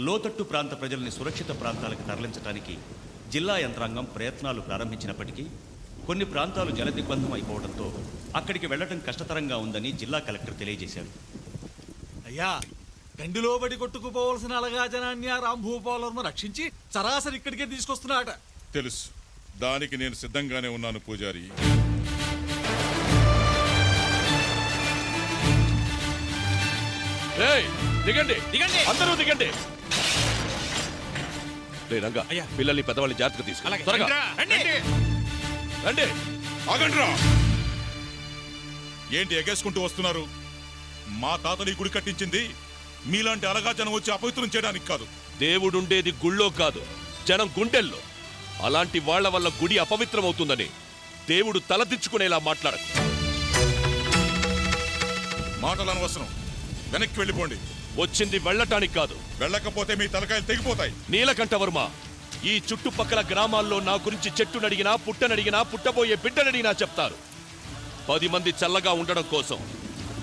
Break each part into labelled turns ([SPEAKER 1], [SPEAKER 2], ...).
[SPEAKER 1] లోతట్టు ప్రాంత ప్రజల్ని సురక్షిత ప్రాంతాలకు తరలించడానికి జిల్లా యంత్రాంగం ప్రయత్నాలు ప్రారంభించినప్పటికీ కొన్ని ప్రాంతాలు జలదిగ్బంధం అయిపోవడంతో అక్కడికి వెళ్లడం కష్టతరంగా ఉందని జిల్లా కలెక్టర్ తెలియజేశారు.
[SPEAKER 2] అయ్యా, గండిలో బడి కొట్టుకుపోవలసిన అలగా జనాన్ని ఆ రాంభూపాలను రక్షించి సరాసరి ఇక్కడికే తీసుకొస్తున్నాట.
[SPEAKER 3] తెలుసు, దానికి నేను సిద్ధంగానే ఉన్నాను పూజారి.
[SPEAKER 4] దిగండి దిగండి, అందరూ దిగండి. రంగా, పిల్లల్ని పెద్దవాళ్ళని జాగ్రత్తగా తీసుకు త్వరగా రండి.
[SPEAKER 3] ఆగండ్రా, ఏంటి ఎగేసుకుంటూ వస్తున్నారు? మా తాతని గుడి కట్టించింది మీలాంటి అలగా జనం వచ్చి అపవిత్రం చేయడానికి కాదు.
[SPEAKER 4] దేవుడుండేది గుళ్ళో కాదు, జనం గుండెల్లో. అలాంటి వాళ్ల వల్ల గుడి అపవిత్రమవుతుందని దేవుడు తలదించుకునేలా మాట్లాడకు.
[SPEAKER 3] మాటలు అనవసరం, వెనక్కి వెళ్ళిపోండి.
[SPEAKER 4] వచ్చింది వెళ్ళటానికి కాదు.
[SPEAKER 3] వెళ్ళకపోతే మీ తలకాయలు తెగిపోతాయి.
[SPEAKER 4] నీలకంఠవర్మ, ఈ చుట్టుపక్కల గ్రామాల్లో నా గురించి చెట్టునడిగినా పుట్టనడిగినా పుట్టబోయే బిడ్డనడిగినా చెప్తారు. 10 మంది చల్లగా ఉండడం కోసం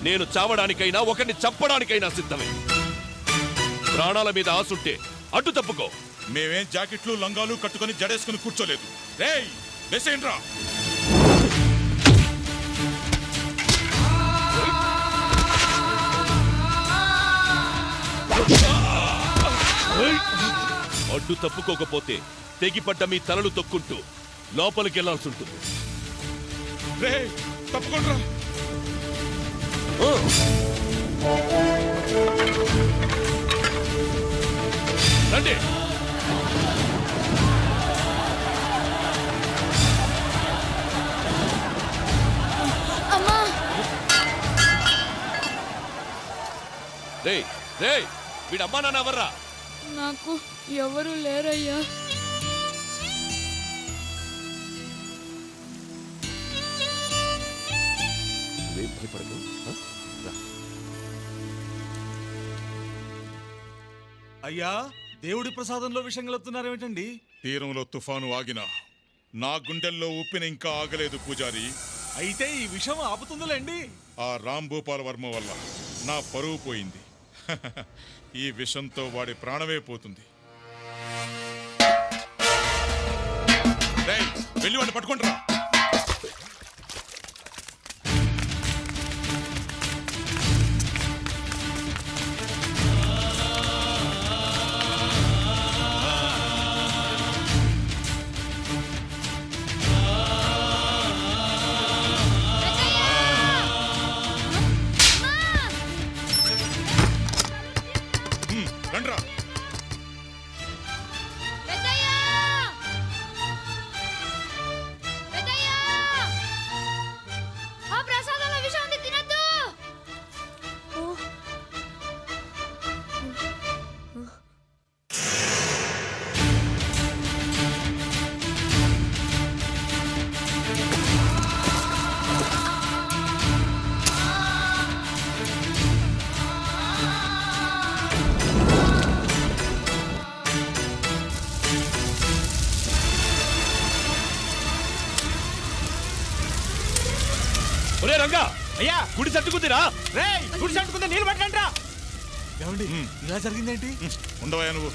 [SPEAKER 4] నేను చావడానికైనా ఒకరిని చంపడానికైనా సిద్ధమే. ప్రాణాల మీద ఆసుంటే అడ్డు తప్పుకో.
[SPEAKER 3] మేమేం జాకెట్లు లంగాలు కట్టుకుని జడేసుకుని కూర్చోలేదు. రేయ్, వేసేయండ్రా.
[SPEAKER 4] అడ్డు తప్పుకోకపోతే తెగిపడ్డ మీ తలలు తొక్కుంటూ లోపలికి వెళ్లాల్సి ఉంటుంది.
[SPEAKER 3] రేయ్, తప్పుకోండ్రా.
[SPEAKER 4] రండి. రేయ్ రేయ్, వీడమ్మా నాన్న ఎవర్రా?
[SPEAKER 5] నాకు ఎవరు లేరయ్యా.
[SPEAKER 4] భయపడదు.
[SPEAKER 2] అయ్యా, దేవుడి ప్రసాదంలో విషయం కలుపుతున్నారేమిటండి?
[SPEAKER 3] తీరంలో తుఫాను ఆగినా నా గుండెల్లో ఉప్పిన ఇంకా ఆగలేదు పూజారి.
[SPEAKER 2] అయితే ఈ విషయం ఆపుతుందిలేండి.
[SPEAKER 3] ఆ రాంభూపాల వర్మ వల్ల నా పరువు పోయింది. ఈ విషంతో వాడి ప్రాణమే పోతుంది. వెళ్ళి వాడిని పట్టుకుంటారా. రండ్రా.
[SPEAKER 4] ఒరే రంగా, అయ్యా గుడి సట్టుకుందిరా.
[SPEAKER 2] రేయ్, గుడి సట్టుకుందా, నీళ్ళు పట్టండిరా. ఏమండి, ఇలా జరిగిందేంటి?
[SPEAKER 3] ఉండవా నువ్వు.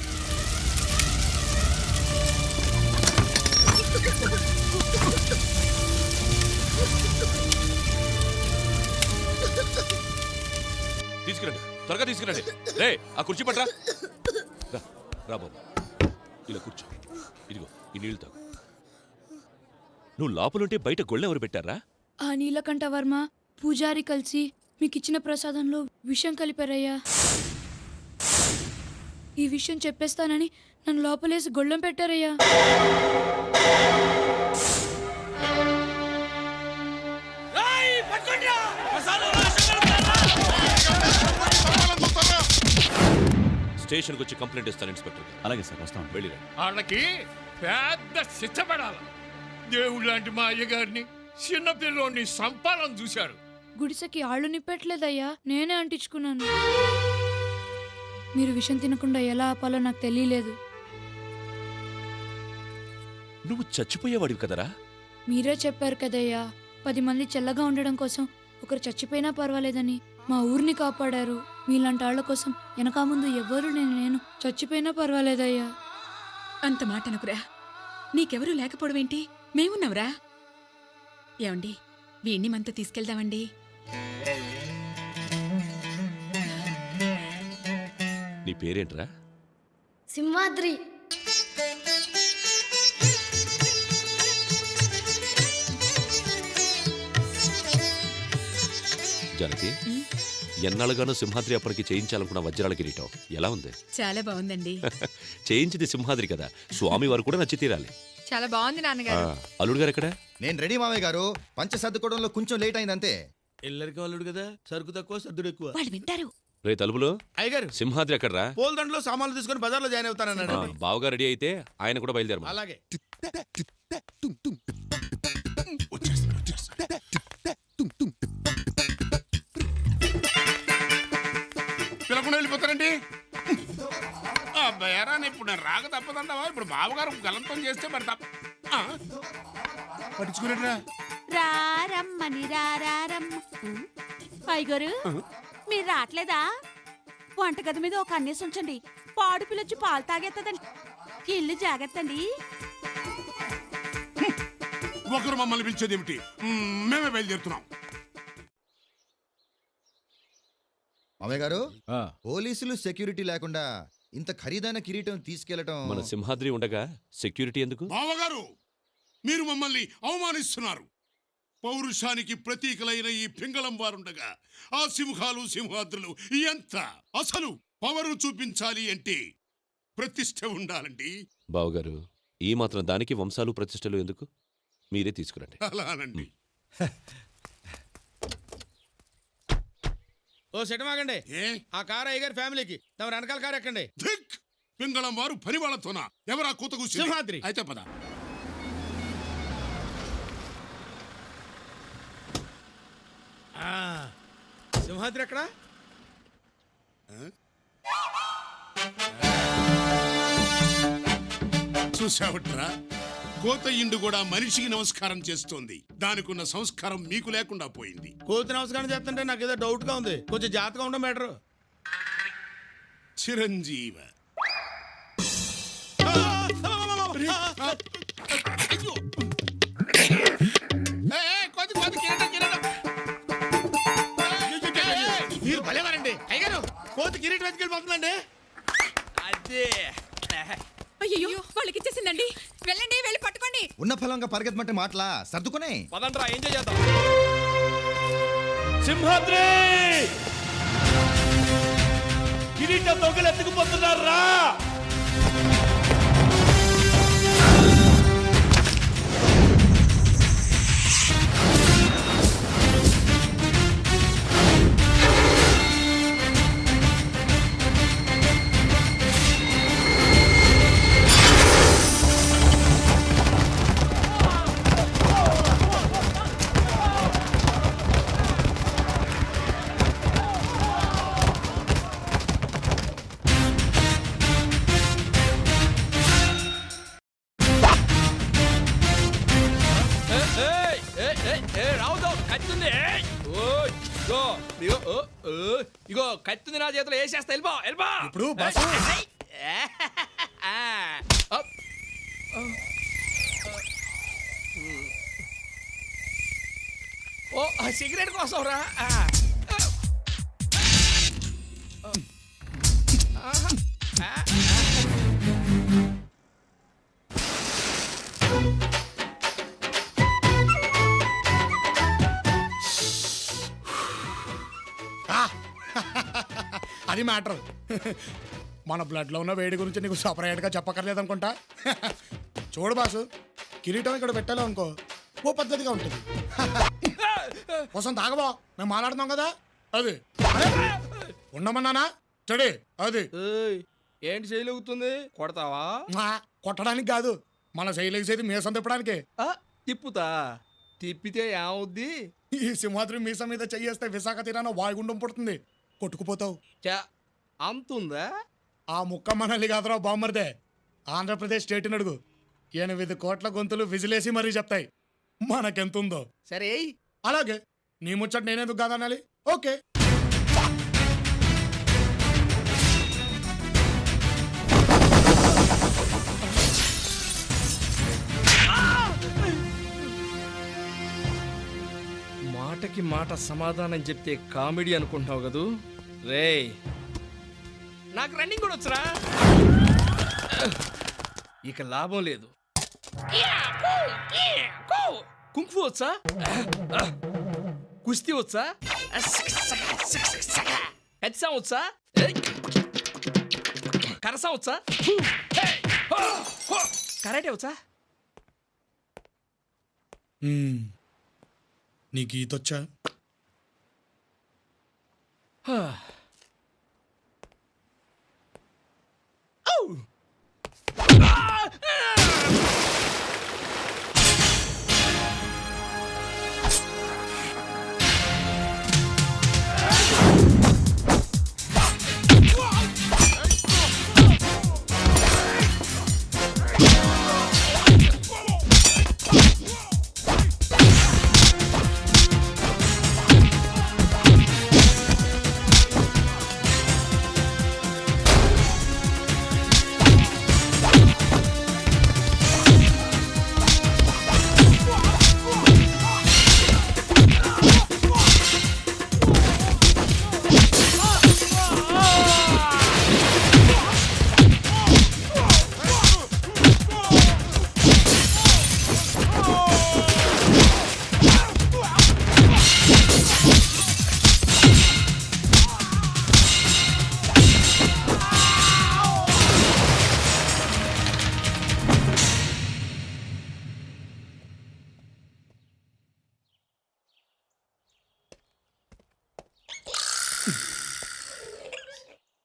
[SPEAKER 4] తీసుకురండి, త్వరగా తీసుకురండి. రే, ఆ కుర్చీ పట్రా. రా బాబు, ఇలా కూర్చో. ఇదిగో ఈ నీళ్లు తాగు. నువ్వు లోపలుంటే బయట గొళ్ళెవరు పెట్టారా?
[SPEAKER 5] ఆ నీలకంఠవర్మ పూజారి కలిసి మీకిచ్చిన ప్రసాదంలో విషం కలిపారయ్యా. ఈ విషయం చెప్పేస్తానని నన్ను లోపలేసి గొళ్ళెం పెట్టారయ్యా.
[SPEAKER 4] స్టేషన్కి వచ్చి కంప్లైంట్ ఇస్తాను ఇన్స్పెక్టర్.
[SPEAKER 1] అలాగే సార్, వస్తాం.
[SPEAKER 4] వెళ్ళిరా.
[SPEAKER 6] వాళ్ళకి పెద్ద శిక్ష పడాలి. దేవుడు లాంటి మా అయ్యగారిని చిన్నపిల్లోని సంపాలను చూశారు.
[SPEAKER 5] గుడిసెకి ఆళ్ళు నిప్పట్లేదయ్యా, నేనే అంటించుకున్నాను. మీరు విషం తినకుండా ఎలా ఆపాలో నాకు తెలియలేదు.
[SPEAKER 4] నువ్వు చచ్చిపోయేవాడివి కదరా?
[SPEAKER 5] మీరే చెప్పారు కదయ్యా, 10 మంది చల్లగా ఉండడం కోసం ఒకరు చచ్చిపోయినా పర్వాలేదని. మా ఊరిని కాపాడారు, మీలాంటి వాళ్ళ కోసం వెనక ముందు ఎవ్వరు నేను చచ్చిపోయినా పర్వాలేదయ్యా.
[SPEAKER 7] అంత మాట అనుకురా. నీకెవరూ లేకపోవడమేంటి, మేమున్నావురా. ఏమండి, వీణ్ణి మనతో తీసుకెళ్దామండి.
[SPEAKER 4] నీ పేరేంట్రా?
[SPEAKER 8] సింహాద్రి.
[SPEAKER 4] జానకి, ఎన్నాళ్ళుగానో సింహాద్రి అప్పటికి చేయించాలనుకున్న వజ్రాల కిరీటం ఎలా ఉంది?
[SPEAKER 7] చాలా బాగుందండి.
[SPEAKER 4] చేయించింది సింహాద్రి కదా, స్వామి వారు కూడా నచ్చి తీరాలి.
[SPEAKER 7] చాలా బాగుంది నాన్నగారు.
[SPEAKER 4] అల్లుడు గారు ఎక్కడ?
[SPEAKER 9] నేను రెడీ మామయ్య గారు. పంచ సర్దుకోవడంలో కొంచెం లేట్ అయింది అంతే.
[SPEAKER 2] ఎల్లరికి వాళ్ళుడు కదా, సరుకు తక్కువ సర్దుడు ఎక్కువ.
[SPEAKER 7] వాళ్ళు వింటారు.
[SPEAKER 4] రే తలుపులు,
[SPEAKER 2] అయ్యగారు
[SPEAKER 4] సింహాద్రి ఎక్కడ్రా?
[SPEAKER 2] పోల్దండలో సామాన్లు తీసుకొని బజార్లో జాయిన్ అవుతానన్నాడు.
[SPEAKER 4] బావగా రెడీ అయితే ఆయన కూడా బయలుదేరమా.
[SPEAKER 2] అలాగే.
[SPEAKER 6] పిలకుండా వెళ్ళిపోతారండి. అబ్బాయారా, ఇప్పుడు నేను రాక తప్పదంటావా? ఇప్పుడు బావగారు గలంతం చేస్తే మరి పట్టించుకునేట్రా.
[SPEAKER 10] రారమ్మని రారమ్మ. పైగారు మీరు రావట్లేదా? వంటగది మీద ఒక అన్నేసి ఉంచండి. పాడు పిల్లొచ్చి పాలు తాగేస్తుందండి. ఇల్లు జాగ్రత్తండి.
[SPEAKER 6] ఒకరు మమ్మల్ని పిలిచేది ఏమిటి? మేమే బయలుదేరుతున్నాం.
[SPEAKER 9] మామయ్య గారు, పోలీసులు సెక్యూరిటీ లేకుండా ఇంత ఖరీదైన కిరీటం తీసుకెళ్లటం.
[SPEAKER 4] మన సింహాద్రి ఉండగా సెక్యూరిటీ ఎందుకు?
[SPEAKER 6] బావగారు, మీరు మమ్మల్ని అవమానిస్తున్నారు. పౌరుషానికి ప్రతీకలైన ఈ పింగళం వారుండగా ఆ సింహాలు సింహాద్రులు ఎంత? అసలు పవరు చూపించాలి అంటే ప్రతిష్ఠ ఉండాలండి.
[SPEAKER 4] బావగారు, ఈ మాత్రం దానికి వంశాలు ప్రతిష్టలు ఎందుకు? మీరే తీసుకురండి.
[SPEAKER 6] అలానండి.
[SPEAKER 2] ఓ సెటమాగండి.
[SPEAKER 6] ఏ
[SPEAKER 2] ఆ కారు అయ్యగారి ఫ్యామిలీకి తమ వెనకాల కారు ఎక్కండి.
[SPEAKER 6] ధిక్! పింగళం వారు పని వాళ్ళతోనా? ఎవరా కూతకు?
[SPEAKER 2] సింహాద్రి.
[SPEAKER 6] అయితే పద.
[SPEAKER 2] సింహాద్రి ఎక్కడ?
[SPEAKER 6] చూసావట్రా, కోత ఇండు కూడా మనిషికి నమస్కారం చేస్తోంది. దానికున్న సంస్కారం మీకు లేకుండా పోయింది.
[SPEAKER 2] కోతి నమస్కారం చేస్తుంటే నాకు ఏదో డౌట్ గా ఉంది. కొంచెం జాగ్రత్తగా ఉండడం బెటర్.
[SPEAKER 6] చిరంజీవ. అయ్యో!
[SPEAKER 2] మీరు భలేవారండి. అయ్యగారు, కోతి కిరీటం వెతికెళ్ళిపోతుందండి. అదే
[SPEAKER 7] అయ్యో, వాళ్ళకి ఇచ్చేసిందండి. వెళ్ళండి, వెళ్ళి పట్టుకోండి.
[SPEAKER 9] ఉన్న ఫలంగా పరిగెత్తమంటే మాటలా? సర్దుకునే.
[SPEAKER 2] పదండ్రా, ఎంజాయ్ చేద్దాం.
[SPEAKER 4] సింహాద్రి కిరీటం దొంగలు ఎత్తుకుపోతున్నారా?
[SPEAKER 2] రావుతో కత్తుంది. ఇగో కత్తుంది నా చేతిలో వేసేస్తా. వెళ్ళిపో, వెళ్ళిపో.
[SPEAKER 6] ఇప్పుడు బస్సు.
[SPEAKER 2] ఓ, సిగరెట్ కోసం రా.
[SPEAKER 6] అది మ్యాటర్. మన బ్లడ్ లో ఉన్న వేడి గురించి నీకు సపరేట్ గా చెప్పక్కర్లేదు అనుకుంటా. చూడు బాసు, కిరీటం ఇక్కడ పెట్టాలో అనుకో, ఓ పద్ధతిగా ఉంటుంది. కోసం తాగబో, మేము మాట్లాడుతున్నాం కదా. అది ఉండమన్నానా? చెడి అది
[SPEAKER 2] ఏంటి చేయలుగుతుంది? కొడతావా?
[SPEAKER 6] కొట్టడానికి కాదు, మన శైలేసేది మీసం తిప్పడానికి.
[SPEAKER 2] తిప్పుతా. తిప్పితే ఏమవుద్ది?
[SPEAKER 6] ఈ సింహాద్రి మీసం మీద చెయ్యేస్తే విశాఖ తీరాన వాయుగుండం పుడుతుంది, కొట్టుకుపోతావు.
[SPEAKER 2] అంతుందా?
[SPEAKER 6] ఆ ముక్క మనల్ని కాదురా బామ్మర్దే, ఆంధ్రప్రదేశ్ స్టేట్ అడుగు. 8 కోట్ల గొంతులు విజిలేసి మరీ చెప్తాయి మనకెంతుందో.
[SPEAKER 2] సరే,
[SPEAKER 6] అలాగే నీ ముచ్చట నేనేందుకు కాదనాలి? ఓకే.
[SPEAKER 11] మాటకి మాట సమాధానం చెప్తే కామెడీ అనుకుంటున్నావు కదూ రేయ్ నాకు రన్నింగ్ కూడా వచ్చరా ఇక లాభం లేదు కుంఫు వచ్చా కుస్తీ వచ్చా హెచ్సా వచ్చా కరసా వచ్చా కరాటే వచ్చా
[SPEAKER 6] నీకు ఈతొచ్చా?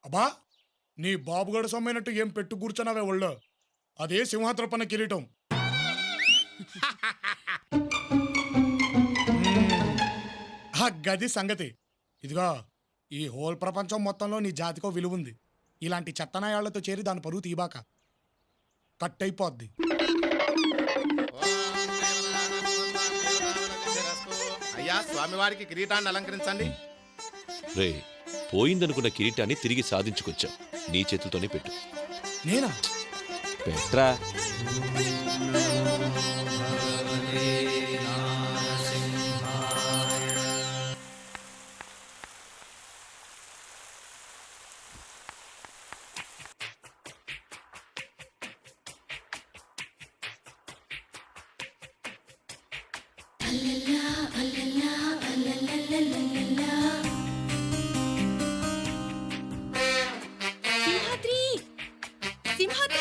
[SPEAKER 6] అబ్బా నీ బాబుగడ సొమ్మైనట్టు ఏం పెట్టు కూర్చున్నావే ఒళ్ళో? అదే సింహాద్రపన్న కిరీటం. ఆ గది సంగతి. ఇదిగో ఈ హోల్ ప్రపంచం మొత్తంలో నీ జాతికో విలువ ఉంది. ఇలాంటి చెత్తనాయాళ్లతో చేరి దాని పరువు తీబాక, కట్ అయిపోద్ది.
[SPEAKER 12] అయ్యా స్వామివారికి కిరీటాన్ని అలంకరించండి.
[SPEAKER 4] రే పోయిందనుకున్న కిరీటాన్ని తిరిగి సాధించుకొచ్చావు. నీ చేతులతోనే పెట్టు.
[SPEAKER 6] నేనా?
[SPEAKER 4] పెట్రా.
[SPEAKER 7] సింహాద్రి సింహాద్రి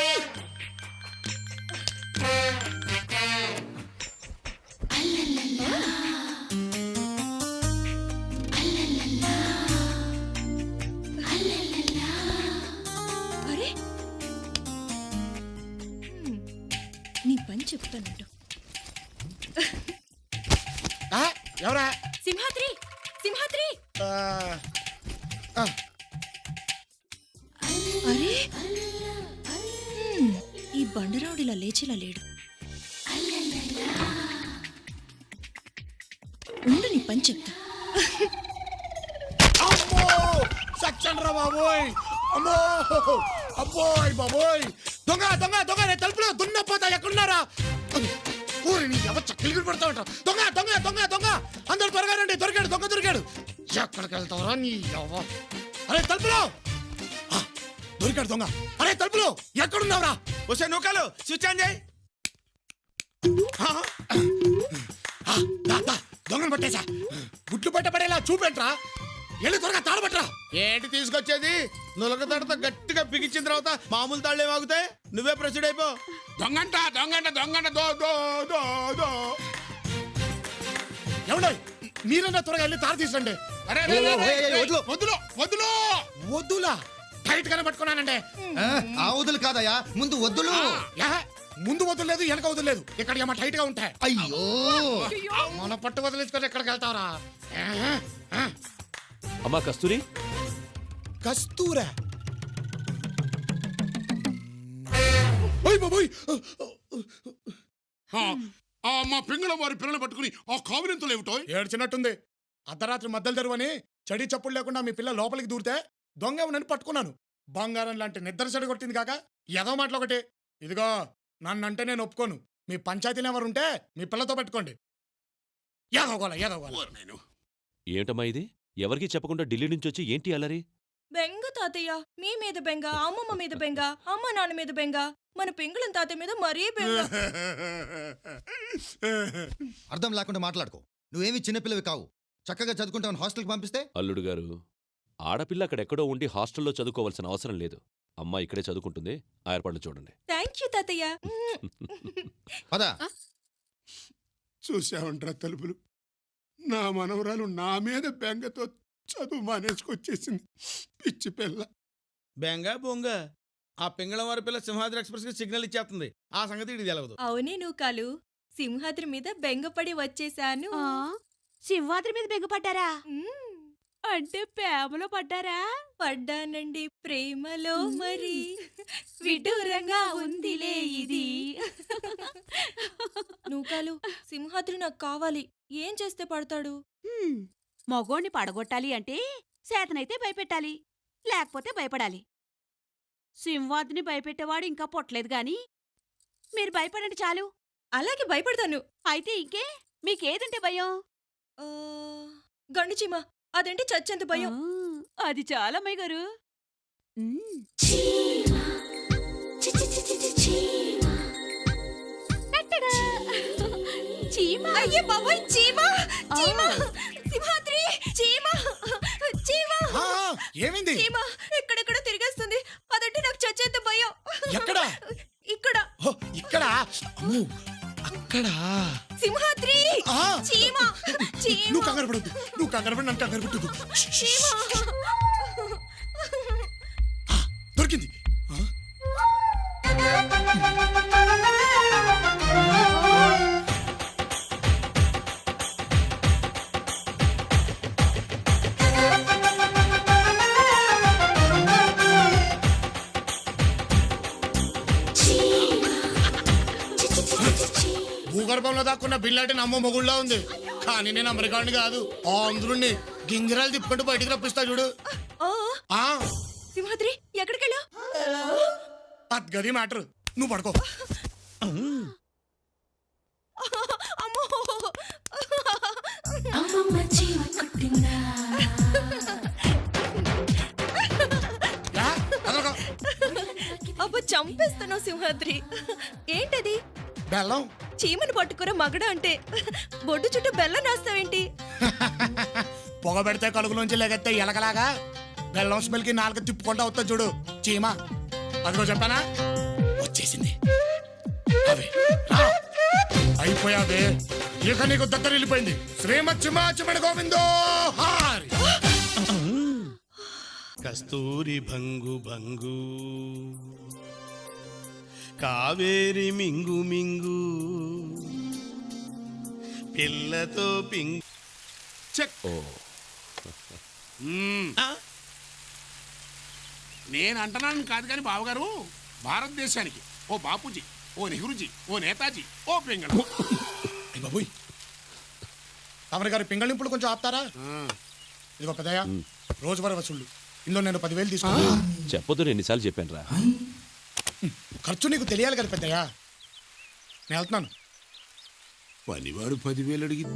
[SPEAKER 7] అరే నీ పని చెప్తానంటు.
[SPEAKER 6] ఎవరా?
[SPEAKER 7] సింహాద్రి సింహాద్రి అరే ఈ బండరావుడిలా లేచిలా లేడు. ఉండు నీ పని చెప్తా.
[SPEAKER 6] అమ్మో సచ్చండ్రా బాబోయ్! అమ్మో అబ్బోయ్ బాబోయ్! దొంగ దొంగ దొంగ! రే తలుపులో దున్నపోతా ఎక్కడున్నారా? ఊరిని ఎవరు చక్కలు పడతా ఉంటారు. దొంగ దొంగ దొంగ దొంగ! అందరు త్వరగా రండి, దొరికాడు దొంగ దొరికాడు. ఎక్కడికి వెళ్తావరా నీ యవ్వ? అరే తలుపులో దొరికాడు దొంగ. అరే తలుపులో ఎక్కడున్నావురా?
[SPEAKER 12] వస్తే నూకలు స్విచ్ ఆన్ చేయి.
[SPEAKER 6] దొంగను పట్టేశా. గుడ్లు పట్టబడేలా చూపెట్రా. వెళ్ళి త్వరగా తాడబట్టరా.
[SPEAKER 12] ఏంటి తీసుకొచ్చేది? నులక తడత గట్టిగా బిగించిన తర్వాత మామూలు తాళ్ళే వాగుతాయి. నువ్వే ప్రొసీడ్ అయిపో.
[SPEAKER 6] దొంగంట దొంగంట దొంగంట దో దో దో దో. ఎవడో మీరన్నా త్వరగా వెళ్ళి తాడు తీసండి.
[SPEAKER 12] వదులు వదులు
[SPEAKER 6] వద్దులా టైట్ గానే పట్టుకున్నానండి.
[SPEAKER 9] ఆ వదులు కాదయ్యా, ముందు వద్దులు.
[SPEAKER 6] ముందు వదలలేదు, వెనక వదలలేదు. ఇక్కడ ఏమో టైట్ గా ఉంటాయి.
[SPEAKER 9] అయ్యో
[SPEAKER 6] మన పట్టు వదిలేసుకొని ఎక్కడికి వెళ్తావరా?
[SPEAKER 4] అమ్మా కస్తూరి.
[SPEAKER 6] కస్తూరా? ఓయ్ బాబోయ్!
[SPEAKER 12] మా పింగళ వారి పిల్లలు పట్టుకుని ఆ కావినంతలు ఏమిటో
[SPEAKER 6] ఏడ్చినట్టుంది. అర్ధరాత్రి మద్దలు తెరువని చడి చప్పుడు లేకుండా మీ పిల్ల లోపలికి దూరితే దొంగ ఏమనని పట్టుకున్నాను. బంగారం లాంటి నిద్ర చెడు కొట్టింది కాక ఏదో మాటలు ఒకటి. ఇదిగో నన్నంటే నేను ఒప్పుకోను. మీ పంచాయతీలు ఎవరుంటే మీ పిల్లతో పెట్టుకోండి. ఏదో గోల ఏదో గోల.
[SPEAKER 4] ఏంటమ్మా ఇది? ఎవరికీ చెప్పకుండా ఢిల్లీ నుంచి వచ్చి ఏంటి అల్లరి?
[SPEAKER 7] బెంగ తాతయ్య, మీ మీద బెంగ, అమ్మమ్మ మీద బెంగ, అమ్మ నాన్న మీద బెంగ, మన పెంగుళం తాతయ్య మీద మరీ బెంగ.
[SPEAKER 9] అర్థం లేకుండా మాట్లాడుకో. నువ్వేమి చిన్నపిల్లవి కావు. చక్కగా చదువుకుంటావు హాస్టల్కి పంపిస్తే.
[SPEAKER 4] అల్లుడు గారు, ఆడపిల్ల అక్కడెక్కడో ఉండి హాస్టల్లో చదువుకోవాల్సిన అవసరం లేదు. అమ్మ ఇక్కడే చదువుకుంటుంది. ఆ ఏర్పాట్లు చూడండి.
[SPEAKER 7] థ్యాంక్ యూ తాతయ్య.
[SPEAKER 9] పదా.
[SPEAKER 6] చూసావంట్రా తలుపులు, నా మనవరాలు నా మీద బెంగతో చదువు మానేసుకొచ్చేసింది. పిచ్చి పిల్ల.
[SPEAKER 12] బెంగ బొంగ ఆ పింగళం వారి పిల్ల సింహాద్రి ఎక్స్ప్రెస్ కి సిగ్నల్ ఇచ్చేస్తుంది. ఆ సంగతి ఇది తెలవదు.
[SPEAKER 7] అవునే నూకాలు, సింహాద్రి మీద బెంగపడి వచ్చేసాను.
[SPEAKER 10] సింహాద్రి మీద బెంగపడ్డారా?
[SPEAKER 7] మ్మ్.
[SPEAKER 10] అంటే ప్రేమలో పడ్డారా?
[SPEAKER 7] పడ్డానండి ప్రేమలో, మరి విడ్డూరంగా ఉందిలే ఇది. నూకాలు, సింహాద్రి నాకు కావాలి. ఏం చేస్తే పడతాడు?
[SPEAKER 10] మగోణ్ణి పడగొట్టాలి అంటే చేతనైతే భయపెట్టాలి, లేకపోతే భయపడాలి. సింహాద్రిని భయపెట్టేవాడు ఇంకా పొట్టలేదు గాని మీరు భయపడండి చాలు.
[SPEAKER 7] అలాగే భయపడతాను.
[SPEAKER 10] అయితే ఇంకే మీకేదంటే భయం?
[SPEAKER 7] ఆ, గండు చీమ, అదంటే చచ్చెంత భయం.
[SPEAKER 10] అది చాలా అమ్మాయి గారు.
[SPEAKER 7] అయ్యే బాబోయ్, చీమ చీమ, సింహాద్రి చీమ చీమ.
[SPEAKER 6] ఏమైంది?
[SPEAKER 7] చీమ ఎక్కడెక్కడ తిరిగేస్తుంది. అదంటే నాకు చచ్చేంత భయం.
[SPEAKER 6] ఎక్కడ?
[SPEAKER 7] ఇక్కడ.
[SPEAKER 6] ఇక్కడ? అక్కడ
[SPEAKER 7] సింహాద్రి చీమ చీమ.
[SPEAKER 6] నువ్వు కంగారు పడద్దు, నువ్వు కంగారు పడి నన్ను కంగారు పెట్టదు.
[SPEAKER 7] చీమ.
[SPEAKER 6] దొరికింది. భూగర్భంలో దాక్కున్న బిల్లాటి నమ్మ మొగుళ్ళ ఉంది, కానీ నేను అమెరికాని కాదు. ఆంధ్రుణ్ణి గింగిరాలు తిప్పుకుంటూ బయటికి రప్పిస్తా చూడు.
[SPEAKER 7] సింహాద్రి ఎక్కడికెళ్ళా?
[SPEAKER 6] గది మ్యాటర్. నువ్వు పడుకో.
[SPEAKER 7] అమ్మో. అబ్బో, చంపేస్తున్నావు సింహాద్రి. ఏంటది?
[SPEAKER 6] బెల్లం.
[SPEAKER 7] చీమను పట్టుకురా మగడ అంటే బొడ్డు చుట్టూ బెల్లం రాస్తావేంటి?
[SPEAKER 6] పొగ పెడితే కలుగులోంచి లెగెత్తే ఎలకలాగా బెల్లం స్మెల్ కి నాలుగు తిప్పుకుంటా వస్తా చూడు చీమ. అదిగో చెప్పానా, వచ్చేసింది. అయిపోయావే, ఇక నీకు దగ్గర వెళ్ళిపోయింది. శ్రీమత్ చిమాచిమడి గోవిందో హారి.
[SPEAKER 12] కస్తూరి భంగు భంగు, కావేరి మింగు మింగు, పిల్లతో పింగు.
[SPEAKER 6] నేను అంటున్నాను కాదు కానీ బావగారు, భారతదేశానికి ఓ బాపూజీ, ఓ నెహ్రూజీ, ఓ నేతాజీ, ఓ పింగళ. బాబుయ్, తమరి గారు పింగళింపులు కొంచెం ఆపుతారా? ఇదిగో పెద్దయ్య, రోజువారీ వసూళ్ళు ఇందులో నేను 10,000 తీసుకున్నా.
[SPEAKER 4] చెప్పొద్దు, ఎన్నిసార్లు చెప్పాను రా.
[SPEAKER 6] ఖర్చు నీకు తెలియాలి కదా పెద్దయ్య. నేను వెళ్తున్నాను.
[SPEAKER 12] పనివాడు 10,000 అడిగి.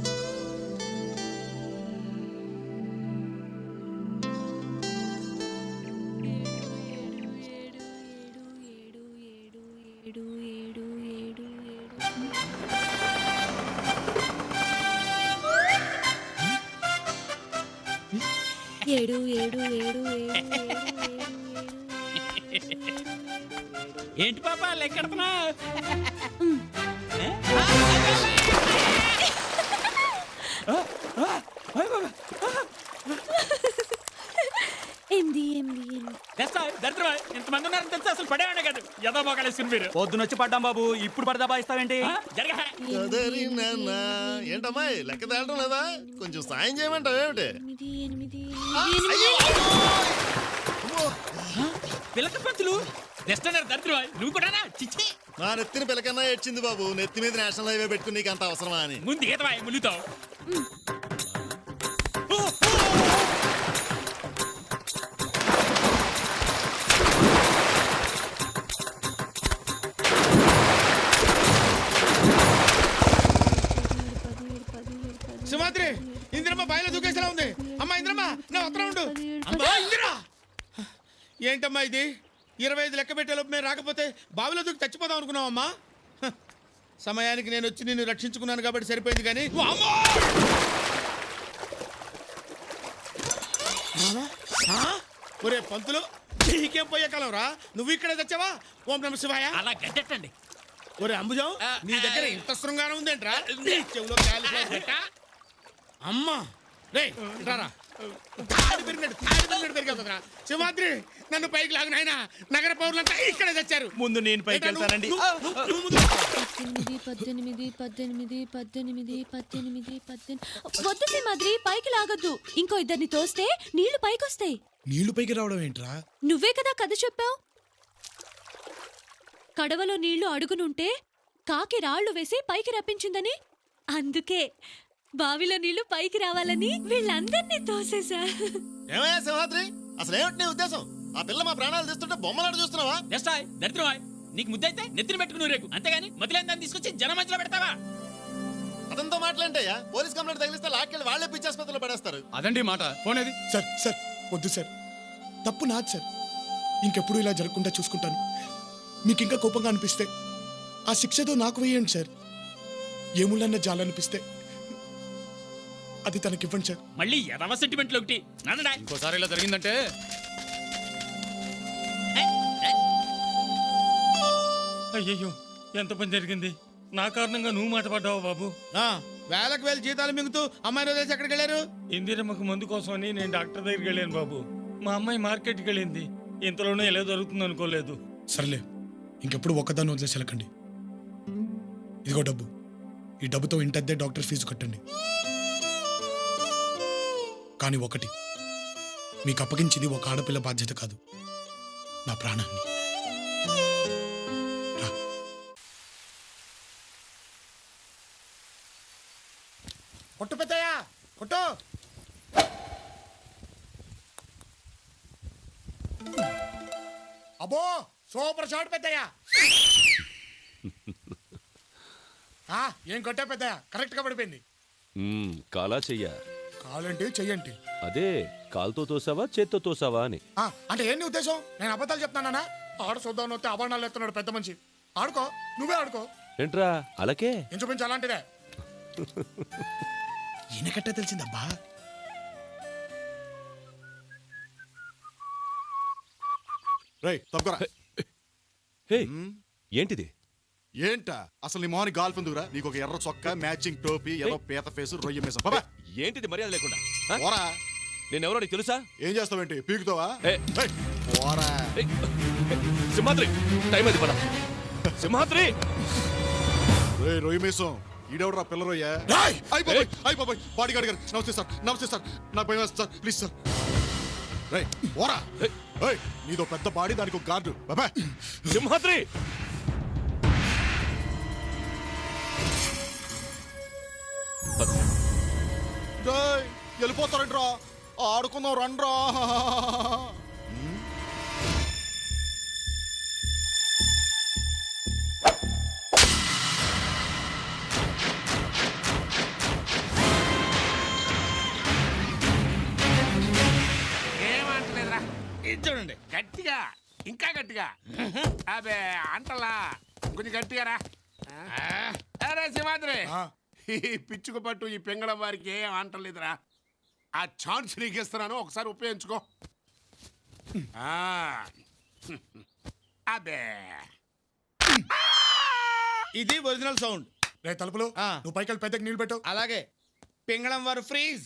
[SPEAKER 11] ఏంటి పాపా లెక్కెడుతున్నా? ఇంతమంది ఉన్నారని తెలిసి అసలు పడేవాడే కాదు. ఎదో మొగలేసుకుని మీరు పొద్దునొచ్చి పడ్డాం బాబు, ఇప్పుడు పడదా బాయిస్తావేంటి?
[SPEAKER 12] ఏంటమ్మా లెక్క తేలడం లేదా? కొంచెం సాయం చేయమంటావు ఏమిటి?
[SPEAKER 11] పిల్లక పంచులు దరిద్రమా నువ్వు కూడా చిచ్చి.
[SPEAKER 12] నా నెత్తిన పిల్లకన్నా ఏడ్చింది బాబు. నెత్తి మీద నేషనల్ హైవే పెట్టుకుని నీకు అంత అవసరమా అని.
[SPEAKER 11] ముందు ఈతవా ములుతావు.
[SPEAKER 12] సింహాద్రి, ఇందిరమ్మ బాయిలో దూకేసేలా ఉంది. ఏంటమ్మా ఇది 25 లెక్క పెట్టేలోపు మేము రాకపోతే బావిలో దూకి చచ్చిపోదాం అనుకున్నావమ్మా హ, సమయానికి నేను వచ్చి నిన్ను రక్షించుకున్నాను కాబట్టి సరిపోయింది కానీ వామ్మో! ఆ? ఒరే పంతులు నీకేం పోయే కాలం రా నువ్వు ఇక్కడే తెచ్చావా ఓం నమ శివాయ
[SPEAKER 2] అలా గడ్డెట్టండి.
[SPEAKER 12] ఒరే అంబుజం నీ దగ్గర ఇంత శృంగారం ఉందేంట్రా నీ చెవులో గాలి పెట్ట అమ్మా రే రారా తాడి పెరిగినట్టు పెరిగవుతుందిరా సింహాద్రి నన్ను పైకి లాగు నాయనా నగర పౌరులంతా ఇక్కడే తెచ్చారు
[SPEAKER 1] ముందు నేను పైకి వెళ్తానండి.
[SPEAKER 12] నువ్వు ముందు.
[SPEAKER 5] 18 వద్దు సింహాద్రి పైకి లాగొద్దు. ఇంకో ఇద్దరిని తోస్తే నీళ్లు పైకొస్తాయి.
[SPEAKER 6] నీళ్లు పైకి రావడం ఏంట్రా?
[SPEAKER 5] నువ్వే కదా కథ చెప్పావు. కడవలో నీళ్లు అడుగునుంటే కాకి రాళ్లు వేసి పైకి రప్పించిందని. అందుకే బావిలో నీళ్లు పైకి రావాలని వీళ్ళందరినీ తోసేశా.
[SPEAKER 9] ఏమయ్యా సింహాద్రి అసలు ఏమిటి నీ ఉద్దేశం? ఆ పిల్ల మా ప్రాణాలు తీస్తుంటే బొమ్మలాడు చూస్తున్నావా?
[SPEAKER 2] దరిద్రమాయ్ నీకు ముద్దైతే నెత్తిని పెట్టుకుని రేకు అంతేగాని మతిలేని దాన్ని తీసుకొచ్చి జనం మధ్యలో పెడతావా?
[SPEAKER 9] అతనితో మాట్లాంటయ్యా పోలీస్ కంప్లైంట్ తగిలిస్తే లాక్కెళ్ళి వాళ్ళే పిచ్చి ఆసుపత్రిలో పడేస్తారు.
[SPEAKER 11] అదండి మాట. ఫోన్ ఏది?
[SPEAKER 6] సార్ వద్దు సార్, తప్పు నాది సార్. ఇంకెప్పుడు ఇలా జరగకుండా చూసుకుంటాను. మీకు ఇంకా కోపంగా అనిపిస్తే ఆ శిక్షతో నాకు వేయండి సార్. ఏముళ్ళన్న జాలనిపిస్తే అది తనకివ్వండి సార్.
[SPEAKER 2] మళ్ళీ ఎదవ సెంటిమెంట్లు ఒకటి నాన్నడా.
[SPEAKER 11] ఇంకోసారి ఇలా జరిగిందంటే
[SPEAKER 13] అయ్యయ్యో ఎంత పని జరిగింది. నా కారణంగా నువ్వు మాట పడ్డావు బాబు.
[SPEAKER 12] వేలకు వేలు జీతాలు మింగుతూ అమ్మాయిని వదిలేసి ఎక్కడికి వెళ్ళారు?
[SPEAKER 13] ఇందిరమ్మకు మందు కోసమని నేను డాక్టర్ దగ్గరికి వెళ్ళాను బాబు. మా అమ్మాయి మార్కెట్కి వెళ్ళింది. ఇంతలోనే ఎలా జరుగుతుంది అనుకోలేదు.
[SPEAKER 6] సర్లే, ఇంకెప్పుడు ఒక్కదాన్ని వదిలేసి వెళ్ళకండి. ఇదిగో డబ్బు. ఈ డబ్బుతో ఇంటద్దే డాక్టర్ ఫీజు కట్టండి. కానీ ఒకటి, మీకు అప్పగించింది ఒక ఆడపిల్ల బాధ్యత కాదు, నా ప్రాణాన్ని. రా. కొట్టు పెద్దయ్యా, కొట్టు. అబ్బో సూపర్ షాట్ పెద్దయ్యా. ఏం కొట్టా పెద్దయ్యా, కరెక్ట్ గా పడిపోయింది.
[SPEAKER 4] కాలా చెయ్యా?
[SPEAKER 6] కాలంటే చెయ్యండి.
[SPEAKER 4] అదే కాలుతో తోసావా చేత్తో తోసావా అని.
[SPEAKER 6] అంటే ఏంటి ఉద్దేశం? నేను అబద్ధాలు చెప్తానా? ఆడ చూద్దాం వస్తే అభరణాలు ఎత్తున్నాడు పెద్ద మనిషి. ఆడుకో, నువ్వే ఆడుకో.
[SPEAKER 4] ఏంట్రా అలాగే?
[SPEAKER 6] ఇంచుమించు అలాంటిదే. ఈయనకట్టే తెలిసిందబ్బా.
[SPEAKER 4] హే, ఏంటిది?
[SPEAKER 9] ఏంటా అసలు నీ మోహన్ గాల్ఫ్ ఎందుకురా? నీకు ఒక ఎర్ర చొక్కా, మ్యాచింగ్ టోపీ, ఏదో పీత ఫేసు, రొయ్య మీసం. బాబా
[SPEAKER 4] ఏంటిది మర్యాద లేకుండా?
[SPEAKER 9] పోరా.
[SPEAKER 4] నేనెవరో నీకు తెలుసా?
[SPEAKER 9] ఏం చేస్తావేంటి, పీకుతావా?
[SPEAKER 4] ఏయ్,
[SPEAKER 9] పోరా.
[SPEAKER 4] సింహాద్రి టైం అది పద. సింహాద్రి
[SPEAKER 9] రొయ్య మీసం ఈడెవడరా పిల్ల రొయ్య? అయిపోయి బాడీ గార్డ్ గారు నమస్తే సార్. నమస్తే సార్, నాకు భయం వేస్తుంది సార్, ప్లీజ్ సార్. రే పోరా. నీదో పెద్ద బాడీ, దానికి ఒక గార్డు. బాబా
[SPEAKER 4] సింహాద్రి
[SPEAKER 9] వెళ్ళిపోతారంట్రా, ఆడుకుందాం రండ్రా.
[SPEAKER 12] ఏమంటలేదురా, ఇది చూడండి గట్టిగా, ఇంకా గట్టిగా. అబే అంటలా, కొంచెం గట్టిగా రా. అరే సింహాద్రి, ఈ పిచ్చుకు పట్టు ఈ పెంగళం వారికి ఏం అంటలేదురా. ఆ ఛాన్స్ నీకు ఇస్తున్నాను, ఒకసారి ఉపయోగించుకో. అబే ఇది ఒరిజినల్ సౌండ్.
[SPEAKER 6] రే తలుపులు, నువ్వు పైకి వెళ్ళి పెద్దకి నీళ్ళు పెట్టు.
[SPEAKER 12] అలాగే పెంగళం వారు ఫ్రీజ్.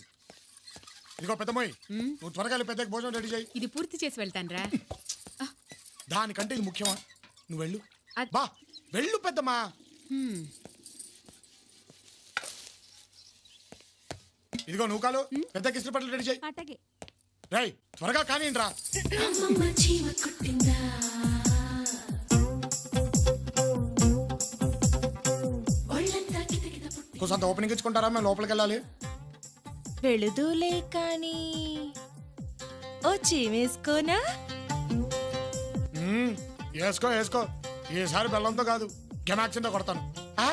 [SPEAKER 6] ఇదిగో పెద్దమ్మాయి, నువ్వు త్వరగా వెళ్ళి పెద్దకి భోజనం రెడీ చేయి.
[SPEAKER 10] ఇది పూర్తి చేసి వెళ్తాన్రా.
[SPEAKER 6] దానికంటే ఇది ముఖ్యమా? నువ్వు వెళ్ళు. బా వెళ్ళు పెద్దమ్మా. ఇదిగో నువ్వు కాలు, పెద్దకి ఇస్త్రీ పట్టలు రెడీ చేయి.
[SPEAKER 10] అటగే
[SPEAKER 6] రై త్వరగా కానీ రా. కొంత ఓపెనింగ్ ఇచ్చుకుంటారా? మేము లోపలికి వెళ్ళాలి.
[SPEAKER 7] వెళుదూలే కానీ ఓ చీమేసుకోనా?
[SPEAKER 6] వేసుకో వేసుకో, ఈసారి బెల్లంతో కాదు గెమాక్సింతో కొడతాను.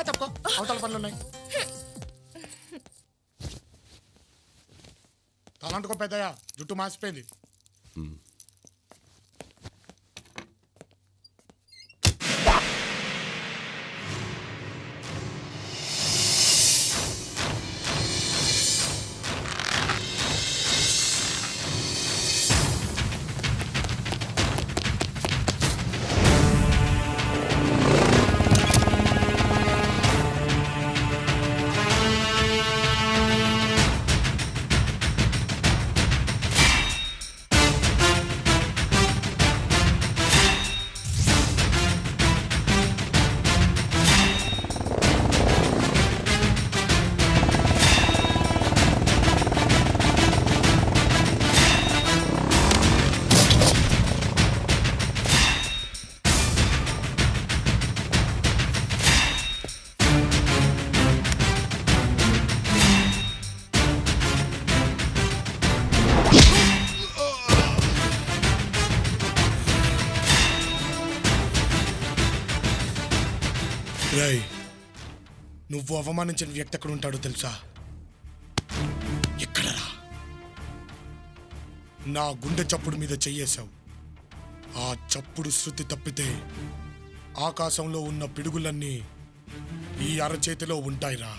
[SPEAKER 6] తప్ప అవతల పనులు ఉన్నాయి. తలంటుకో పెద్దయ్యా, జుట్టు మాసిపోయింది. రేయ్, నువ్వు అవమానించిన వ్యక్తి ఎక్కడ ఉంటాడో తెలుసా? ఎక్కడరా? నా గుండె చప్పుడు మీద చెయ్యేశావు. ఆ చప్పుడు శృతి తప్పితే ఆకాశంలో ఉన్న పిడుగులన్నీ ఈ అరచేతిలో ఉంటాయిరా.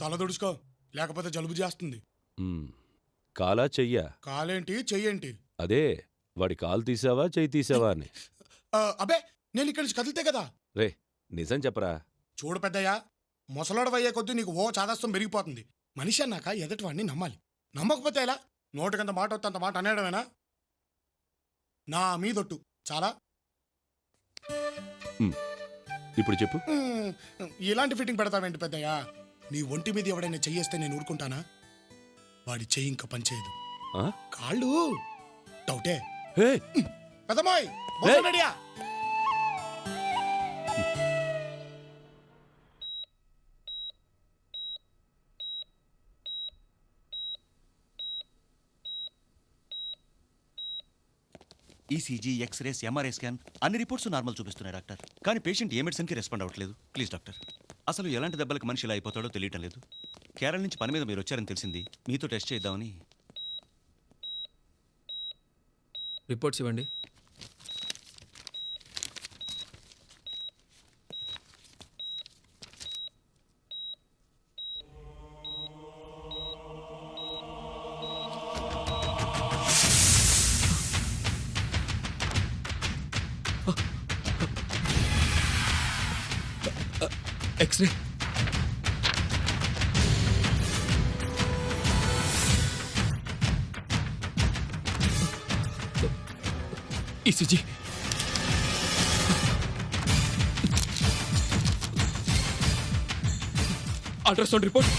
[SPEAKER 6] తల దుడుచుకో, లేకపోతే జలుబు చేస్తుంది.
[SPEAKER 4] కాలా చెయ్యా?
[SPEAKER 6] కాలేంటి చెయ్యేంటి?
[SPEAKER 4] అదే వాడి కాలు తీసావా చెయ్యి తీసావా అని.
[SPEAKER 6] అబే, నేను ఇక్కడి నుంచి కదిలితే కదా.
[SPEAKER 4] రే నిజం చెప్పరా.
[SPEAKER 6] చూడు పెద్దయ్యా, ముసలోడవయ్యే కొద్దీ నీకు చాదస్తం పెరిగిపోతుంది. మనిషి అన్నాక ఎదటి వాడిని నమ్మాలి. నమ్మకపోతే ఎలా? నోటికంత మాట వస్తే అంత మాట అనేయడమేనా? నా మీదొట్టు చాలా.
[SPEAKER 4] ఇప్పుడు చెప్పు.
[SPEAKER 6] ఇలాంటి ఫిట్టింగ్ పెడతావేంటి పెద్దయ్యా? నీ ఒంటి మీద ఎవడైనా చెయ్యేస్తే నేను ఊరుకుంటానా? వాడి చెయ్యి ఇంకా పనిచేయదు. కాళ్ళు డౌటే. పెద్దమ్మాయి రెడీయా?
[SPEAKER 1] ఈసీజీ, ఎక్స్రేస్, ఎంఆర్ఐ స్కాన్ అన్ని రిపోర్ట్స్ నార్మల్ చూపిస్తున్నాయి డాక్టర్. కానీ పేషెంట్ ఏ మెడిసిన్కి రెస్పాండ్ అవ్వట్లేదు. ప్లీజ్ డాక్టర్, అసలు ఎలాంటి దెబ్బలకు మనిషి ఇలా అయిపోతాడో తెలియటం లేదు. కేరళ నుంచి పని మీద మీరు వచ్చారని తెలిసింది. మీతో టెస్ట్ చేద్దామని.
[SPEAKER 11] రిపోర్ట్స్ ఇవ్వండి. X ray. ECG. Ultrasound report.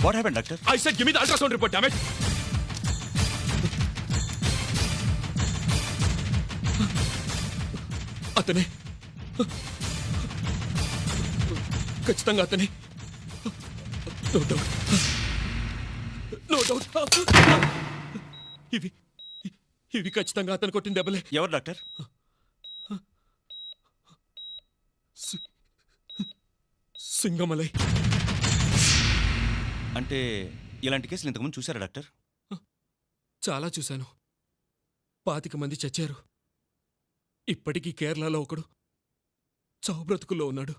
[SPEAKER 1] What happened doctor?
[SPEAKER 11] I said give me the ultrasound report, damn it. అతనే, ఖచ్చితంగా అతనే. No doubt, no doubt. ఇవి ఖచ్చితంగా అతను కొట్టిన దెబ్బలే.
[SPEAKER 1] ఎవరు డాక్టర్?
[SPEAKER 11] సింగమలై.
[SPEAKER 1] అంటే ఇలాంటి కేసులు ఇంతకుముందు చూసారా డాక్టర్?
[SPEAKER 11] చాలా చూశాను. 25 మంది చచ్చారు. ఇప్పటికీ కేరళలో ఒకడు చావు బ్రతుకుల్లో ఉన్నాడు.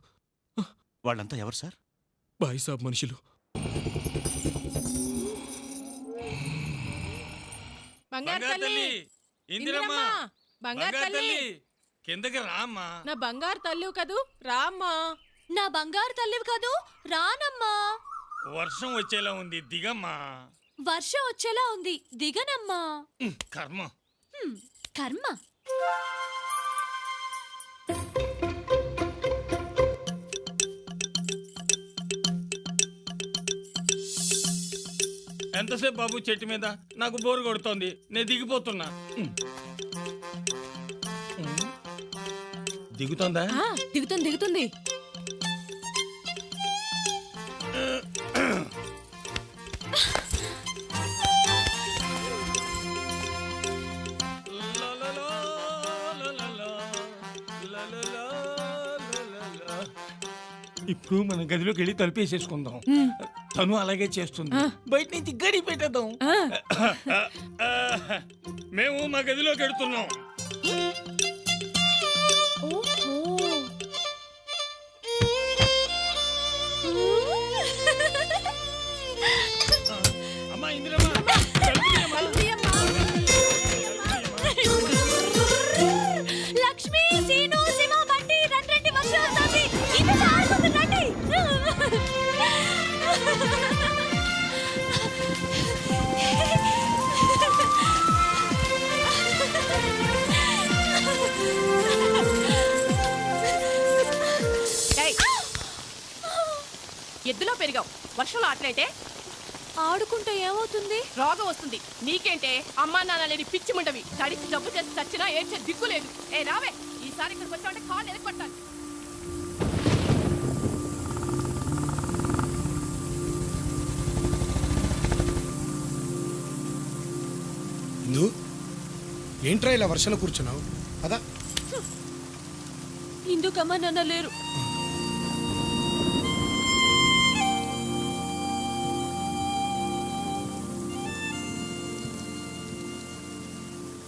[SPEAKER 1] వాళ్ళంతా ఎవరు సార్?
[SPEAKER 11] బాయిసాబ్ మనుషులు.
[SPEAKER 7] బంగారు తల్లి, ఇందిరమ్మ, బంగారు తల్లి,
[SPEAKER 13] కిందకి రామ్మా.
[SPEAKER 7] నా బంగారు తల్లి కదూ, రామ్మా.
[SPEAKER 5] నా బంగారు తల్లివి కాదు, రానమ్మా.
[SPEAKER 13] వర్షం వచ్చేలా ఉంది, దిగమ్మా.
[SPEAKER 5] వర్షం వచ్చేలా ఉంది, దిగనమ్మా.
[SPEAKER 13] కర్మ.
[SPEAKER 5] కర్మ.
[SPEAKER 13] ఎంతసేపు బాబు చెట్టు మీద? నాకు బోరు కొడుతోంది, నేను దిగిపోతున్నా. దిగుతోందా?
[SPEAKER 7] దిగుతుంది దిగుతుంది.
[SPEAKER 13] ఇప్పుడు మన గదిలోకి వెళ్ళి తలుపేసేసుకుందాం. తను అలాగే చేస్తుంది. బయట నుంచి గడి పెట్టేద్దాం. మేము మా గదిలోకి వెళ్తున్నాం. అమ్మా ఇందిరమ్మ,
[SPEAKER 5] లక్ష్మి, సీను, శివ, బంటి, రండి వర్షం వస్తుంది. ఇది పారుతుంది, రండి.
[SPEAKER 7] వర్షంలో ఆటలేంటే
[SPEAKER 5] ఆడుకుంటే ఏమవుతుంది?
[SPEAKER 7] రోగం వస్తుంది. నీకేంటే అమ్మా నాన్న లేని పిచ్చి ముండవి. తడిసి జబ్బు చేసి చచ్చినా ఏడ్చే దిక్కు లేదు. ఏ రావే, ఈసారి ఇక్కడికి వచ్చావంటే కాళ్ళు ఎరగొట్టాలి.
[SPEAKER 6] ఇందు ఏంట్రా ఇలా వర్షంలో కూర్చున్నావు? అదా
[SPEAKER 5] ఇందుకమ్మా నాన్న లేరు.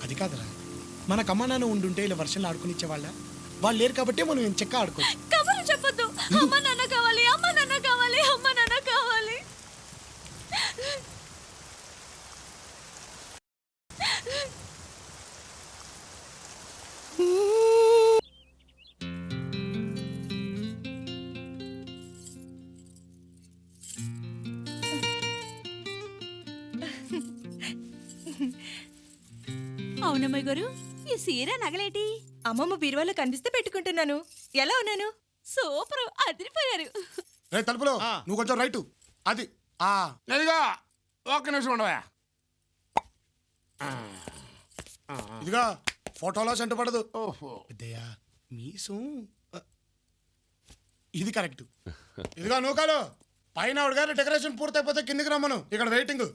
[SPEAKER 6] అది కాదురా, మనకు అమ్మ నాన్న ఉండుంటే ఇలా వర్షంలో ఆడుకునిచ్చేవాళ్ళ? వాళ్ళు లేరు కాబట్టి మనం ఏం చెక్క ఆడుకోవచ్చు.
[SPEAKER 5] కబుర్లు చెప్పొద్దు. అమ్మ నాన్న కావాలి, అమ్మ నాన్న కావాలి, అమ్మ నాన్న కావాలి.
[SPEAKER 10] అవునమ్మాయి గారు, ఈ సీర నగలేటి?
[SPEAKER 7] అమ్మమ్మ బీరువాలో కనిపిస్తే పెట్టుకుంటున్నాను. ఎలా ఉన్నాను?
[SPEAKER 10] సూపర్, అదిరిపోయారు.
[SPEAKER 6] రే తలుపులో నువ్వు కొంచెం రైటు. అది
[SPEAKER 12] ఇదిగో ఒక్క నిమిషం ఉండవా.
[SPEAKER 6] ఇదిగా ఫోటోలో సెంట పడదు.
[SPEAKER 12] ఓహో,
[SPEAKER 6] పెద్దయ్యా మీసం ఇది కరెక్ట్. ఇదిగా నూకాలు పైన ఆవిడ గారి డెకరేషన్ పూర్తయిపోతే కిందికి రమ్మను, ఇక్కడ వెయిటింగ్.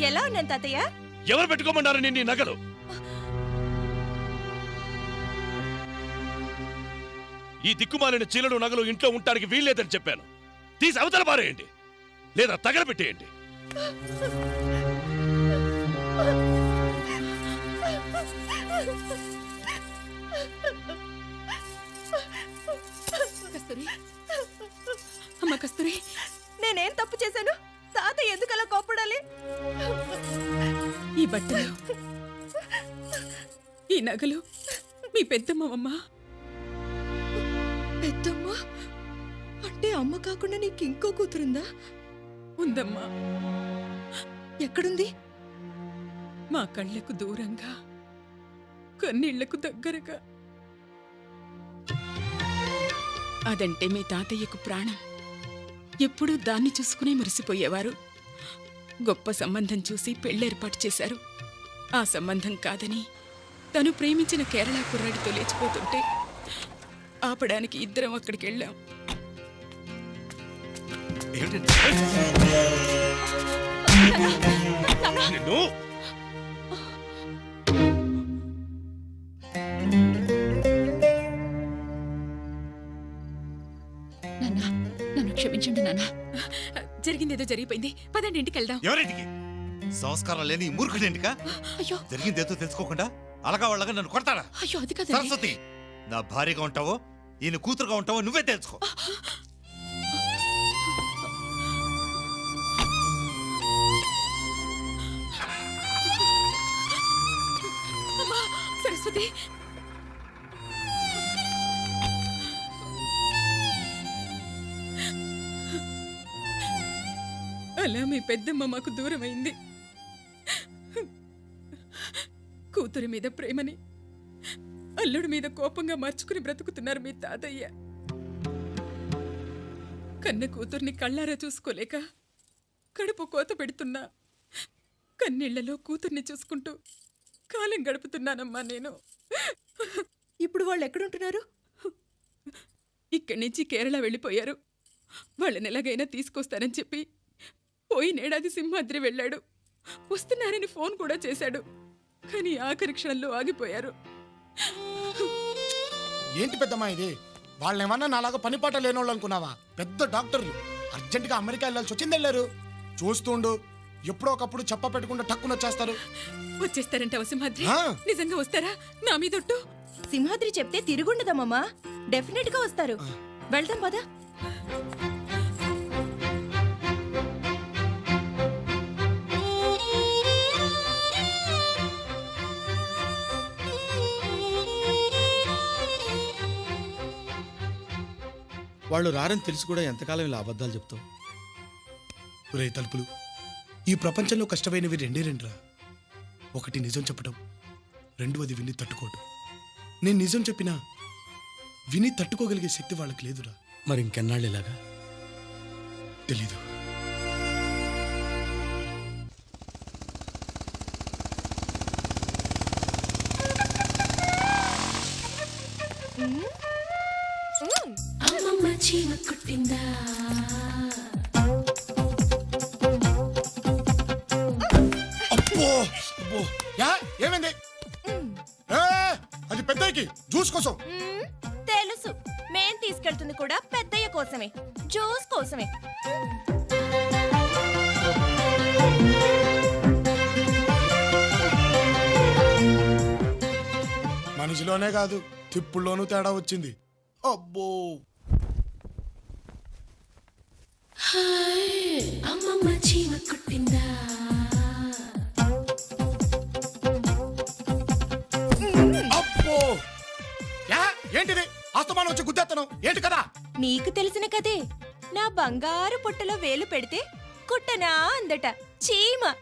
[SPEAKER 7] ఎలా ఉన్నాను తాతయ్య?
[SPEAKER 4] ఎవరు పెట్టుకోమన్నారు నిన్ను ఈ నగలు? ఈ దిక్కుమాలిన చీలలు నగలు ఇంట్లో ఉండటానికి వీల్లేదని చెప్పాను. తీసి అవతల పారేయండి, లేదా తగలబెట్టేయండి.
[SPEAKER 10] కస్తూరి, అమ్మ కస్తూరి,
[SPEAKER 7] నేనేం తప్పు చేశాను? తాతయ్య ఎందుకు అలా కోపడాలి?
[SPEAKER 10] ఈ బట్టలు, ఈ నగలు మీ పెద్దమ్మమ్మ.
[SPEAKER 7] పెద్దమ్మ అంటే అమ్మ కాకుండా నీకు ఇంకో కూతురుందా?
[SPEAKER 10] ఉందమ్మా.
[SPEAKER 7] ఎక్కడుంది?
[SPEAKER 10] మా కళ్ళకు దూరంగా, కన్నీళ్లకు దగ్గరగా. అదంటే మీ తాతయ్యకు ప్రాణం. ఎప్పుడూ దాన్ని చూసుకునే మురిసిపోయేవారు. గొప్ప సంబంధం చూసి పెళ్ళేర్పాటు చేశారు. ఆ సంబంధం కాదని తను ప్రేమించిన కేరళ కుర్రాడితో లేచిపోతుంటే ఆపడానికి ఇద్దరం అక్కడికి వెళ్ళాం.
[SPEAKER 4] నిన్ను
[SPEAKER 10] నన్ను క్షమించండి నాన్న. జరిగిందేదో జరిగిపోయింది. పదండి ఇంటికి వెళ్దాం.
[SPEAKER 14] ఎవరింటికి? సంస్కారం లేని ఈ మూర్ఖుడింటికా?
[SPEAKER 10] అయ్యో
[SPEAKER 14] జరిగిందేదో తెలుసుకోకుండా అలగా వాళ్ళగా నన్ను కొడతాడా?
[SPEAKER 10] అయ్యో అది కాదు
[SPEAKER 14] సరస్వతి, నా భార్యగా ఉంటావో ఈయన కూతురుగా ఉంటావో నువ్వే తెలుసుకో.
[SPEAKER 10] సరస్వతి, అలా మీ పెద్దమ్మ మాకు దూరమైంది. కూతురి మీద ప్రేమని అల్లుడి మీద కోపంగా మార్చుకుని బ్రతుకుతున్నారు మీ తాతయ్య. కన్న కూతుర్ని కళ్ళారా చూసుకోలేక కడుపు కోత పెడుతున్నా కన్నీళ్లలో కూతుర్ని చూసుకుంటూ కాలం గడుపుతున్నానమ్మా నేను.
[SPEAKER 7] ఇప్పుడు వాళ్ళు ఎక్కడుంటున్నారు?
[SPEAKER 10] ఇక్కడి నుంచి కేరళ వెళ్ళిపోయారు. వాళ్ళని ఎలాగైనా తీసుకొస్తానని చెప్పి పోయినేడాది సింహాద్రి వెళ్ళాడు. వస్తున్నారని ఫోన్ కూడా చేశాడు. కానీ ఆఖరి క్షణంలో ఆగిపోయారు.
[SPEAKER 6] ఏంటి పెద్దమ్మా ఇది? వాళ్ళేమన్నా నాలాగా పనిపాట లేనోళ్ళు అనుకున్నావా? పెద్ద డాక్టర్లు అర్జెంటుగా అమెరికా వెళ్ళాల్సి వచ్చింది, వెళ్ళారు. చూస్తుండు, ఎప్పుడో ఒకప్పుడు చెప్ప పెట్టకుండా టక్కున వచ్చేస్తారు.
[SPEAKER 10] వచ్చేస్తారంట సింహాద్రి?
[SPEAKER 6] ఆ.
[SPEAKER 10] నిజంగా వస్తారా? నా మీదొట్టు.
[SPEAKER 7] సింహాద్రి చెప్తే తిరుగుండదమ్మా. డెఫినెట్ గా వస్తారు. వెళ్దాం పదా.
[SPEAKER 2] వాళ్ళు రారని తెలిసి కూడా ఎంతకాలం ఇలా అబద్ధాలు చెప్తావు?
[SPEAKER 6] రే తలుపులు, ఈ ప్రపంచంలో కష్టమైనవి రెండే రెండురా. ఒకటి నిజం చెప్పడం, రెండవది విని తట్టుకోవడం. నేను నిజం చెప్పినా విని తట్టుకోగలిగే శక్తి వాళ్ళకి లేదురా.
[SPEAKER 2] మరి ఇంకెన్నాళ్ళు ఇలాగా?
[SPEAKER 6] తెలీదు.
[SPEAKER 5] అమ్మమ్మ చీమ కుట్టిందా,
[SPEAKER 6] అబ్బో అబ్బో, యా ఏమైంది? ఏ, అది పెద్దకి జ్యూస్ కోసం.
[SPEAKER 7] తెలుసు, మేం తీసుకెళ్తుంది కూడా పెద్దయ్య కోసమే, జ్యూస్ కోసమే.
[SPEAKER 6] మనిషిలోనే కాదు, తిప్పుల్లోనూ తేడా వచ్చింది. అబ్బో,
[SPEAKER 5] అమ్మమ్మ చీమ కుట్టిందా.
[SPEAKER 6] అబ్బో, యా ఏంటిది? అస్తమానం వచ్చి గుద్దేత్తను ఏంటి కదా?
[SPEAKER 7] నీకు తెలిసిన కదే, నా బంగారు పుట్టలో వేలు పెడితే కుట్టనా అందట చీమ.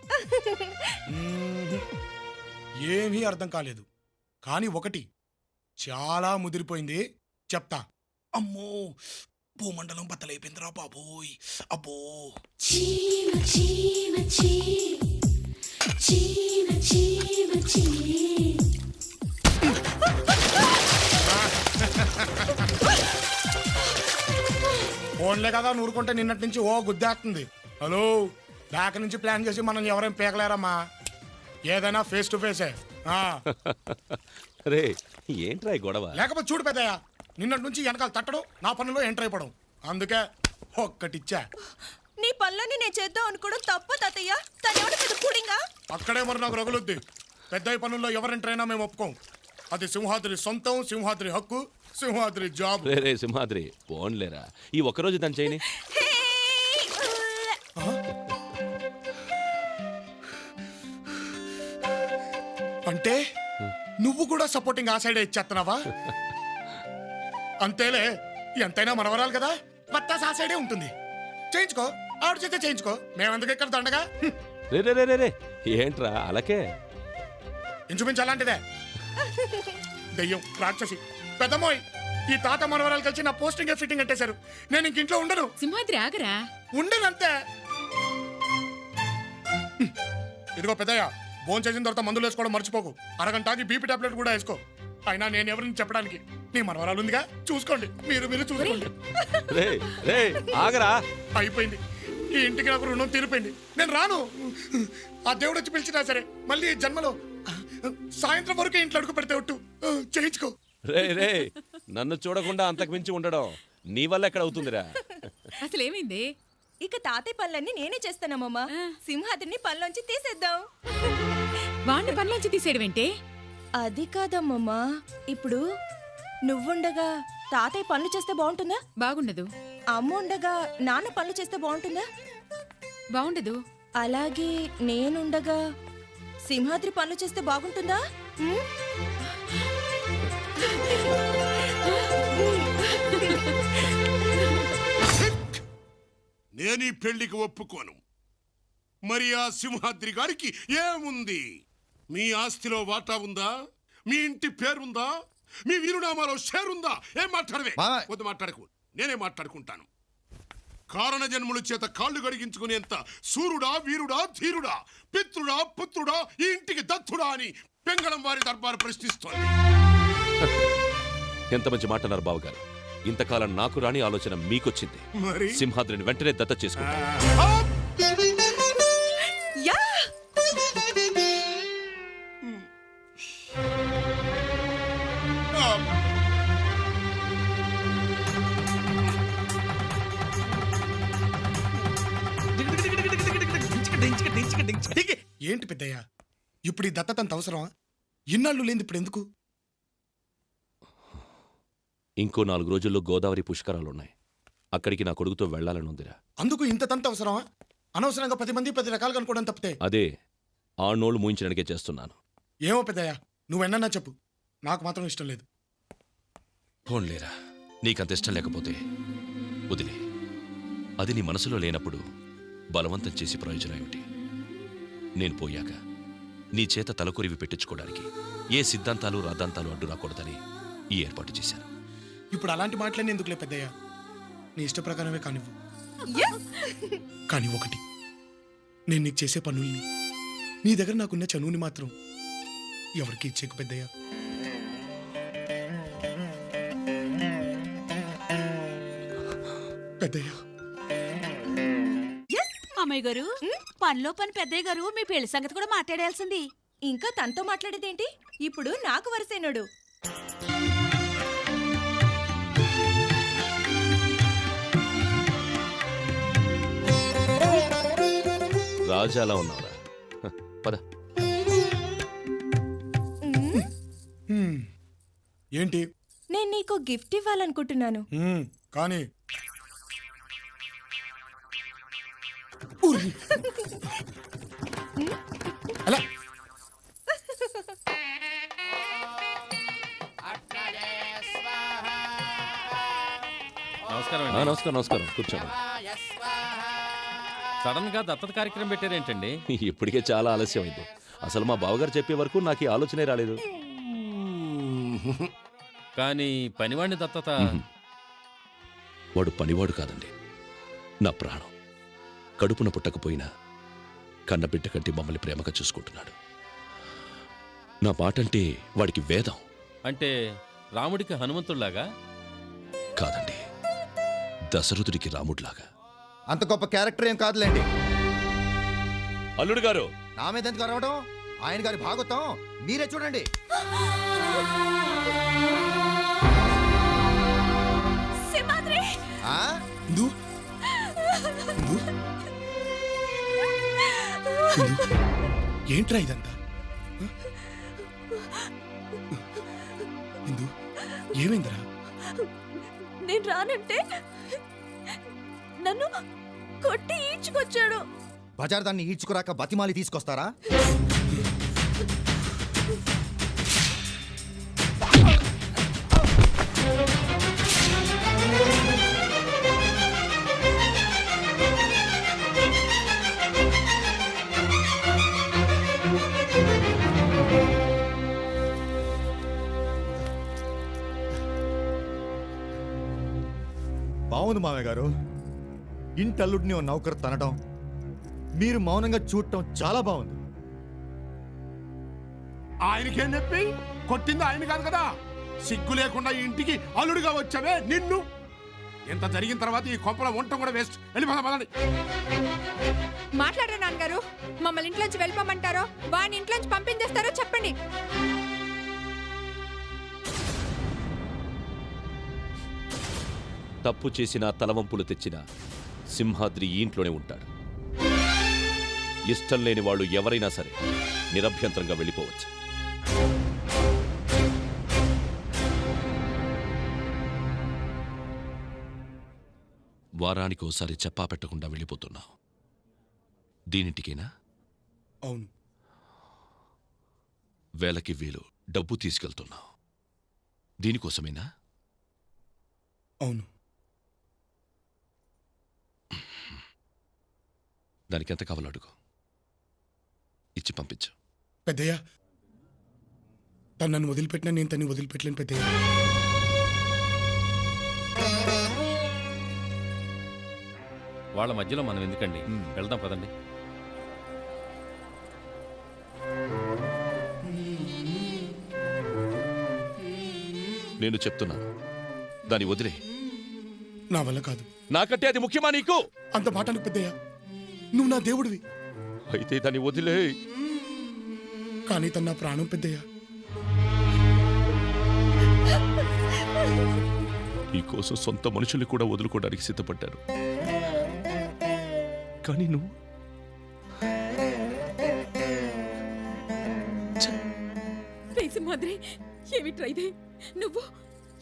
[SPEAKER 6] ఏమీ అర్థం కాలేదు. కానీ ఒకటి చాలా ముదిరిపోయింది, చెప్తా. అమ్మో, భూమండలం బద్దలైపోయిందిరా బాబోయ్. అబ్బో,
[SPEAKER 5] చీమ చీమ చీమ చీమ చీమ చీమ.
[SPEAKER 6] ఫోన్లే కదా నూరుకుంటే నిన్నటి నుంచి ఓ గుద్దేస్తుంది. హలో, బ్యాక్ నుంచి ప్లాన్ చేసి మనం ఎవరేం పీకలేరమ్మా. ఏదైనా ఫేస్ టు ఫేసే.
[SPEAKER 4] రే ఏంట్రా ఈ గొడవ?
[SPEAKER 6] లేకపోతే చూడు పెద్దయ్య, నిన్నటి నుంచి వెనకాల తట్టడం, నా పనుల్లో ఎంటర్ అయిపోవడం. అందుకే ఒక్కటిచ్చా.
[SPEAKER 7] నీ పనులన్నీ నేను చేద్దాం అనుకోవడం తప్పు తాతయ్య. తనేవాడు పెద్ద కూడింగా.
[SPEAKER 6] అక్కడే మరి నాకు రగులుద్ది. పెద్దయ్య పనుల్లో ఎవరు ఎంటర్ అయినా మేము ఒప్పుకోం. అది సింహాద్రి సొంతం, సింహాద్రి హక్కు, సింహాద్రి జాబ్.
[SPEAKER 4] రే సింహాద్రి పోన్లేరా, ఈ ఒక్కరోజు దాని చేయని.
[SPEAKER 6] అంటే నువ్వు కూడా సపోర్టింగ్ ఆ సైడే ఇచ్చేస్తున్నావా? అంతేలే, ఎంతైనా మనవరాలు కదా, బత్తాస్ ఆ సైడే ఉంటుంది. చేయించుకో, ఆవిడ చేస్తే చేయించుకో. మేమెందుకు ఇక్కడ దండగా?
[SPEAKER 4] రే రే రే రే ఏంట్రా అలాకే?
[SPEAKER 6] ఇంచుమించు అలాంటిదే. దెయ్యం, రాక్షసి, పెద్దమోయ్, ఈ తాత మనవరాలు కలిసి నా పోస్టింగ్ ఫిట్టింగ్ పెట్టేశారు. నేను ఇంక ఇంట్లో ఉండను.
[SPEAKER 10] సింహాద్రి ఆగరా.
[SPEAKER 6] ఉండనంతే. ఇదిగో పెద్దయ్య, ఫోన్ చేసిన తర్వాత మందులు వేసుకోవడం మర్చిపోకు. అరగంటకి బీపీ టాబ్లెట్ కూడా వేసుకో. అయినా నేను ఎవరిని చెప్పడానికి, నీ మనవరాలు ఉందిగా, చూసుకోండి. మీరు చూసుకోండి.
[SPEAKER 4] రే రే ఆగరా.
[SPEAKER 6] అయిపోయింది, ఈ ఇంటికి నాకు రుణం తీరిపోయింది. నేను రాను. ఆ దేవుడు వచ్చి పిలిచినా సరే మళ్ళీ ఈ జన్మలో సాయంత్రం వరకు ఇంట్లో అడుగు పెడితే ఒట్టు చేయించుకో.
[SPEAKER 4] రే రే నన్ను చూడకుండా అంతకు మించి ఉండడం నీ వల్ల ఎక్కడ అవుతుందిరా?
[SPEAKER 10] అసలేమైంది?
[SPEAKER 7] ఇక తాతయ్య పనులన్నీ నేనే చేస్తానమ్మా. సింహాద్రిని పనిలోంచి తీసేద్దాం.
[SPEAKER 10] వాడిని పనిలోంచి తీసేయడమేంటే?
[SPEAKER 7] అది కాదమ్మమ్మా, ఇప్పుడు నువ్వుండగా తాతయ్య పనులు చేస్తే బాగుంటుందా?
[SPEAKER 10] బాగుండదు.
[SPEAKER 7] అమ్మ ఉండగా నాన్న పనులు చేస్తే బాగుంటుందా?
[SPEAKER 10] బాగుండదు.
[SPEAKER 7] అలాగే నేనుండగా సింహాద్రి పనులు చేస్తే బాగుంటుందా?
[SPEAKER 12] నేను ఈ పెళ్లికి ఒప్పుకోను. మరి ఆ సింహాద్రి గారికి ఏముంది? మీ ఆస్తిలో వాటా ఉందా? మీ ఇంటి పేరుందా? మీ వీరునామాలో షేరుందా? ఏం మాట్లాడవే? వద్దు, మాట్లాడకు. నేనే మాట్లాడుకుంటాను. కారణ జన్ముల చేత కాళ్ళు గడిగించుకునేంత సూర్యుడా, వీరుడా, ధీరుడా, పిత్రుడా, పుత్రుడా, ఈ ఇంటికి దత్తుడా అని పెంగళం వారి దర్బారు ప్రశ్నిస్తోంది.
[SPEAKER 4] ఎంత మంచి మాట అన్నారు బావగారు. ఇంతకాలం నాకు రాని ఆలోచన మీకొచ్చింది.
[SPEAKER 12] మరి
[SPEAKER 4] సింహాద్రిని వెంటనే దత్త చేసుకుంటా.
[SPEAKER 6] ఏంటి పెద్దయ్య, ఇప్పుడు ఈ దత్తతంత అవసరమా? ఇన్నాళ్ళు లేని ఇప్పుడు ఎందుకు?
[SPEAKER 4] ఇంకో 4 రోజుల్లో గోదావరి పుష్కరాలున్నాయి. అక్కడికి నా కొడుకుతో వెళ్లాలని ఉందిరా.
[SPEAKER 6] అందుకు ఇంత తంత అవసరమా? అనవసరంగా 10 మంది 10 రకాలుగా అనుకోవడం తప్పితే.
[SPEAKER 4] అదే ఆణోళ్ళు మూయించడానికే చేస్తున్నాను.
[SPEAKER 6] ఏమో పెద్దయ్య, నువ్వెన్నా చెప్పు, నాకు మాత్రం ఇష్టం లేదు.
[SPEAKER 4] పోన్లేరా, నీకంత ఇష్టం లేకపోతే వదిలే. అది నీ మనసులో లేనప్పుడు బలవంతం చేసి ప్రయోజనం ఏమిటి? నేను పోయాక నీ చేత తలకొరివి పెట్టించుకోవడానికి ఏ సిద్ధాంతాలు రాద్ధాంతాలు అడ్డు రాకూడదని ఈ ఏర్పాటు చేశాను.
[SPEAKER 6] ఇప్పుడు అలాంటి మాటలన్నీ ఎందుకులే పెద్దయ్య, నీ ఇష్ట ప్రకారమే కానివ్వు. కానీ ఒకటి, నేను నీకు చేసే పనుల్ని, నీ దగ్గర నాకున్న చనువుని మాత్రం ఎవరికి ఇచ్చేకు పెద్దయ్య. పెద్దయ్య,
[SPEAKER 5] అమ్మాయి గారు, పనిలో పని పెద్దయ్య గారు మీ పెళ్లి సంగతి కూడా మాట్లాడాల్సింది.
[SPEAKER 7] ఇంకా తనతో మాట్లాడేదేంటి? ఇప్పుడు నాకు వరసైనడు.
[SPEAKER 4] రాజాలా ఉన్నావురా. పద.
[SPEAKER 6] ఏంటి?
[SPEAKER 7] నేను నీకు గిఫ్ట్ ఇవ్వాలనుకుంటున్నాను.
[SPEAKER 6] కానీ అలా
[SPEAKER 11] నమస్కారం.
[SPEAKER 4] నమస్కారం. కూర్చోండి.
[SPEAKER 11] సడన్ గా దత్తత కార్యక్రమం పెట్టారేంటండి?
[SPEAKER 4] ఇప్పటికే చాలా ఆలస్యమైంది. అసలు మా బావగారు చెప్పే వరకు నాకు ఈ ఆలోచనే రాలేదు.
[SPEAKER 11] కానీ పనివాడిని దత్తత.
[SPEAKER 4] వాడు పనివాడు కాదండి, నా ప్రాణం. కడుపున పుట్టకపోయినా కన్నబిడ్డ కంటే మమ్మల్ని ప్రేమగా చూసుకుంటున్నాడు. నా మాటంటే వాడికి వేదం.
[SPEAKER 11] అంటే రాముడికి హనుమంతుడిలాగా?
[SPEAKER 4] కాదండి, దశరథుడికి రాముడిలాగా.
[SPEAKER 14] అంత గొప్ప క్యారెక్టర్ ఏం కాదులేండి.
[SPEAKER 4] అల్లుడు గారు,
[SPEAKER 14] నా మీద ఎందుకు అరవడం? ఆయన గారి భాగవతం మీరే చూడండి. ఆ?
[SPEAKER 6] ఏంట్రా ఇదంతా? ఏమైందిరా?
[SPEAKER 7] నేను రానంటే నన్ను కొట్టి ఈడ్చుకొచ్చాడు.
[SPEAKER 14] బజార్ దాన్ని ఈడ్చుకురాక బతిమాలి తీసుకొస్తారా? బాగుంది మామయ్య గారు. ఇంటల్లుడిని ఓ నౌకరు తనడం, మీరు మౌనంగా చూడటం చాలా బాగుంది.
[SPEAKER 12] ఆయనకేం చెప్పి కొట్టింది ఆయన కాదు కదా. సిగ్గు లేకుండా ఈ ఇంటికి అల్లుడిగా వచ్చావే నిన్ను. ఎంత జరిగిన తర్వాత ఈ కొంపల వంట కూడా వేస్ట్. వెళ్ళిపోదాం.
[SPEAKER 7] మాట్లాడరా నాన్నగారు. మమ్మల్ని ఇంట్లోంచి వెళ్ళిపోమంటారో వాడిని ఇంట్లోంచి పంపించేస్తారో చెప్పండి.
[SPEAKER 4] తప్పు చేసిన తలవంపులు తెచ్చిన సింహాద్రి ఈ ఇంట్లోనే ఉంటాడు. ఇష్టం లేని వాళ్ళు ఎవరైనా సరే నిరభ్యంతరంగా వెళ్ళిపోవచ్చు. వారానికి ఓసారి చెప్పా పెట్టకుండా వెళ్ళిపోతున్నావు. దీనింటికేనా?
[SPEAKER 6] అవును.
[SPEAKER 4] వేలకి వేలు డబ్బు తీసుకెళ్తున్నావు. దీనికోసమేనా?
[SPEAKER 6] అవును.
[SPEAKER 4] దానికి ఎంత కావాలో అడుగు, ఇచ్చి పంపించు.
[SPEAKER 6] పెద్దయ్య, తను నన్ను వదిలిపెట్టినా నేను తన్ని వదిలిపెట్టలేను పెద్దయ్య.
[SPEAKER 11] వాళ్ళ మధ్యలో మనం ఎందుకండి? వెళ్దాం పదండి.
[SPEAKER 4] నేను చెప్తున్నాను, దాన్ని వదిలే.
[SPEAKER 6] నా వల్ల కాదు.
[SPEAKER 4] నాకంటే అది ముఖ్యమా నీకు?
[SPEAKER 6] అంత మాట అనకు పెద్దయ్య, నువ్వు నా దేవుడివి.
[SPEAKER 4] అయితే దాన్ని వదిలే.
[SPEAKER 6] కానీ తన నా ప్రాణం పెద్దయ్య.
[SPEAKER 4] నీకోసం సొంత మనుషుల్ని కూడా వదులుకోవడానికి సిద్ధపడ్డాను. కానీ నువ్వు
[SPEAKER 10] సింహాద్రి, ఏమిట్రా ఇది? నువ్వు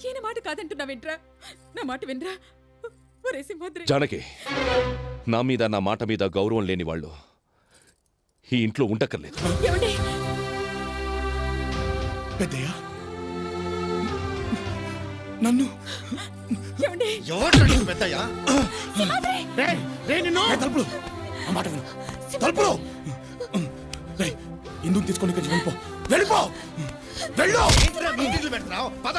[SPEAKER 10] ఈయన మాట కాదంటున్నా వింట్రా, నా మాట వినరా? ఒరే సింహాద్రి,
[SPEAKER 4] జానకి, నా మీద నా మాట మీద గౌరవం లేని వాళ్ళు ఈ ఇంట్లో ఉండక్కర్లేదు.
[SPEAKER 10] ఏమండి?
[SPEAKER 6] పెద్దయ్య నన్ను
[SPEAKER 10] ఏమండి?
[SPEAKER 6] ఎవరు పెద్దయ్య?
[SPEAKER 10] సింహాద్రి!
[SPEAKER 6] తలుపులు ఆ మాట విను. తలుపులు ఎందుకు తీసుకొని ఇక్కడి నుంచి వెళ్ళిపో వెళ్ళిపో వెళ్ళు పెడతావు పద.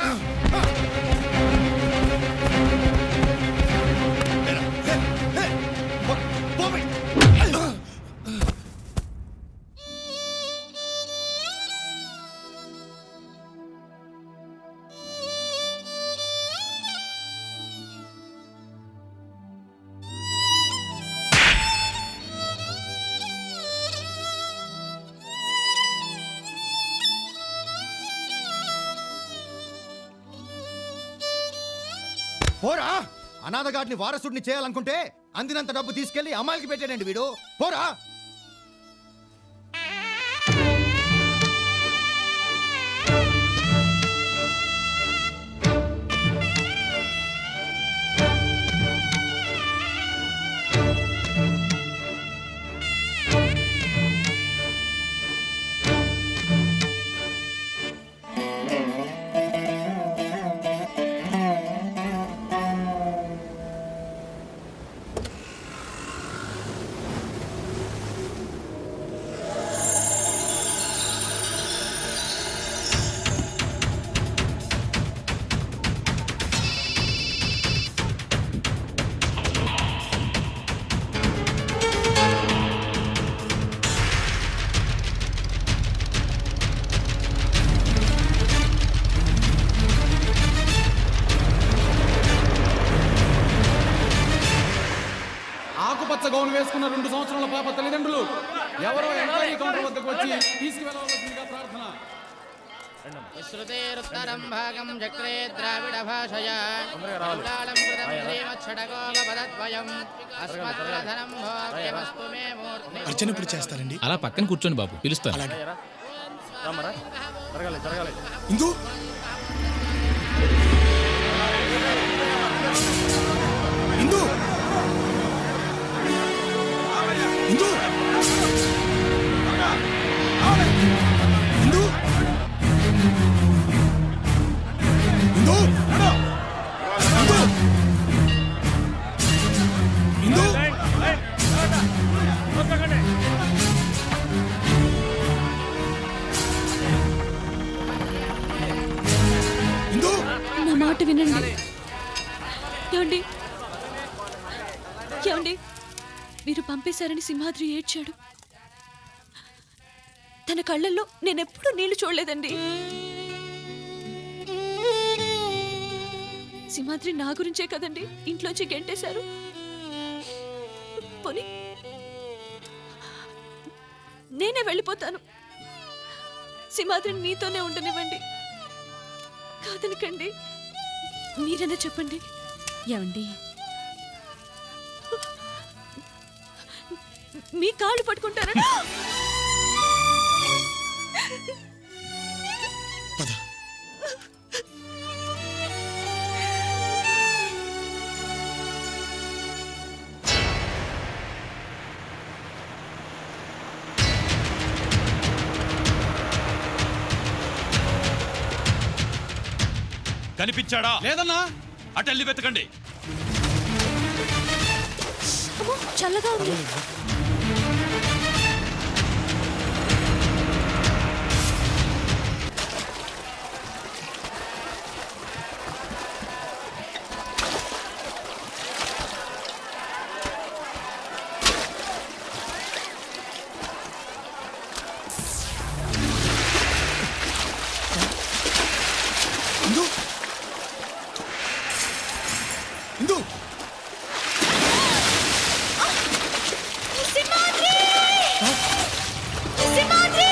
[SPEAKER 14] పోరా, అనాథగాడిని వారసుడిని చేయాలనుకుంటే అందినంత డబ్బు తీసుకెళ్లి అమ్మాయికి పెట్టాడండి వీడు. పోరా.
[SPEAKER 11] ఆకుపచ్చ గౌన్ వేసుకున్న 2 సంవత్సరాల పాప తల్లిదండ్రులు ఎవరో ఎంక్వైరీ కౌంటర్ వద్దకు వచ్చి తీసుకువెళ్ళవలసిందిగా ప్రార్థన.
[SPEAKER 15] విశ్రుతేరుత్తరం భాగం చక్రే ద్రావిడ భాషయా కౌలాళం కృతం శ్రీమచ్చడగోపదద్వయం అస్మత్ప్రధనం భోగ్యమస్తు మే మూర్తి.
[SPEAKER 6] అర్చన ఇప్పుడు చేస్తారండి.
[SPEAKER 2] అలా పక్కన కూర్చోండి బాబు, పిలుస్తాను.
[SPEAKER 6] ఇందు ఇందు ఇందు ఇందు ఇందు ఇందు ఇందు
[SPEAKER 5] నా మాట వినండి. ఏమండి ఏమండి, మీరు పంపేశారని సింహాద్రి ఏడ్చాడు. తన కళ్ళల్లో నేనెప్పుడూ నీళ్లు చూడలేదండి. సింహాద్రి నా గురించే కదండి ఇంట్లోంచి గెంటేశారు. పోనీ నేనే వెళ్ళిపోతాను. సింహాద్రిని మీతోనే ఉండనివ్వండి. కాదనకండి, మీరైనా చెప్పండి. ఏమండి, మీ కాళ్ళు పట్టుకుంటారా?
[SPEAKER 1] కనిపించాడా?
[SPEAKER 2] లేదన్నా.
[SPEAKER 1] అటెళ్ళి వెతకండి.
[SPEAKER 5] అమ్మో, చల్లగా ఉంది.
[SPEAKER 6] ఇందు ఇందు
[SPEAKER 5] సింహాద్రి! సింహాద్రి!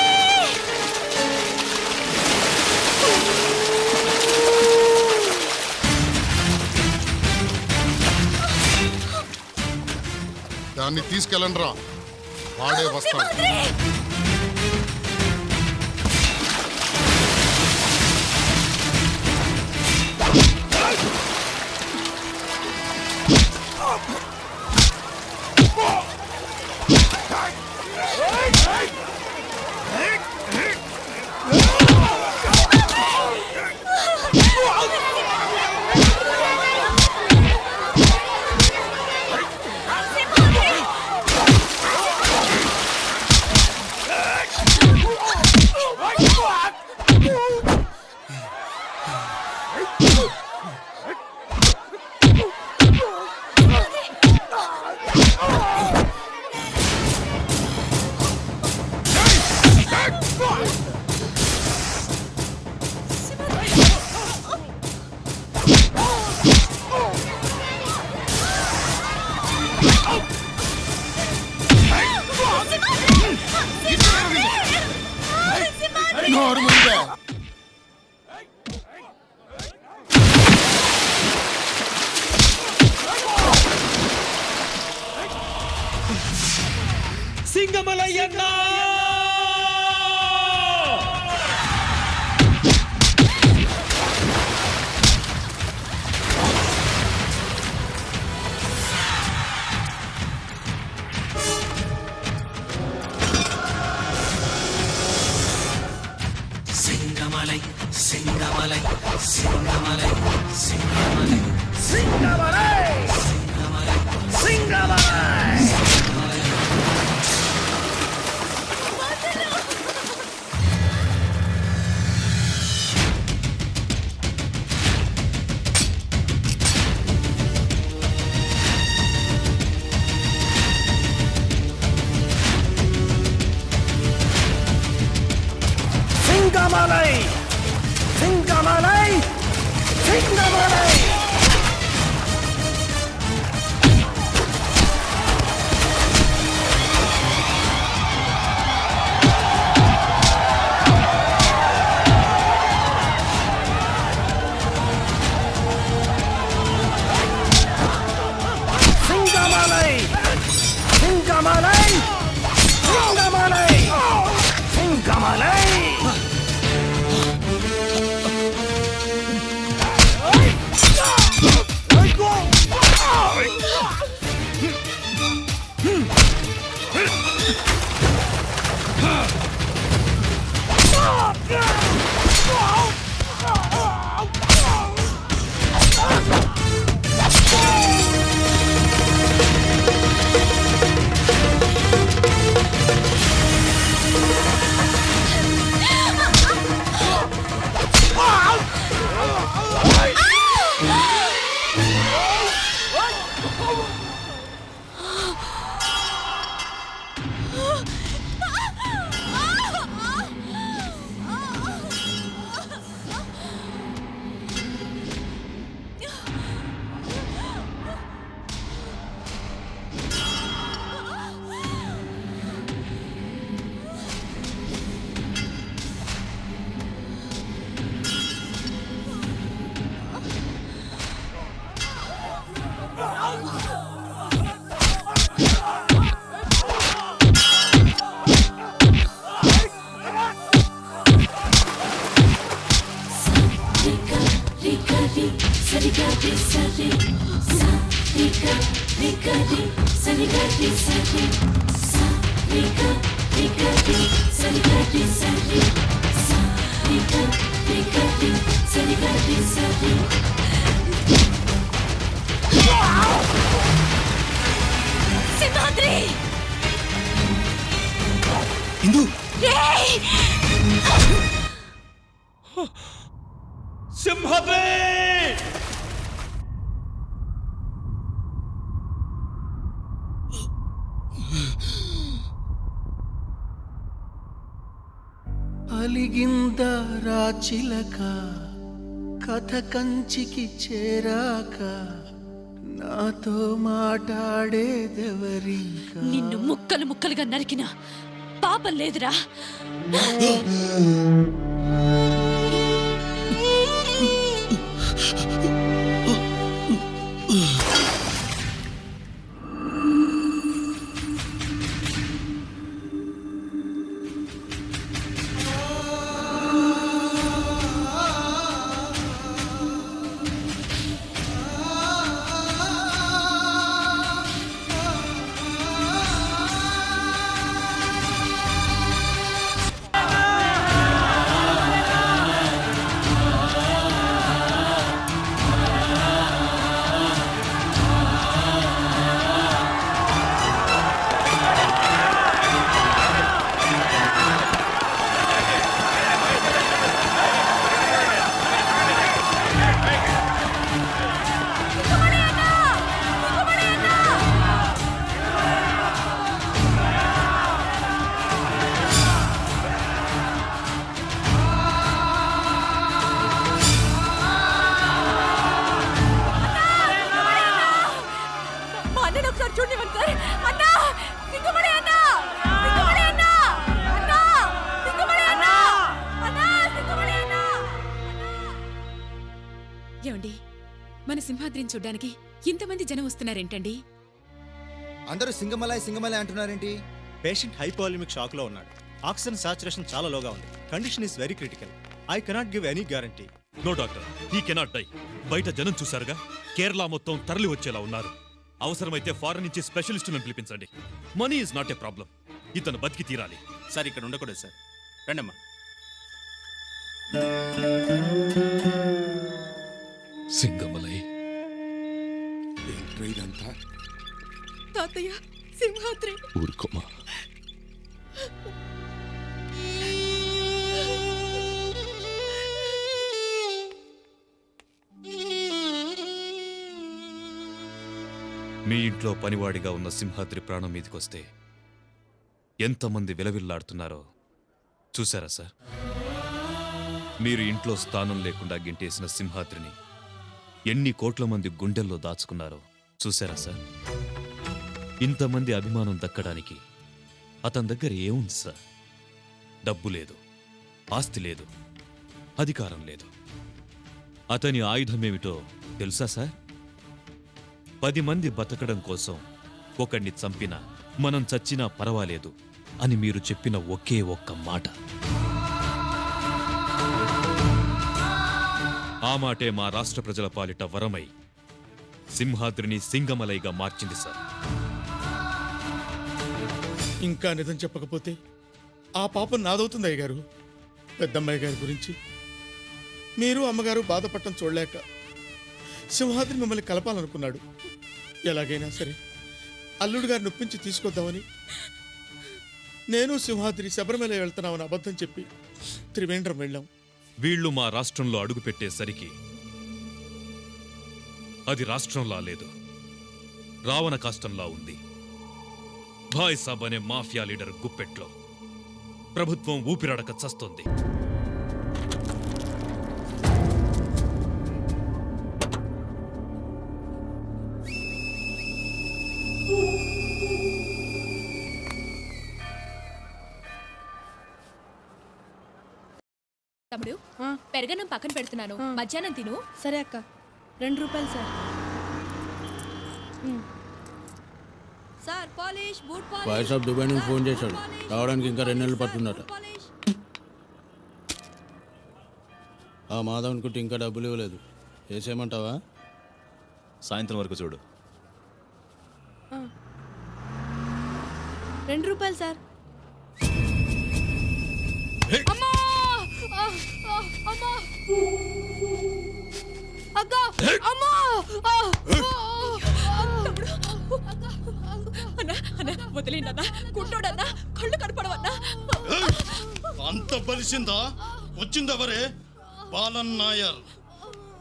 [SPEAKER 9] దాన్ని తీసుకెళ్ళండి రా, వాడే వస్తాడు.
[SPEAKER 5] సింహాద్రి!
[SPEAKER 6] నోరు ముందే
[SPEAKER 13] సింగమలయ్యన్నా
[SPEAKER 15] సింగమలై సింగమలై సింగమలై సింగమలై సింగమలై సింగమలై సింగమలై సింగమలై సింగమలై సింగమలై సింగమలై సింగమలై సింగమలై సింగమలై
[SPEAKER 5] సింహాద్రి
[SPEAKER 6] ఇందు
[SPEAKER 5] రేయ్!
[SPEAKER 4] సింహద్రి
[SPEAKER 15] అలిగింద రాచిలక కథ కంచికి చేరాక నాతో మాట్లాడేదెవరింకా
[SPEAKER 5] నిన్ను ముక్కలు ముక్కలుగా నరికినా పాపం లేదురా.
[SPEAKER 7] చూడనివ్వండి సార్. అన్నా సింగమణి అన్నా, సింగమణి అన్నా, అన్నా సింగమణి అన్నా, అన్నా సింగమణి అన్నా.
[SPEAKER 10] ఏమండి, మన సింహాద్రిని చూడ్డానికి ఇంతమంది జనం వస్తున్నారేంటండి?
[SPEAKER 14] అందరూ సింగమలై అంటున్నారేంటి?
[SPEAKER 16] పేషెంట్ హైపోలిమిక్ షాక్ లో ఉన్నాడు. ఆక్సిజన్ సాచురేషన్ చాలా లోగా ఉంది. Condition is very critical. I cannot give any guarantee.
[SPEAKER 4] No doctor, he cannot die. బయట జనం చూశారుగా, కేరళ మొత్తం తరలి వచ్చేలా ఉన్నారు. అవసరమైతే ఫారెన్ నుంచి స్పెషలిస్టులను పిలిపించండి. Money is not a problem. ఇతను బతికి తీరాలి.
[SPEAKER 16] సార్ ఇక్కడ ఉండకూడదు సార్. రండమ్మా.
[SPEAKER 4] సింగమలై
[SPEAKER 12] ఇదంతా
[SPEAKER 7] తాతయ్య సింహాద్రి.
[SPEAKER 4] ఊరుకోమా. మీ ఇంట్లో పనివాడిగా ఉన్న సింహాద్రి ప్రాణం మీదకొస్తే ఎంతమంది విలవిల్లాడుతున్నారో చూసారా సార్? మీరు ఇంట్లో స్థానం లేకుండా గింటేసిన సింహాద్రిని ఎన్ని కోట్ల మంది గుండెల్లో దాచుకున్నారో చూసారా సార్? ఇంతమంది అభిమానం దక్కడానికి అతని దగ్గర ఏముంది సార్? డబ్బు లేదు, ఆస్తి లేదు, అధికారం లేదు. అతని ఆయుధమేమిటో తెలుసా సార్? 10 మంది బతకడం కోసం ఒకణ్ణి చంపినా మనం చచ్చినా పర్వాలేదు అని మీరు చెప్పిన ఒకే ఒక్క మాట. ఆ మాటే మా రాష్ట్ర ప్రజల పాలిట వరమై సింహాద్రిని సింగమలైగా మార్చింది సార్.
[SPEAKER 6] ఇంకా నిజం చెప్పకపోతే ఆ పాపం నాదవుతుంది అయ్యగారు. పెద్దమ్మాయి గారి గురించి మీరు అమ్మగారు బాధపడటం చూడలేక సింహాద్రి మిమ్మల్ని కలపాలనుకున్నాడు. ఎలాగైనా సరే అల్లుడు గారిని ఒప్పించి తీసుకొద్దామని నేను సింహాద్రి శబరిమల వెళ్తున్నామని అబద్ధం చెప్పి త్రివేంద్రం వెళ్ళాం.
[SPEAKER 4] వీళ్లు మా రాష్ట్రంలో అడుగుపెట్టేసరికి అది రాష్ట్రంలా లేదు, రావణ కాష్టంలా ఉంది. భాయ్ సాబ్ అనే మాఫియా లీడర్ గుప్పెట్లో ప్రభుత్వం ఊపిరాడక చస్తోంది.
[SPEAKER 5] తమ్ముడు, పెరగనం పక్కన పెడుతున్నాను, మధ్యాహ్నం తిను.
[SPEAKER 8] సరే అక్క. 2 రూపాయలు sir. Sir polish, boot polish.
[SPEAKER 15] బాయ్ సాబ్ దుబాయ్ నుంచి ఫోన్ చేశాడు, రావడానికి ఇంకా 2 నెలలు పడుతుందట. ఆ మాధవన్ కుట్టి ఇంకా డబ్బులు ఇవ్వలేదు. వేసేయమంటావా?
[SPEAKER 16] సాయంత్రం వరకు చూడు.
[SPEAKER 8] 2 రూపాయలు సార్.
[SPEAKER 7] అమ్మా అమ్మా అక్క అమ్మా.
[SPEAKER 5] అన్నా అన్నా వదిలేండన్నా, గుంటోడన్నా, కళ్ళు కనపడవన్నా.
[SPEAKER 9] అంత బలిసిందా? వచ్చిందెవరే? బాలన్ నాయర్.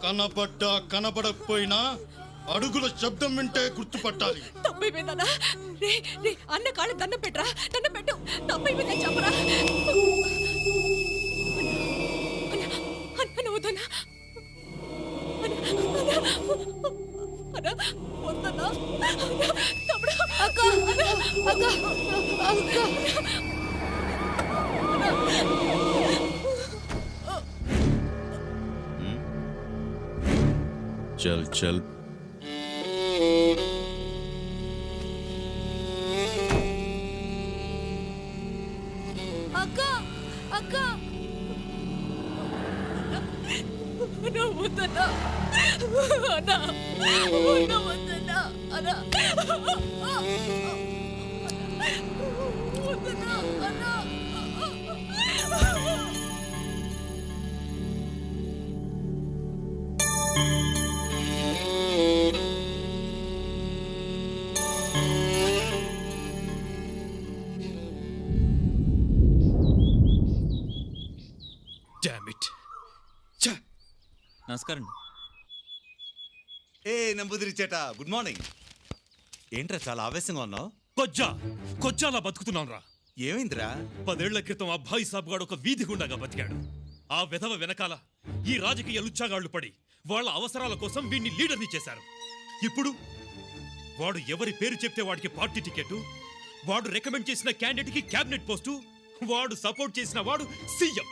[SPEAKER 9] కనపడ్డా కనపడకపోయినా అడుగుల శబ్దం వింటే గుర్తుపట్టాలి.
[SPEAKER 5] తప్పైపోయిందన్నా. రే రే అన్న కాళ్ళు దండం పెట్టరా, దండం పెట్టు. తప్పైపోయిందని చెప్పరా. అన్న వద్దన్నా, అన్న వద్దన్నా. తమ్ముడు
[SPEAKER 7] అక్క అక్క అక్క.
[SPEAKER 16] చల్ చల్.
[SPEAKER 7] అక్క అక్క.
[SPEAKER 5] అన్న వద్దన్నా, అన్న వద్దన్నా, అన్న వద్దన్నా, అన్న.
[SPEAKER 4] Damn it.
[SPEAKER 16] నమస్కారం. ఏ నంబూదిరి చేట, గుడ్ మార్నింగ్. ఏంట్రా చాలా ఆవేశంగా ఉన్నావు?
[SPEAKER 4] కొజ్జాలా బతుకుతున్నాం రా.
[SPEAKER 16] ఏమైందిరా?
[SPEAKER 4] 10 ఏళ్ల క్రితం ఆ భాయ్ సాబ్ గాడు ఒక వీధి గుండాగా బతికాడు. ఆ వెధవ వెనకాల ఈ రాజకీయ లుచ్చాగాళ్లు పడి వాళ్ళ అవసరాల కోసం వీడిని లీడర్ని చేశారు.
[SPEAKER 17] వాడు ఎవరి పేరు చెప్తే వాడికి పార్టీ టికెట్, వాడు రికమెండ్ చేసిన క్యాండిడేట్ కి క్యాబినెట్ పోస్టు, వాడు సపోర్ట్ చేసిన వాడు సీఎం.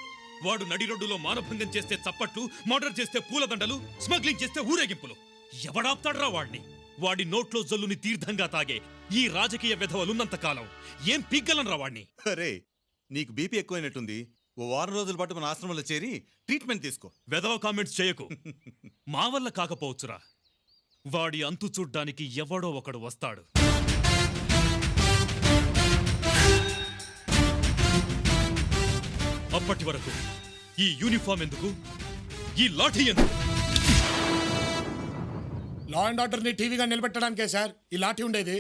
[SPEAKER 17] వాడు నడి రోడ్డులో మానభంగం చేస్తే చప్పట్లు, మర్డర్ చేస్తే పూలదండలు, స్మగ్లింగ్ చేస్తే ఊరేగింపులు. ఎవడాపుతాడ్రా వాడిని? వాడి నోట్లో జల్లుని తీర్థంగా తాగే ఈ రాజకీయ విధవలున్నంత కాలం ఏం పిగ్గలనరా వాడిని.
[SPEAKER 14] అరే నీకు బీపీ ఎక్కువైనట్టుంది. ఓ వారం రోజుల పాటు మన ఆశ్రమంలో చేరి ట్రీట్మెంట్ తీసుకో.
[SPEAKER 17] వెధవ కామెంట్స్ చేయకు. మా వల్ల కాకపోవచ్చురా. వాడి అంతు చూడ్డానికి ఎవడో ఒకడు వస్తాడు. అప్పటి వరకు ఈ యూనిఫామ్ ఎందుకు, ఈ లాఠీ ఎందుకు?
[SPEAKER 6] లా అండ్ ఆర్డర్ ని టీవీగా నిలబెట్టడానికే సార్ ఈ లాఠీ ఉండేది,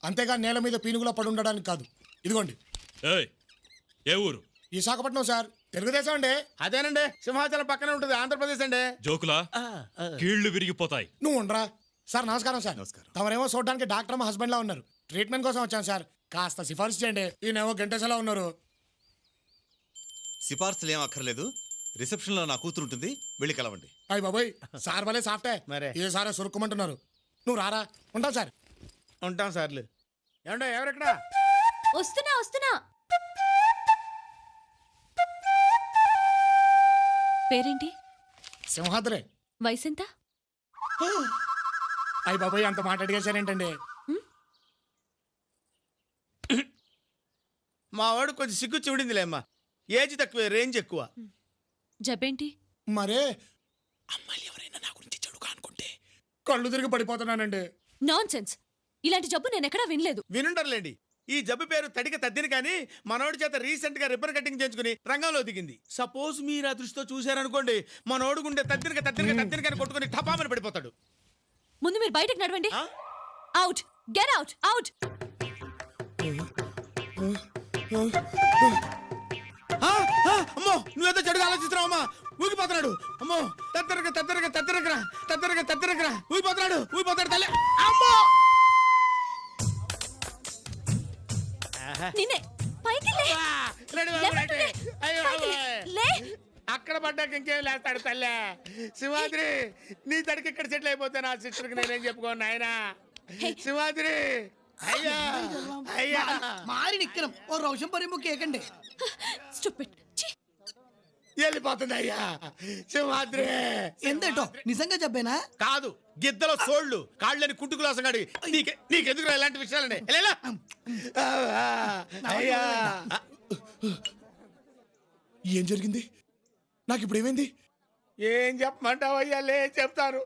[SPEAKER 6] అంతేగా నేల మీద పీనుగులా పడి ఉండడానికి కాదు. ఇదిగోండి.
[SPEAKER 17] ఏయ్, ఏ ఊరు?
[SPEAKER 6] విశాఖపట్నం సార్. తెలుగుదేశం అండి.
[SPEAKER 12] అదేనండి, సింహాచలం పక్కనే ఉంటుంది, ఆంధ్రప్రదేశ్ అండి.
[SPEAKER 17] జోకులా? కీళ్లు విరిగిపోతాయి.
[SPEAKER 6] నువ్వు ఉండరా సార్. నమస్కారం సార్. తమరేమో చూడడానికి డాక్టర్ మా హస్బెండ్ లా ఉన్నారు. ట్రీట్మెంట్ కోసం వచ్చాను సార్. కాస్త సిఫార్సు చేయండి. ఈయనేమో గంటేసలా ఉన్నారు.
[SPEAKER 14] సిఫార్సులు ఏం అక్కర్లేదు. రిసెప్షన్ లో నా కూతురు ఉంటుంది, వెళ్ళి కలవండి.
[SPEAKER 6] అయ్యి బాబోయ్, సార్ భలే సాఫ్టే. ఏ సారే సురుక్కుమంటున్నారు. నువ్వు రారా. ఉంటాం సార్.
[SPEAKER 12] ఉంటాం సార్లు. ఏమండో ఎవరెక్కడ?
[SPEAKER 5] వస్తున్నా వస్తున్నా. పేరేంటి?
[SPEAKER 6] సింహాద్రే.
[SPEAKER 5] వయసెంత?
[SPEAKER 6] అయ్యి బాబోయ్, అంత మాట అడిగేశారేంటండి?
[SPEAKER 12] మా వాడు కొంచెం సిగ్గు చివిడిందిలేమ్మా. ఏజ్ తక్కువ, రేంజ్ ఎక్కువ.
[SPEAKER 5] జబ్బేంటి?
[SPEAKER 6] మరే అమ్మాయిలు ఎవరైనా నా గురించి చెడుగా అనుకుంటే కళ్ళు తిరిగి పడిపోతున్నానండి.
[SPEAKER 5] Non sense. ఇలాంటి జబ్బు నేను ఎక్కడా వినలేదు.
[SPEAKER 12] వినుంటారులేండి. ఈ జబ్బు పేరు తడిక తద్దిని, కానీ మనోడి చేత రీసెంట్ గా రిబ్బన్ కటింగ్ చేయించుకుని రంగంలో దిగింది. సపోజ్ మీరు ఆ దృష్టితో చూశారనుకోండి, మనోడు గుండె తద్దినక తద్దినక తద్దినక కొట్టుకుని టపామని పడిపోతాడు.
[SPEAKER 5] ముందు మీరు బయటకు నడవండి. అవుట్. Get out. అవుట్.
[SPEAKER 12] అమ్మో, నువ్వేదో చెడుగా ఆలోచిస్తున్నావమ్మా. ఊగిపోతున్నాడు. అమ్మో, తద్దరక తద్దరక తద్దరకరా తద్దరక తద్దరకరా ఊగిపోతున్నాడు. ఊగిపోతాడు తల్లి. అమ్మో,
[SPEAKER 5] నిన్నే పైకి లే. లే.
[SPEAKER 12] అక్కడ పడ్డాక ఇంకేం లేస్తాడు తల్లే. సింహాద్రి, నీ తడికి ఇక్కడ సెటిల్ అయిపోతే నా సిస్టర్కి నేనేం చెప్పుకోను నాయనా. సింహాద్రి, అయ్యా అయ్యా
[SPEAKER 18] మారి నిక్కరం ఓ రోషం పరిము కేకండి.
[SPEAKER 5] స్టూపిడ్.
[SPEAKER 12] వెళ్ళిపోతుంది అయ్యా. సింహాద్రి.
[SPEAKER 18] ఎందేటో నిజంగా చెప్పేనా?
[SPEAKER 12] కాదు, గిద్దలో సోళ్ళు కాళ్ళని కుంటుకులాసగాడి. నీకెందుకు ఇలాంటి విషయాలండి? అయ్యా,
[SPEAKER 6] ఏం జరిగింది? నాకు ఇప్పుడు ఏమైంది?
[SPEAKER 12] ఏం చెప్పమంటావు అయ్యా? లే చెప్తాను.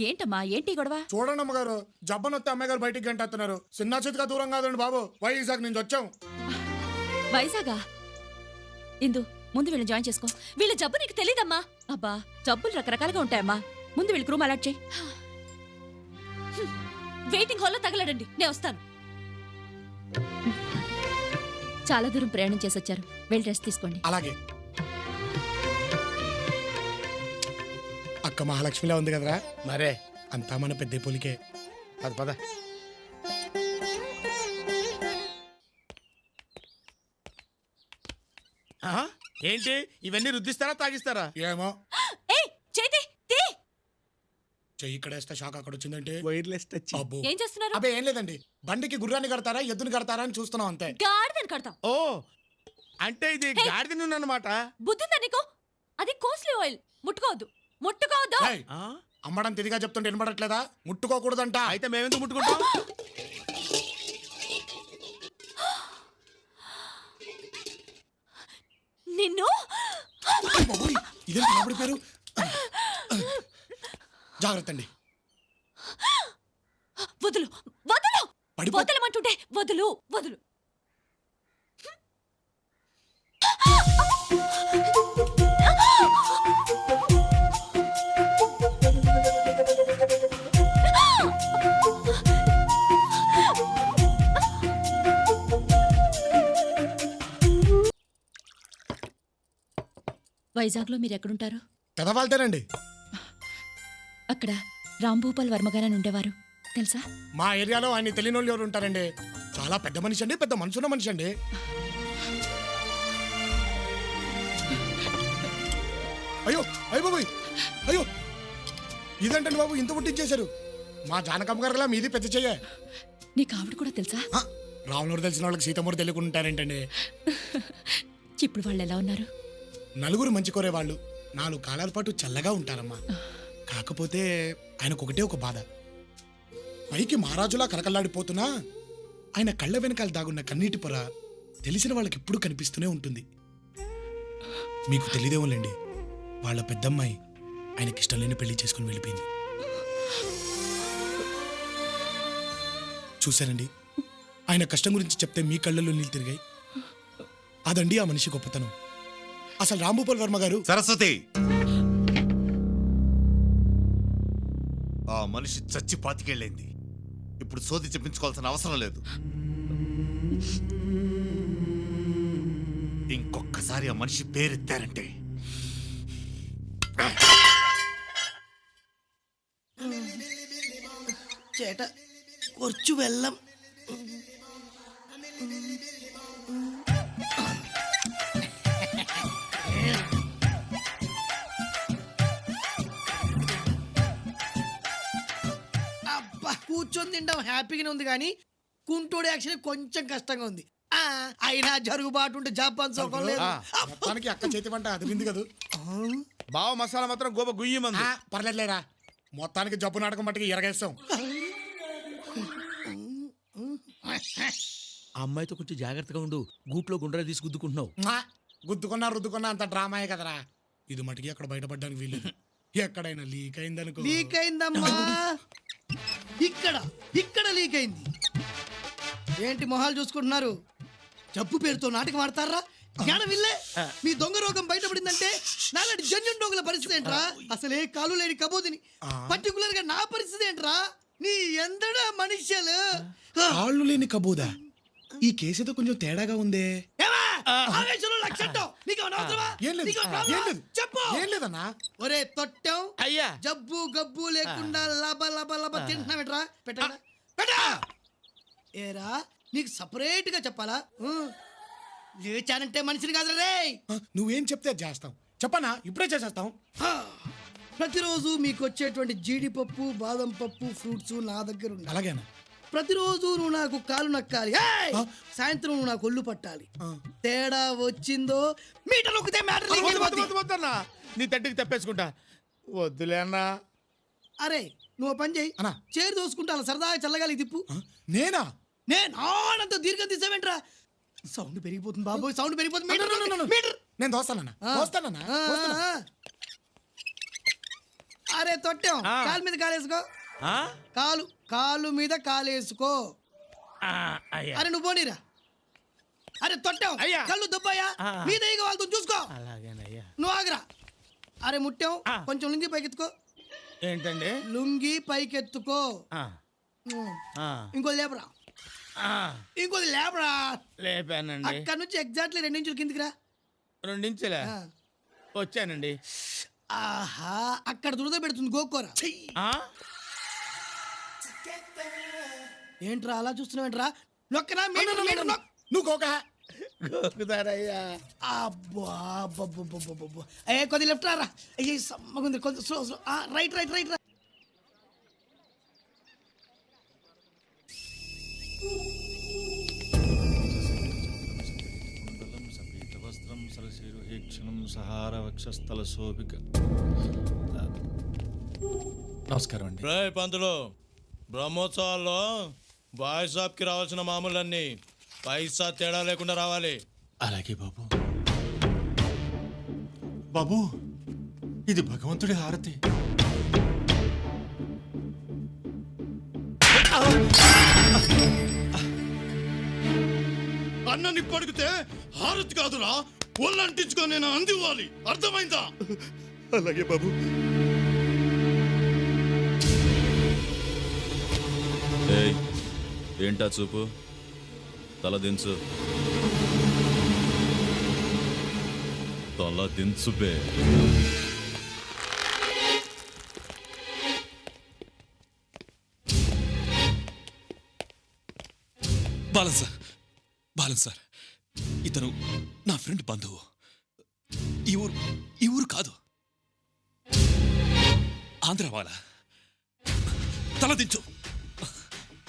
[SPEAKER 5] ఏంటమ్మా, ఏంటి గొడవ?
[SPEAKER 6] చూడండి అమ్మగారు, జబ్బనొత్తే అమ్మాయి గారు బయటికి గంటేస్తున్నారు. చిన్న చితక దూరం కాదండి బాబు, వైజాగ్ నుంచి వచ్చాం.
[SPEAKER 5] వైజాగా? ఇందు, ముందు వీళ్ళని జాయిన్ చేసుకో. వీళ్ళ జబ్బు నీకు తెలీదమ్మా. అబ్బా, జబ్బులు రకరకాలుగా ఉంటాయమ్మా. ముందు వీళ్ళకి రూమ్ అలాట్ చేయి. వెయిటింగ్ హాల్లో తగలడండి, నేను వస్తాను. చాలా దూరం ప్రయాణం చేసి వచ్చారు, వెళ్ళి రెస్ట్ తీసుకోండి.
[SPEAKER 6] అలాగే. అక్క మహాలక్ష్మిలా ఉంది కదరా?
[SPEAKER 12] మరే
[SPEAKER 6] అంతా మన పెద్ద పులికే.
[SPEAKER 12] పద పద. ఏంటి ఇవన్నీ రుద్దిస్తారా తాగిస్తారా?
[SPEAKER 6] ఏమో. చెయ్యి ఇక్కడేస్తే షాక్ అక్కడ వచ్చిందంటే
[SPEAKER 12] వైర్లెస్ టచ్.
[SPEAKER 5] ఏం చేస్తున్నారు?
[SPEAKER 6] అబ్బే ఏం లేదండి, బండికి గుర్రాన్ని కడతారా ఎద్దుని కడతారా అని చూస్తున్నాం అంతే.
[SPEAKER 5] గాడిదని కడతాం.
[SPEAKER 12] ఓ, అంటే ఇది గాడిద నూనె అన్నమాట.
[SPEAKER 5] బుద్ధిందా నీకు? అది కాస్ట్లీ ఆయిల్. ముట్టుకోవద్దు, ముట్టుకోవద్దు.
[SPEAKER 6] అమ్మడం తిరిగా చెప్తుంటే వినపడట్లేదా? ముట్టుకోకూడదంట.
[SPEAKER 12] అయితే మేమెందుకు ముట్టుకుంటాం?
[SPEAKER 5] నిన్ను
[SPEAKER 6] ఇదేంటి లోపడి పేరు? జాగ్రత్త అండి.
[SPEAKER 5] వదులు వదులు. వదలమంటుంటే వదులు వదులు. వైజాగ్లో మీరు ఎక్కడుంటారు?
[SPEAKER 6] పెదవాళ్తేనండి.
[SPEAKER 5] అక్కడ రాంభూపాల్ వర్మగారని ఉండేవారు, తెలుసా?
[SPEAKER 6] మా ఏరియాలో ఆయన తెలియని వాళ్ళు ఎవరు ఉంటారండి? చాలా పెద్ద మనిషి అండి, పెద్ద మనసున్న మనిషి అండి. అయ్యో అయ్య బాబోయ్ అయ్యో ఇదేంటండి బాబు ఇంత పుట్టించేశారు మా జానకమ్మ గారిలా మీది పెద్ద చెయ్య
[SPEAKER 5] నీకు ఆవిడ కూడా తెలుసా?
[SPEAKER 6] రాములూరు తెలిసిన వాళ్ళకి సీతమ్మూరు తెలియకుంటారేంటండి
[SPEAKER 5] ఇప్పుడు వాళ్ళు ఎలా ఉన్నారు?
[SPEAKER 6] నలుగురు మంచి కోరే వాళ్ళు 4 కాలాల పాటు చల్లగా ఉంటారమ్మా. కాకపోతే ఆయనకు ఒకటే ఒక బాధ, పైకి మహారాజులా కలకల్లాడిపోతున్నా ఆయన కళ్ళ వెనకాల దాగున్న కన్నీటి పొర తెలిసిన వాళ్ళకి ఎప్పుడూ కనిపిస్తూనే ఉంటుంది. మీకు తెలియదేమోలేండి, వాళ్ళ పెద్దమ్మాయి ఆయనకిష్టం లేని పెళ్లి చేసుకుని వెళ్ళిపోయింది. చూశారండి, ఆయన కష్టం గురించి చెప్తే మీ కళ్ళల్లో నీళ్ళు తిరిగాయి. అదండి ఆ మనిషి గొప్పతనం. అసలు రాంభూపాల్ వర్మ గారు
[SPEAKER 19] సరస్వతి, ఆ మనిషి చచ్చి పాతికేళ్ళైంది. ఇప్పుడు సోది చెప్పించుకోవాల్సిన అవసరం లేదు. ఇంకొక్కసారి ఆ మనిషి పేరెత్తారంటే
[SPEAKER 18] ചേട്ട കുറച്ചു വെള്ളം. అబ్బా కూర్చొని తింటాం హ్యాపీగానే ఉంది కానీ కుంటోడు యాక్చువల్లీ కొంచెం కష్టంగా ఉంది. అయినా జరుగుబాటు ఉంటే జపాన్ సోకం లేదు.
[SPEAKER 6] మొత్తానికి అక్క చేతి వంట అదిరింది కదా.
[SPEAKER 12] బావ మసాలా మాత్రం గోప గుయ్యమంది.
[SPEAKER 6] పర్లేదులేరా, మొత్తానికి జబ్బు నాటకం మట్టికి ఎరగేస్తాం.
[SPEAKER 2] ఆ అమ్మాయితో కొంచెం జాగ్రత్తగా ఉండు, గూట్లో గుండ్రా తీసి గుద్దుకుంటున్నావు.
[SPEAKER 6] గుద్దుకున్నా రుద్దుకున్నా అంత డ్రామాయే కదరా. ఇది మటుకి అక్కడ బయటపడడానికి వీల్లేదు. ఎక్కడైనా లీక్ అయిందనుకో.
[SPEAKER 18] లీక్ అయిందమ్మా, ఇక్కడ ఇక్కడ లీక్ అయింది. ఏంటి మొహాలు చూసుకుంటున్నారు? జబ్బు పేరుతో నాటకం ఆడతారా? జ్ఞానం ఇల్లే. మీ దొంగ రోగం బయటపడిందంటే నాలాంటి జన్యున్ రోగుల పరిస్థితి ఏంట్రా? అసలే కాలు లేని కబోదిని, పర్టికులర్ గా నా పరిస్థితి ఏంట్రా? నీ ఎందడా మనుష్యులు.
[SPEAKER 6] కాళ్ళు లేని కబోదా? ఈ కేసుతో కొంచెం తేడాగా ఉందే.
[SPEAKER 18] ఒరే తొట్టం, అయ్యా జబ్బు గబ్బు లేకుండా లబ లబ లబ తింటున్నావేట్రా? పెట్టా పెట్టా. ఏరా నీకు సపరేట్ గా చెప్పాలా? లేచానంటే మనిషిని కాదు రే.
[SPEAKER 6] నువ్వేం చెప్తే చేస్తాం. చెప్పనా? ఇప్పుడే చేసేస్తాం.
[SPEAKER 18] ప్రతిరోజు మీకు వచ్చేటువంటి జీడిపప్పు, బాదం పప్పు, ఫ్రూట్స్ నా దగ్గర ఉంది.
[SPEAKER 6] అలాగేనా?
[SPEAKER 18] ప్రతిరోజు నువ్వు నాకు కాలు నక్కాలి, సాయంత్రం నువ్వు నాకు ఒళ్ళు పట్టాలి. తేడా వచ్చిందో మీటర్ నొక్కితే మ్యాటర్.
[SPEAKER 12] నీ తట్టికి తప్పేసుకుంటా. వద్దులే అన్నా.
[SPEAKER 18] అరే నువ్వు పని చేయి, చేరు దోసుకుంటా అలా సరదాగా చల్లగాలి తిప్పు.
[SPEAKER 6] నేనా?
[SPEAKER 18] నేను ఆనంతో దీర్ఘం తీసావేంట్రా? సౌండ్ పెరిగిపోతుంది బాబోయ్, సౌండ్ పెరిగిపోతుంది. మీటర్
[SPEAKER 6] నేను దోస్తానన్నా.
[SPEAKER 18] అరే తొట్టాం, కాలు మీద కాలేసుకో. కాలు మీద కాలేసుకో. అరే నువ్వు పోనీరా. అరే తొట్టాం, కళ్ళు దుబ్బాయా మీద వాళ్ళతో చూసుకో. నువ్వు ఆగరా. అరే ముట్టాం, కొంచెం లుంగి పైకెత్తుకో.
[SPEAKER 12] ఏంటండి?
[SPEAKER 18] లుంగి పైకెత్తుకో. ఇంకోది లేపరా, ఇంకోది లేపరా.
[SPEAKER 12] లేపానండి.
[SPEAKER 18] అక్కడ నుంచి ఎగ్జాక్ట్లీ 2 ఇంచులు కిందికి రా.
[SPEAKER 12] 2 ఇంచులా? వచ్చానండి.
[SPEAKER 18] ఆహా, అక్కడ దురద పెడుతుంది, గోక్కోరా. ఏంట్రా అలా చూస్తున్నావేంట్రా? నొక్కరా.
[SPEAKER 6] నువ్వు గోక.
[SPEAKER 12] గోకుతారయ్యా.
[SPEAKER 18] అబ్బా ఏ కొద్ది లెఫ్ట్ రా. అయ్యి సమ్మగుంది, కొంచెం slow slow. Right right right రా.
[SPEAKER 2] నమస్కారం అండి.
[SPEAKER 15] రే పంతులు, బ్రహ్మోత్సవాల్లో బాయ్ షాప్కి రావాల్సిన మామూలన్నీ పైసా తేడా లేకుండా రావాలి.
[SPEAKER 2] అలాగే బాబు.
[SPEAKER 19] బాబు, ఇది భగవంతుడి హారతి.
[SPEAKER 14] అన్నని పడిగితే హారతి కాదురా, ఒళ్ళంటించుకొని నేను అందివ్వాలి. అర్థమైందా?
[SPEAKER 19] అలాగే బాబు.
[SPEAKER 4] ఏంటా చూపు? తల దించు. తల దించుబే.
[SPEAKER 17] బాలన్ సార్, ఇతను నా ఫ్రెండ్ బంధువు. ఈ ఊరు కాదు. ఆంధ్రవాల తలదించు.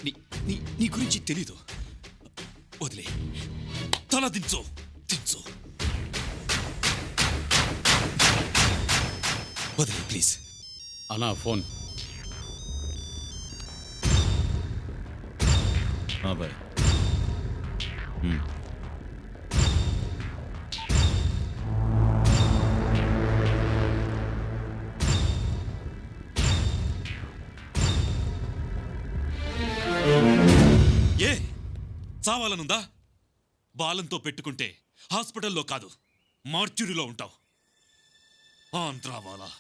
[SPEAKER 17] నీ నీ నీ గురించి తెలీదు. వదిలే, తలదించు, దించు. వదిలే ప్లీజ్.
[SPEAKER 20] అన్నా ఫోన్.
[SPEAKER 1] బాయ్.
[SPEAKER 17] ఏ చావాలనుందా? బాలంతో పెట్టుకుంటే హాస్పిటల్లో కాదు, మార్చురీలో ఉంటావు. ఆంధ్రావాలా.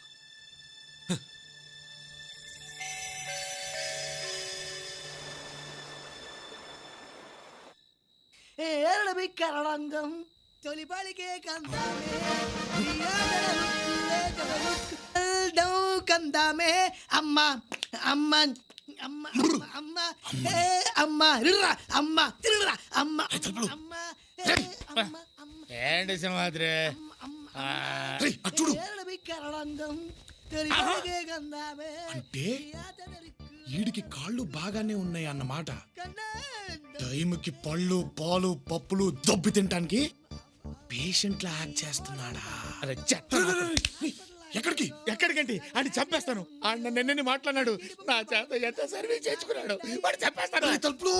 [SPEAKER 18] కరణంగం తొలి పలికే కందామే కందామే అమ్మ అమ్మ అమ్మ అమ్మ అమ్మ అమ్మ తిరురా అమ్మ అమ్మ
[SPEAKER 15] ఏంటి సింహాద్రి
[SPEAKER 18] కరణంగం తొలి పలికే కందామే
[SPEAKER 6] అంటే వీడికి కాళ్ళు బాగానే ఉన్నాయి అన్నమాట. టైంకి పళ్ళు పాలు పప్పులు దొబ్బి తినటానికి పేషెంట్లా యాక్ట్ చేస్తున్నాడా? ఎక్కడికి
[SPEAKER 15] ఎక్కడికంటే అని చంపేస్తాను. ఆయన నిన్నని మాట్లాడినాడు, నా చేత ఎంత సర్వీస్ చేసుకున్నాడు, వాడు చంపేస్తాను.
[SPEAKER 6] తలుపులు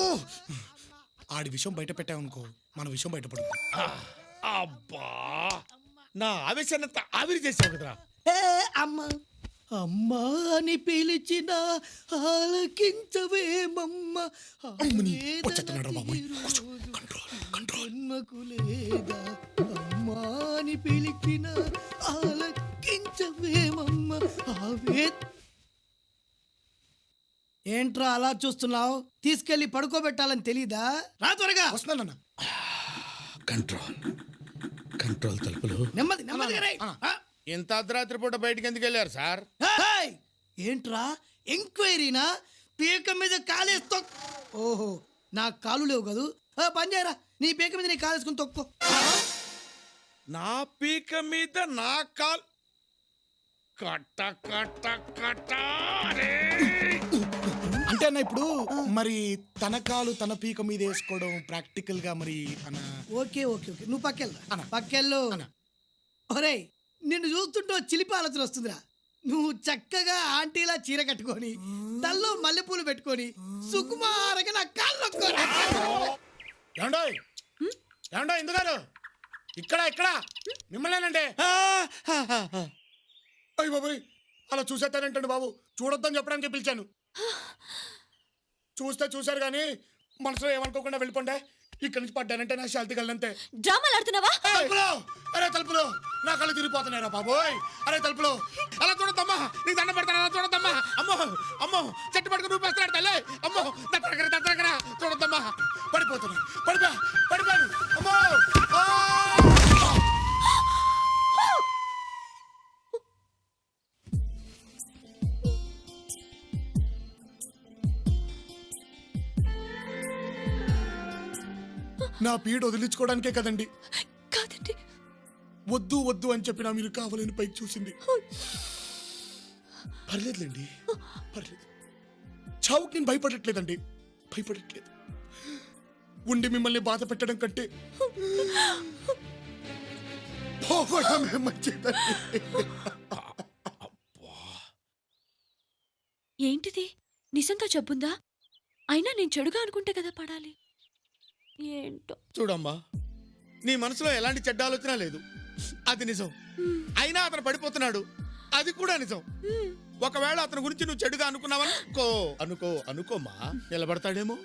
[SPEAKER 6] ఆడి విషయం బయట పెట్టామనుకో, మన విషయం బయటపడుతుంది.
[SPEAKER 15] అబ్బా, నా ఆవేశాన్నంతా ఆవిరి చేసావు కదరా.
[SPEAKER 18] అమ్మ అమ్మా అని పిలిచిన ఆలకించవేమమ్మ. జన్మకు లేదా అమ్మా అని పిలిచిన ఆలకించవేమమ్మ. ఏంట్రా అలా చూస్తున్నావు? తీసుకెళ్లి పడుకోబెట్టాలని తెలీదా? రా త్వరగా.
[SPEAKER 6] వస్తున్నానన్నా.
[SPEAKER 15] Control control. తలుపులు
[SPEAKER 18] నెమ్మది నెమ్మదిగా రేయ్.
[SPEAKER 15] ఇంత అర్ధరాత్రి పూట బయటికి ఎందుకు వెళ్ళారు సార్?
[SPEAKER 18] ఏంట్రా ఎంక్వైరీనా? పీక మీద కాలేస్తో. ఓహో, నా కాలు లేవు కదూ. పని చేయరా, నీ పీక మీద నీ కాలేసుకుని తొక్కో.
[SPEAKER 15] నా పీక మీద నా కాల్ కట్ట కట్ట కట్ట.
[SPEAKER 6] అంటే అన్న ఇప్పుడు మరి తన కాలు తన పీక మీద వేసుకోవడం ప్రాక్టికల్ గా మరి అన్న.
[SPEAKER 18] ఓకే ఓకే ఓకే, నువ్వు పక్కెళ్ళు పక్కెళ్ళు. ఒరే, నిన్ను చూస్తుంటే చిలిపి ఆలోచన వస్తుందిరా. నువ్వు చక్కగా ఆంటీలా చీర కట్టుకొని తల్లో మల్లెపూలు పెట్టుకొని సుకుమారగా నా కాళ్ళు
[SPEAKER 6] ఏమండో ఎందుగారు ఇక్కడ ఇక్కడ మిమ్మల్నేనండి. అయ్య బాబాయ్, అలా చూసేస్తానంటండి బాబు. చూడొద్దని చెప్పడానికి పిలిచాను. చూస్తే చూశారు కానీ మనసులో ఏమనుకోకుండా వెళ్ళిపోండే. ఇక్కడి నుంచి పడ్డానంటే నా శాంతి కళ్ళంతే.
[SPEAKER 5] డ్రామాలు ఆడుతున్నావా?
[SPEAKER 6] అరే తలుపులు, నా కళ్ళు తిరిగిపోతున్నారా బాబోయ్. అరే తలుపులు,
[SPEAKER 15] అలా చూడద్దమ్మా, నీకు దండ పెడతాను, అలా చూడద్దమ్మా. అమ్మో అమ్మో, చెట్టు పట్టుకుని రూపేస్తున్నాడు తల్లి. అమ్మో దగ్గర చూడద్దమ్మా.
[SPEAKER 6] పడిపోతున్నా, పడిపోయాను. అమ్మో నా పీడ వదిలించుకోవడానికే కదండి.
[SPEAKER 5] కాదండి,
[SPEAKER 6] వద్దు వద్దు అని చెప్పినా మీరు కావాలని పైకి చూసింది. పర్లేదులేండి, పర్లేదు. చావుకి నేను భయపడట్లేదండి, భయపడట్లేదు. ఉండి మిమ్మల్ని బాధ పెట్టడం కంటే పోవడమే మంచిదండి.
[SPEAKER 5] ఏంటిది? నిజంగా జబ్బుందా? అయినా నేను చెడుగా అనుకుంటే కదా పడాలి. ఏంటో
[SPEAKER 15] చూడమ్మా, నీ మనసులో ఎలాంటి చెడ్డ ఆలోచన లేదు, అది నిజం. అయినా అతను పడిపోతున్నాడు, అది కూడా నిజం. ఒకవేళ అతని గురించి నువ్వు చెడుగా అనుకోమా, నిలబడతాడేమో.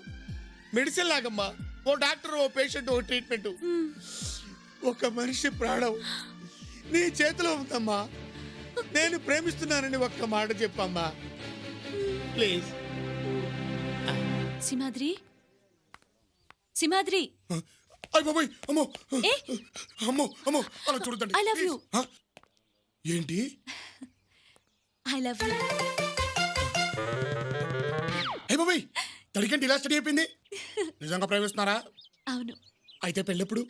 [SPEAKER 15] మెడిసిన్ లాగమ్మా, ఓ డాక్టర్, ఓ పేషెంట్, ఓ ట్రీట్మెంట్. ఒక మనిషి ప్రాణం నీ చేతిలో ఉందమ్మా. నేను ప్రేమిస్తున్నానని ఒక్క మాట చెప్పమ్మా ప్లీజ్.
[SPEAKER 5] సింహాద్రి, సింహాద్రి.
[SPEAKER 6] అమ్మో అమ్మో అమ్మో, అలా చూడదండి.
[SPEAKER 5] I love you.
[SPEAKER 6] ఏంటి?
[SPEAKER 5] I love you.
[SPEAKER 6] అయ్య బాబాయ్, తడికంటే ఇలా స్టడీ అయిపోయింది. నిజంగా ప్రేమిస్తున్నారా?
[SPEAKER 5] అవును.
[SPEAKER 6] అయితే పెళ్ళెప్పుడు?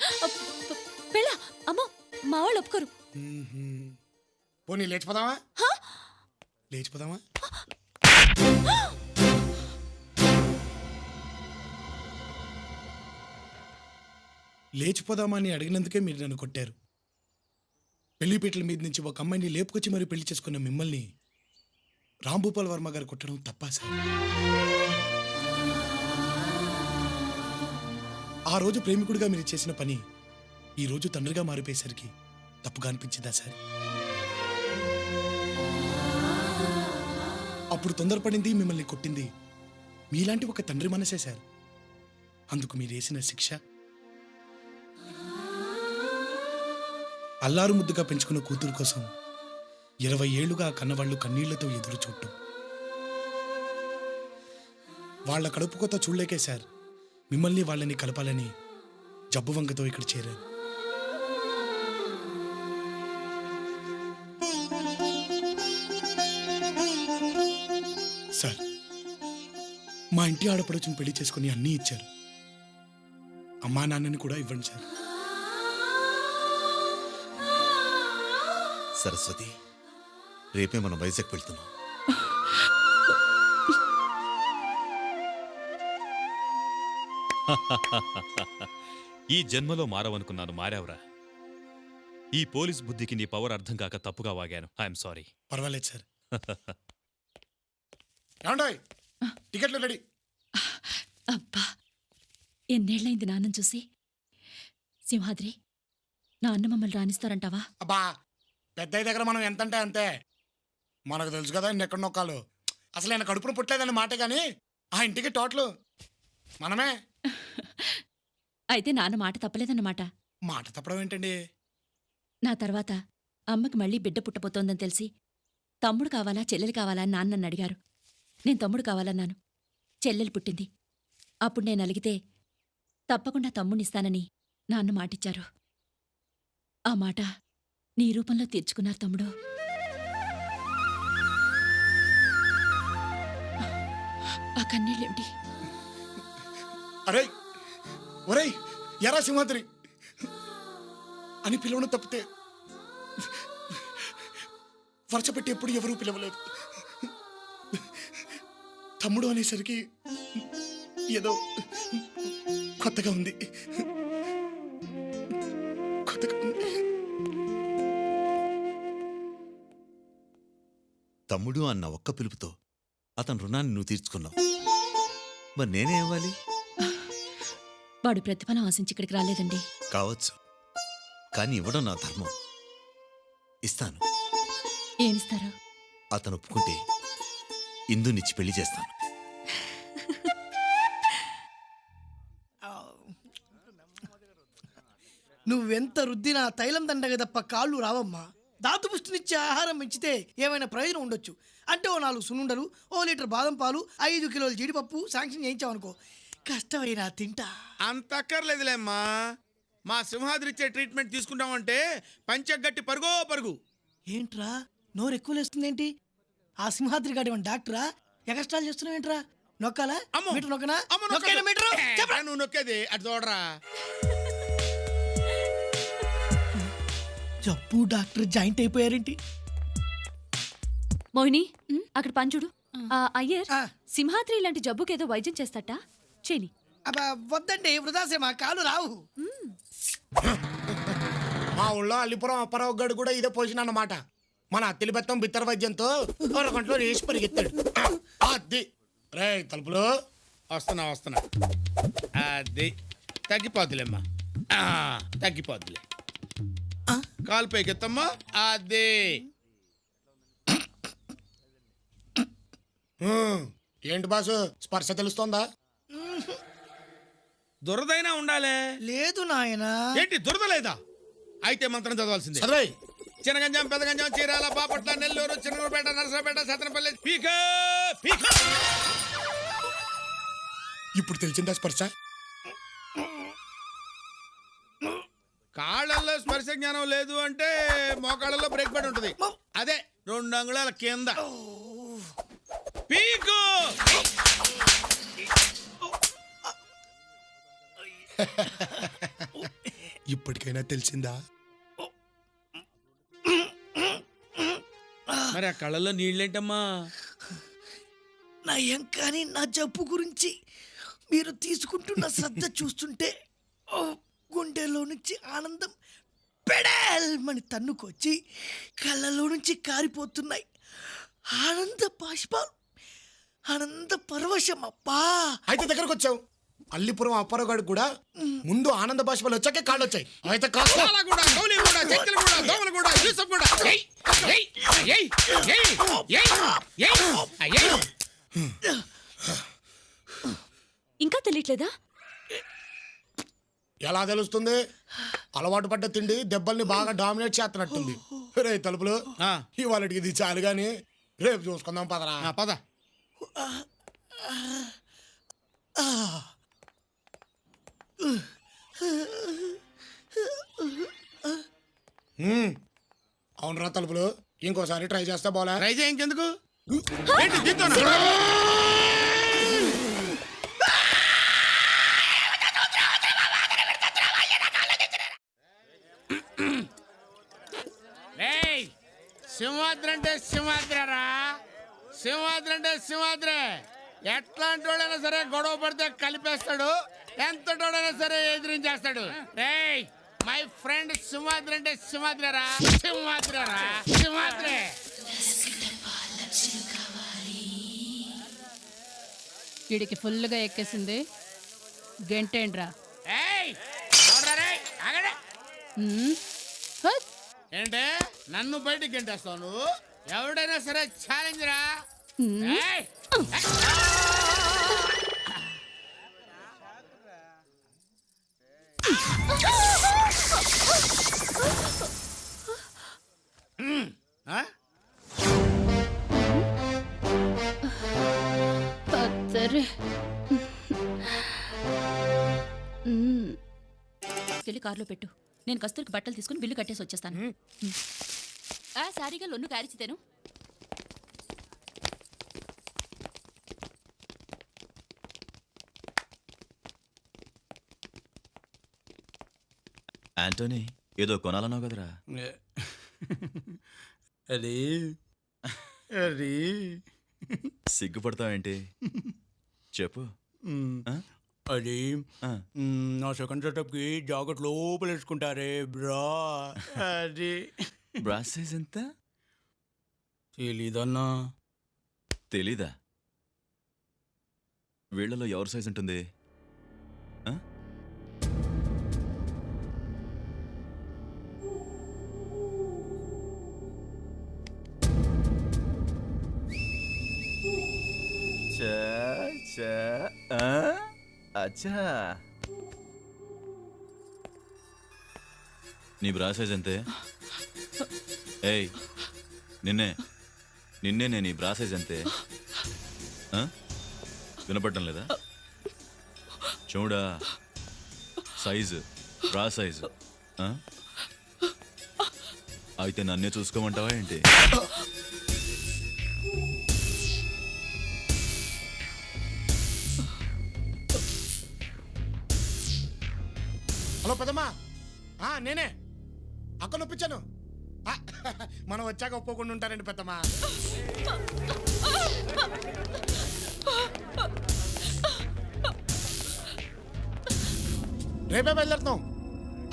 [SPEAKER 5] పెళ్ళా? అమ్మో, మా వాళ్ళు ఒప్పుకోరు.
[SPEAKER 6] పోనీ లేచిపోదామా? లేచిపోదామా? లేచిపోదామా అని అడిగినందుకే మీరు నన్ను కొట్టారు. పెళ్లిపీటల మీద నుంచి ఒక అమ్మాయిని లేపుకొచ్చి మరి పెళ్లి చేసుకున్న మిమ్మల్ని రాంభూపాల్ వర్మ గారు కొట్టడం తప్పా సార్? ఆ రోజు ప్రేమికుడిగా మీరు చేసిన పని ఈ రోజు తండ్రిగా మారిపోయేసరికి తప్పుగా అనిపించిందా సార్? అప్పుడు తొందరపడింది, మిమ్మల్ని కొట్టింది మీలాంటి ఒక తండ్రి మనసే సార్. అందుకు మీరు వేసిన శిక్ష అల్లారు ముద్దుగా పెంచుకున్న కూతురు కోసం 20 ఏళ్లుగా కన్నవాళ్లు కన్నీళ్లతో ఎదురు చూడటం. వాళ్ల కడుపు కొత్త చూడలేకే సార్ మిమ్మల్ని వాళ్ళని కలపాలని జబ్బు వంకతో ఇక్కడ చేరారు. సార్, మా ఇంటి ఆడపడుచుని పెళ్లి చేసుకుని అన్నీ ఇచ్చారు. అమ్మా నాన్నని కూడా ఇవ్వండి సార్.
[SPEAKER 19] సరస్వతి, రేపే మనం వైజాగ్ వెళ్తున్నాం.
[SPEAKER 17] ఈ జన్మలో మారవనుకున్నాను, మారావురా. ఈ పోలీస్ బుద్ధికి నీ పవర్ అర్థం కాక తప్పుగా వాగాను. I'm sorry.
[SPEAKER 6] పర్వాలేదు సార్. ఏమండోయ్, టికెట్లు రెడీ.
[SPEAKER 5] అబ్బా, ఎన్నేళ్లైంది నాన్నని చూసి. సింహాద్రి, నాన్న మమ్మల్ని రాణిస్తారంటావా?
[SPEAKER 6] అబ్బా, పెద్దయ్య దగ్గర మనం ఎంతంటే అంతే. మనకు తెలుసు కదా ఎక్కడ నొక్కాలు. అసలు ఆయన కడుపును పుట్టలేదని మాట కానీ ఆ ఇంటికి టోటలు మనమే.
[SPEAKER 5] అయితే నాన్న మాట తప్పలేదన్నమాట.
[SPEAKER 6] మాట తప్పడం ఏంటండి?
[SPEAKER 5] నా తర్వాత అమ్మకి మళ్ళీ బిడ్డ పుట్టబోతోందని తెలిసి తమ్ముడు కావాలా చెల్లెలు కావాలా అని నాన్న నన్ను అడిగారు. నేను తమ్ముడు కావాలన్నాను. చెల్లెలు పుట్టింది. అప్పుడు నేను అలిగితే తప్పకుండా తమ్ముడినిస్తానని నాన్న మాటిచ్చారు. ఆ మాట నీ రూపంలో తీర్చుకున్నారు తమ్ముడు. ఆ కన్నీళ్ళేమిటి?
[SPEAKER 6] అరే ఒరేయ్, ఎరా సింహాద్రి అని పిలవడం తప్పితే వరచపెట్టి ఎప్పుడు ఎవరూ పిలవలేదు. తమ్ముడు అనేసరికి ఏదో కొత్తగా ఉంది.
[SPEAKER 19] తమ్ముడు అన్న ఒక్క పిలుపుతో అతని రుణాన్ని నువ్వు తీర్చుకున్నావు. మరి నేనే ఇవ్వాలి?
[SPEAKER 5] వాడు ప్రతిఫలం ఆశించి ఇక్కడికి రాలేదండి.
[SPEAKER 19] కావచ్చు, కానీ ఇవ్వడం నా ధర్మం. ఇస్తాను.
[SPEAKER 5] ఏమిస్తారు?
[SPEAKER 19] అతను ఒప్పుకుంటే ఇందునిచ్చి పెళ్లి చేస్తాను.
[SPEAKER 18] నువ్వెంత రుద్దినా తైలం దండగ తప్ప కాళ్ళు రావమ్మా. దాతుపుష్టినిచ్చే ఆహారం పెంచితే ఏమైనా ప్రయోజనం ఉండొచ్చు. అంటే ఓ 4 సున్నుండలు, ఓ లీటర్ బాదం పాలు, 5 కిలోల జీడిపప్పు శాంక్షన్ చేయించావనుకో, కష్టమైనా తింటా.
[SPEAKER 15] అంత అక్కర్లేదులేమ్మా. మా సింహాద్రి ఇచ్చే ట్రీట్మెంట్ తీసుకుంటామంటే పంచగట్టి పరుగో పరుగు.
[SPEAKER 18] ఏంట్రా నోరు ఎక్కువ లేస్తుందేంటి? ఆ సింహాద్రి గాడి డాక్టరా? ఎక్స్ట్రాలు చేస్తున్నావేంట్రా? నొక్కాలా? మీటర్ నొక్కనా? నొక్కేనా మీటరు?
[SPEAKER 15] చెప్పరా నువ్వు నొక్కేది? అటు చూడరా.
[SPEAKER 18] జబ్బు డాక్టర్ జాయింట్ అయిపోయారేంటి?
[SPEAKER 5] మోహిని, అక్కడ పంచుడు. అయ్యర్, సింహాద్రి ఇలాంటి జబ్బుకేదో వైద్యం చేస్తట చేని.
[SPEAKER 18] అబ్బా వద్దండి, వృధాశ్రమ, కాలు రావు.
[SPEAKER 6] మా ఊళ్ళో అల్లిపురం అప్పారావు గడు కూడా ఇదే పోసిన అన్నమాట. మన అత్తిలి బెత్తం బిత్తర వైద్యంతో 1 గంటలో రేసి పరిగెత్తాడు. అది రే తలుపులు.
[SPEAKER 15] వస్తున్నా. అది తగ్గిపోద్దులేమ్మా, తగ్గిపోద్దులే. కాలు పైకెత్తమ్మా. అది
[SPEAKER 6] ఏంటి బాసు, స్పర్శ తెలుస్తోందా?
[SPEAKER 15] దురదైనా ఉండాలే.
[SPEAKER 18] లేదు నాయనా.
[SPEAKER 15] ఏంటి దురద లేదా? అయితే మంత్రం చదవాల్సిందే.
[SPEAKER 6] చదవై.
[SPEAKER 15] చినగంజం, పెదగంజం, చీరాల, బాపట్ల, నెల్లూరు, చిన్నూరుపేట, నరసరాపేట, సత్తనపల్లి, పీక.
[SPEAKER 6] ఇప్పుడు తెలిసిందా స్పర్శ?
[SPEAKER 15] కాళ్ళల్లో స్పర్శ జ్ఞానం లేదు అంటే మోకాళ్ళలో బ్రేక్ పడి ఉంటుంది. అదే 2 అంగుళాల కింద పీకు.
[SPEAKER 6] ఇప్పటికైనా తెలిసిందా?
[SPEAKER 11] మరి ఆ కళ్ళల్లో నీళ్ళేంటమ్మా?
[SPEAKER 18] నయం కానీ నా జబ్బు గురించి మీరు తీసుకుంటున్న శ్రద్ధ చూస్తుంటే గుండెలో నుంచి ఆనందం పెడల్మని తన్నుకొచ్చి కళ్ళలో నుంచి కారిపోతున్నాయి ఆనంద బాష్పాలు, ఆనంద పరవశం. అబ్బా,
[SPEAKER 6] అయితే దగ్గరకు వచ్చావు. అల్లిపురం అప్పారగాడికి కూడా ముందు ఆనంద బాష్పాలు వచ్చాకే కాళ్ళు వచ్చాయి. అయితే
[SPEAKER 5] ఇంకా తెలియట్లేదా?
[SPEAKER 6] ఎలా తెలుస్తుంది? అలవాటు పడ్డ తిండి దెబ్బల్ని బాగా డామినేట్ చేస్తున్నట్టుంది. రే తలుపులు, ఇవాళకి ఇది చాలు గాని రేపు చూసుకుందాం. పదరా
[SPEAKER 15] పద.
[SPEAKER 6] అవునరా తలుపులు, ఇంకోసారి ట్రై చేస్తే పోలే.
[SPEAKER 15] ట్రై చేయ ఇంకెందుకు?
[SPEAKER 12] సింహాద్రి అంటే సింహాద్రరా, సింహాద్రి అంటే సింహాద్రే. ఎట్లాంటి వాడైనా సరే గొడవ పడితే కలిపేస్తాడు, ఎంతటోడైనా సరే ఎదిరించేస్తాడు. రేయ్, మై ఫ్రెండ్ సింహాద్రి అంటే సింహాద్రరా, సింహాద్రరా, సింహాద్రే.
[SPEAKER 7] వీడికి ఫుల్గా ఎక్కేసింది. గంటేంట్రా?
[SPEAKER 12] ఏంటే నన్ను బయటికి గంటేస్తావు నువ్వు? ఎవడైనా సరే ఛాలెంజ్ రా.
[SPEAKER 5] సరే, వెళ్ళి కారులో పెట్టు. నేను కస్తూరికి బట్టలు తీసుకుని బిల్లు కట్టేసి వచ్చేస్తాను. సారీగా లొన్ను కారిచితేను.
[SPEAKER 19] ఆంటోనీ, ఏదో కొనాలన్నావు కదరా?
[SPEAKER 11] అది అది
[SPEAKER 19] సిగ్గుపడతావేంటి? చెప్పు.
[SPEAKER 11] అది నా సెకండ్ సెటప్ కి జాకెట్ లోపల వేసుకుంటారే బ్రా. అది
[SPEAKER 19] బ్రా సైజ్ ఎంత?
[SPEAKER 11] తెలీదన్నా.
[SPEAKER 19] తెలీదా? వీళ్ళలో ఎవరి సైజ్ ఉంటుంది? అచ్చా, నీ బ్రా సైజ్ అంతే. ఏయ్, నిన్నే నేను నీ బ్రా సైజ్ అంతే. వినపడటం లేదా? చూడా, సైజు, బ్రా సైజు. అయితే నన్నే చూసుకోమంటావా ఏంటి?
[SPEAKER 6] హలో పెద్దమ్మా, నేనే అక్క నొప్పించాను. మనం వచ్చాక ఒప్పుకోకుండా ఉంటారండి పెద్దమ్మా. రేపే బయలుదేరుతాం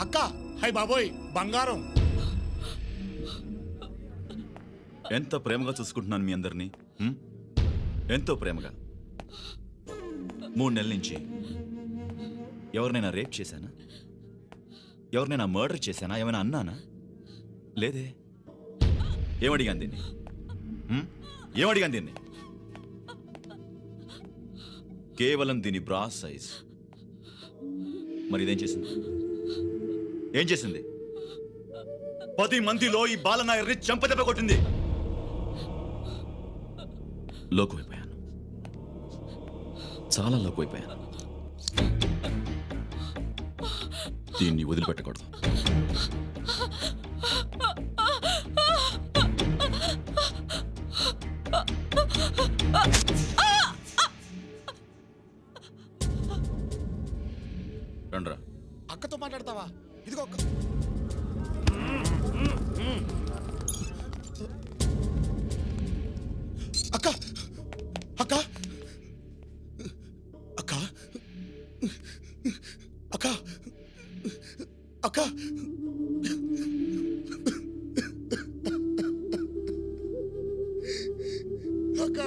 [SPEAKER 6] అక్క. హై బాబోయ్, బంగారం.
[SPEAKER 19] ఎంత ప్రేమగా చూసుకుంటున్నాను మీ అందరినీ, ఎంతో ప్రేమగా. 3 నెలల నుంచి ఎవరినైనా రేప్ చేశానా? ఎవరినైనా మర్డర్ చేశానా? ఏమైనా అన్నానా? లేదే. ఏమడిగాను దీన్ని? ఏమడిగాను దీన్ని? కేవలం దీని బ్రా సైజ్. మరి ఇదేం చేసింది? ఏం చేసింది? 10 మందిలో ఈ బాలనాయర్ని చంపదెబ్బ కొట్టింది. లోకువైపోయాను, చాలా లోకువైపోయాను. దీన్ని వదిలిపెట్టకూడదు. రండ్రా.
[SPEAKER 6] అక్కతో మాట్లాడతావా? ఇదిగో అక్క. అక్క అక్క అక్క అక్క అక్క అక్క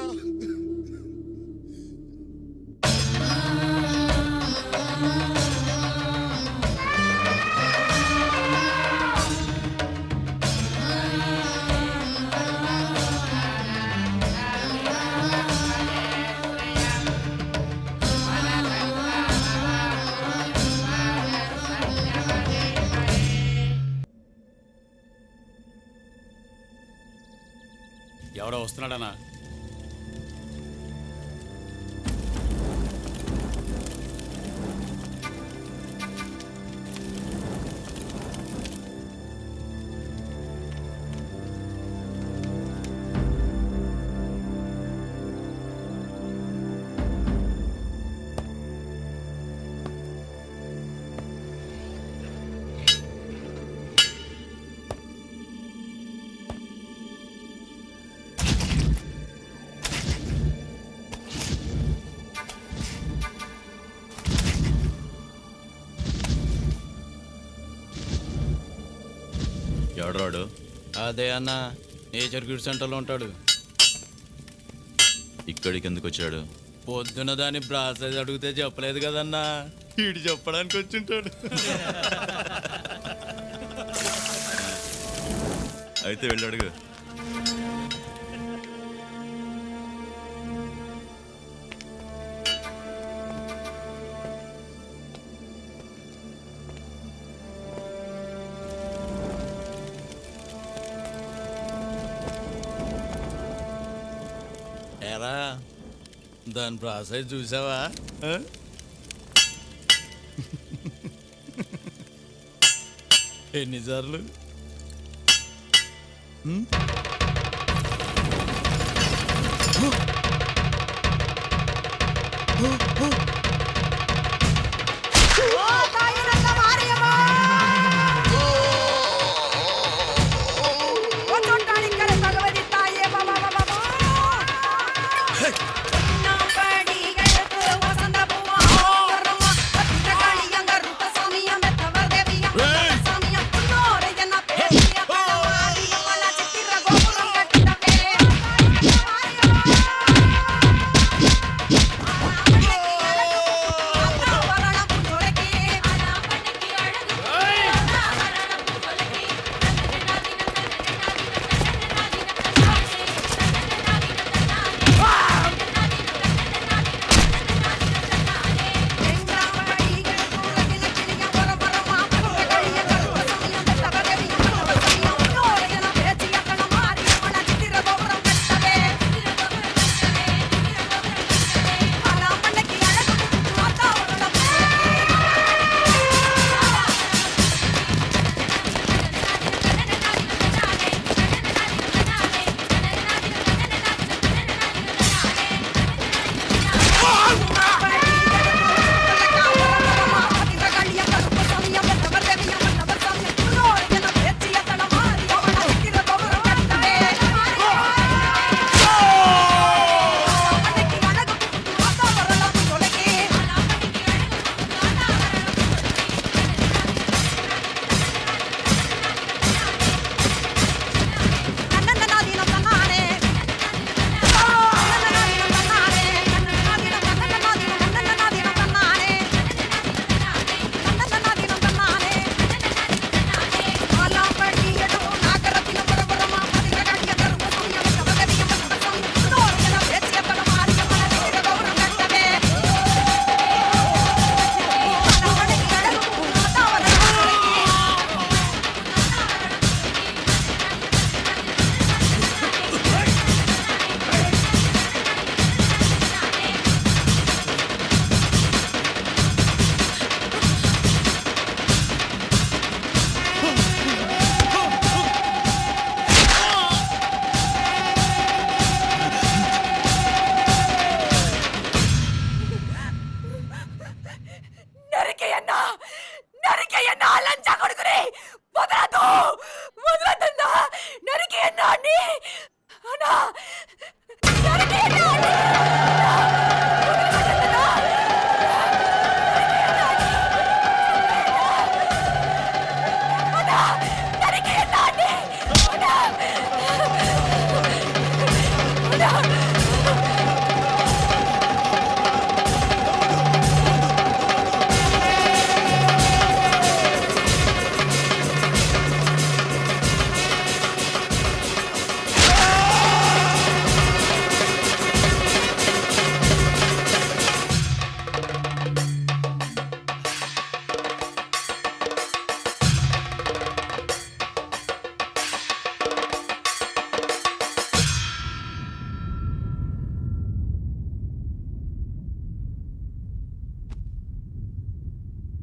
[SPEAKER 2] ఎవడో వస్తున్నాడనా?
[SPEAKER 19] ఎవడరాడు?
[SPEAKER 11] అదే అన్న నేచర్ క్యూర్ సెంటర్లో ఉంటాడు.
[SPEAKER 19] ఇక్కడికి ఎందుకు వచ్చాడు?
[SPEAKER 11] పొద్దున దాన్ని బ్రాసెస్ అడిగితే చెప్పలేదు కదన్నా, వీడు చెప్పడానికి వచ్చింటాడు.
[SPEAKER 19] అయితే వెళ్ళి అడుగు.
[SPEAKER 11] ఎరా దాని ప్రాసెస్ చూసావా? ఎన్నిసార్లు?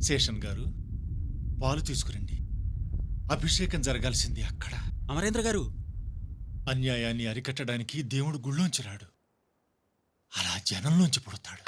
[SPEAKER 20] శేషన్ గారు పాలు తీసుకురండి. అభిషేకం జరగాల్సింది అక్కడ.
[SPEAKER 21] అమరేంద్ర గారు,
[SPEAKER 20] అన్యాయాన్ని అరికట్టడానికి దేవుడు గుళ్ళోంచి రాడు, అలా జనంలోంచి పుడతాడు.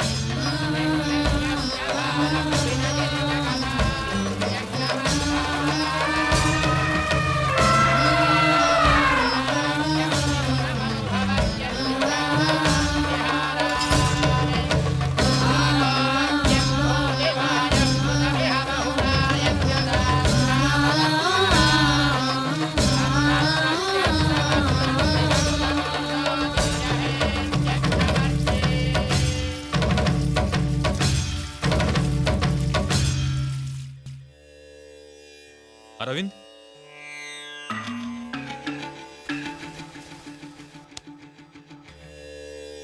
[SPEAKER 17] అరవింద్,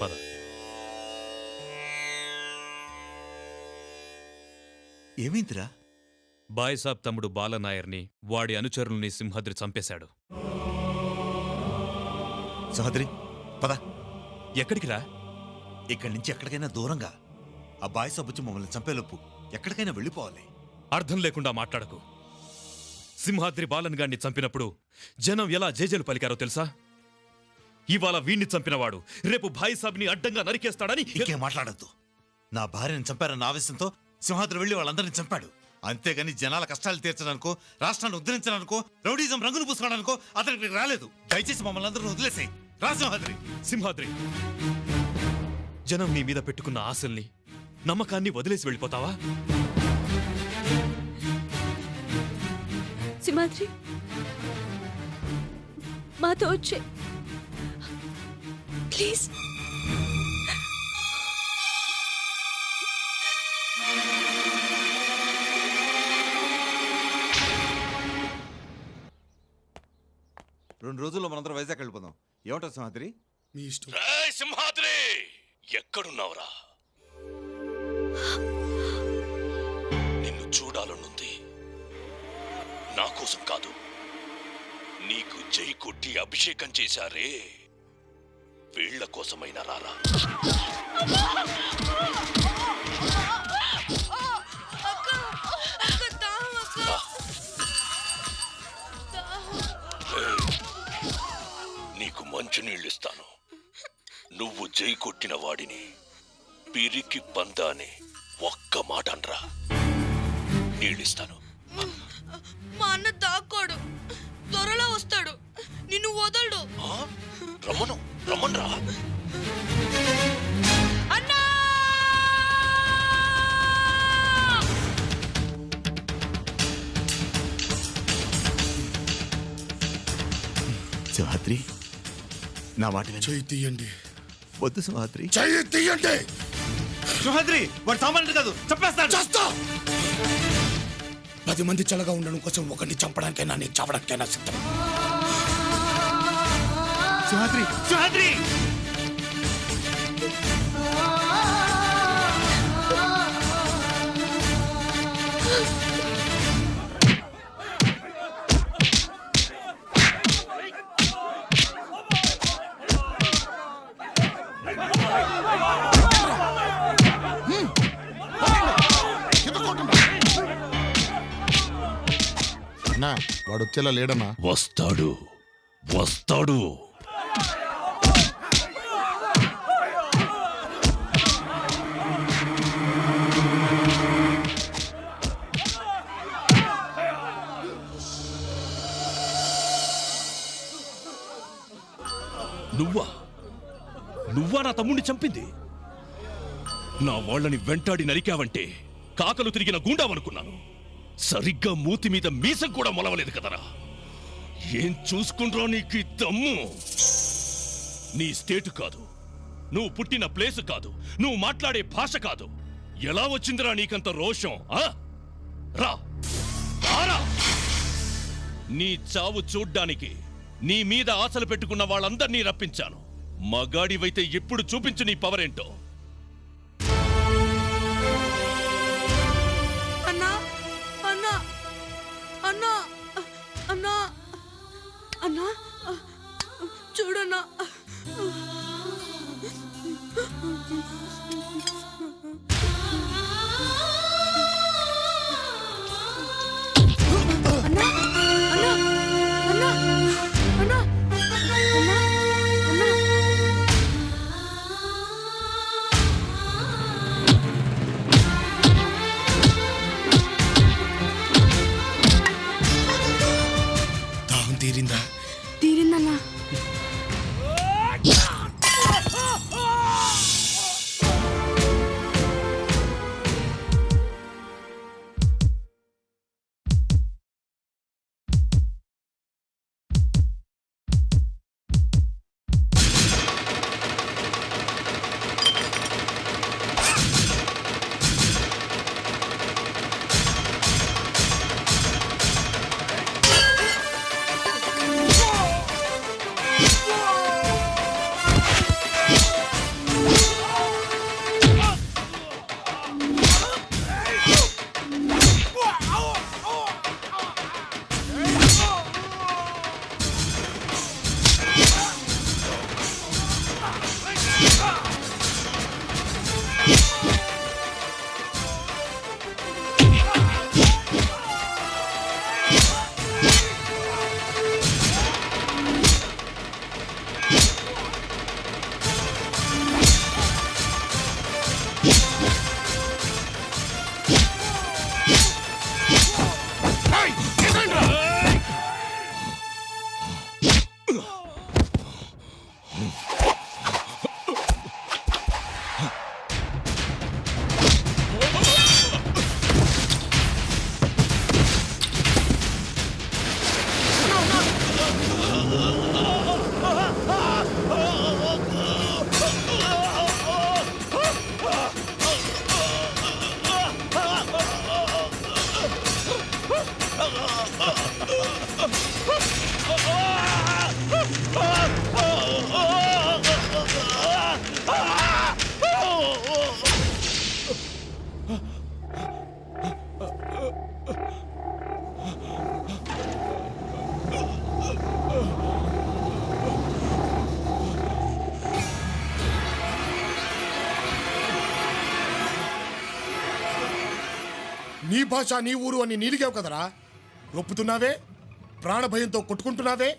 [SPEAKER 17] పద.
[SPEAKER 19] ఏమైందిరా?
[SPEAKER 17] బాయ్సాబ్ తమ్ముడు బాలనాయర్ని, వాడి అనుచరుల్ని సింహాద్రి చంపేశాడు.
[SPEAKER 19] సింహాద్రి పద.
[SPEAKER 17] ఎక్కడికి రా?
[SPEAKER 19] ఇక్కడి నుంచి ఎక్కడికైనా దూరంగా. ఆ బాయ్సాబ్ వచ్చి మమ్మల్ని చంపేలోపు ఎక్కడికైనా వెళ్ళిపోవాలి.
[SPEAKER 17] అర్థం లేకుండా మాట్లాడకు. సింహాద్రి బాలన్ గాన్ని చంపినప్పుడు జనం ఎలా జేజేలు పలికారో తెలుసా? ఇవాళ వీణ్ణి చంపినవాడు రేపు బాయ్సాబ్ని అడ్డంగా నరికేస్తాడని.
[SPEAKER 19] ఇంకేం మాట్లాడద్దు. నా భార్యను చంపారన్న ఆవేశంతో సింహాద్రి వెళ్లి వాళ్ళందరినీ చంపాడు. అంతేగాని జనాల కష్టాలు తీర్చడానికో, రాష్ట్రాన్ని ఉద్ధరించడానికో, రౌడీజం రంగులు పూసుకోవడానికో అతనికి రాలేదు. దయచేసి మమ్మల్ని అందరూ వదిలేసాయి. రా సింహాద్రి.
[SPEAKER 17] సింహాద్రి, జనం నీ మీద పెట్టుకున్న ఆశల్ని, నమ్మకాన్ని వదిలేసి వెళ్ళిపోతావా?
[SPEAKER 8] సింహాద్రి, మాతో వచ్చే ప్లీజ్.
[SPEAKER 19] రెండు రోజుల్లో మనందరం వైజాగ్ వెళ్ళిపోదాం. ఏమంటారు సింహాద్రి?
[SPEAKER 6] మీ ఇష్టం.
[SPEAKER 4] సింహాద్రి, ఎక్కడున్నావురా? నిన్ను చూడాలనుంది. నా కోసం కాదు, నీకు జై కొట్టి అభిషేకం చేశారే, వీళ్ల కోసమైనా రారా. నీకు మంచినీళ్ళిస్తాను. నువ్వు జై కొట్టిన వాడిని పిరికి పందాని ఒక్క మాట అనరా, నీళ్ళిస్తాను.
[SPEAKER 8] మా అన్న దాక్కోడు, త్వరలో వస్తాడు, నిన్ను వదలడు.
[SPEAKER 4] రమ్మను, రమ్మన్రా.
[SPEAKER 8] అన్నా!
[SPEAKER 19] సింహాద్రి, నా మాట
[SPEAKER 6] చెయ్యి తీయండి.
[SPEAKER 19] వద్దు సింహాద్రి.
[SPEAKER 6] చెయ్యి తీయండి.
[SPEAKER 19] సింహాద్రి, వాడు సామాన్యుడు కాదు, చంపేస్తాడు.
[SPEAKER 6] చేస్తా. 10 మంది చల్లగా ఉండడం కోసం ఒకరిని చంపడానికైనా నేను చావడానికైనా సిద్ధం.
[SPEAKER 19] సింహాద్రి, సింహాద్రి!
[SPEAKER 9] వాడు వచ్చేలా లేడన్నా.
[SPEAKER 4] వస్తాడు, వస్తాడు. నువ్వా? నువ్వా నా తమ్ముడిని చంపింది? నా వాళ్ళని వెంటాడి నరికావంటే కాకలు తిరిగిన గూండావనుకున్నాను. సరిగ్గా మూతి మీద మీసం కూడా మొలవలేదు కదరా. ఏం చూసుకుండ్రో నీకు దమ్ము? నీ స్టేటు కాదు, నువ్వు పుట్టిన ప్లేసు కాదు, నువ్వు మాట్లాడే భాష కాదు. ఎలా వచ్చిందిరా నీకంత రోషం? రా, రారా. నీ చావు చూడ్డానికి నీ మీద ఆశలు పెట్టుకున్న వాళ్ళందర్నీ రప్పించాను. మగాడివైతే ఎప్పుడు చూపించు నీ పవరేంటో.
[SPEAKER 8] అన్నా, అన్నా, అన్నా, అన్నా, అన్నా, చూడన్నా.
[SPEAKER 6] నీ భాష నీ ఊరు అని నీలిగావు కదరా. ఒప్పుతున్నావే? ప్రాణభయంతో కొట్టుకుంటున్నావే?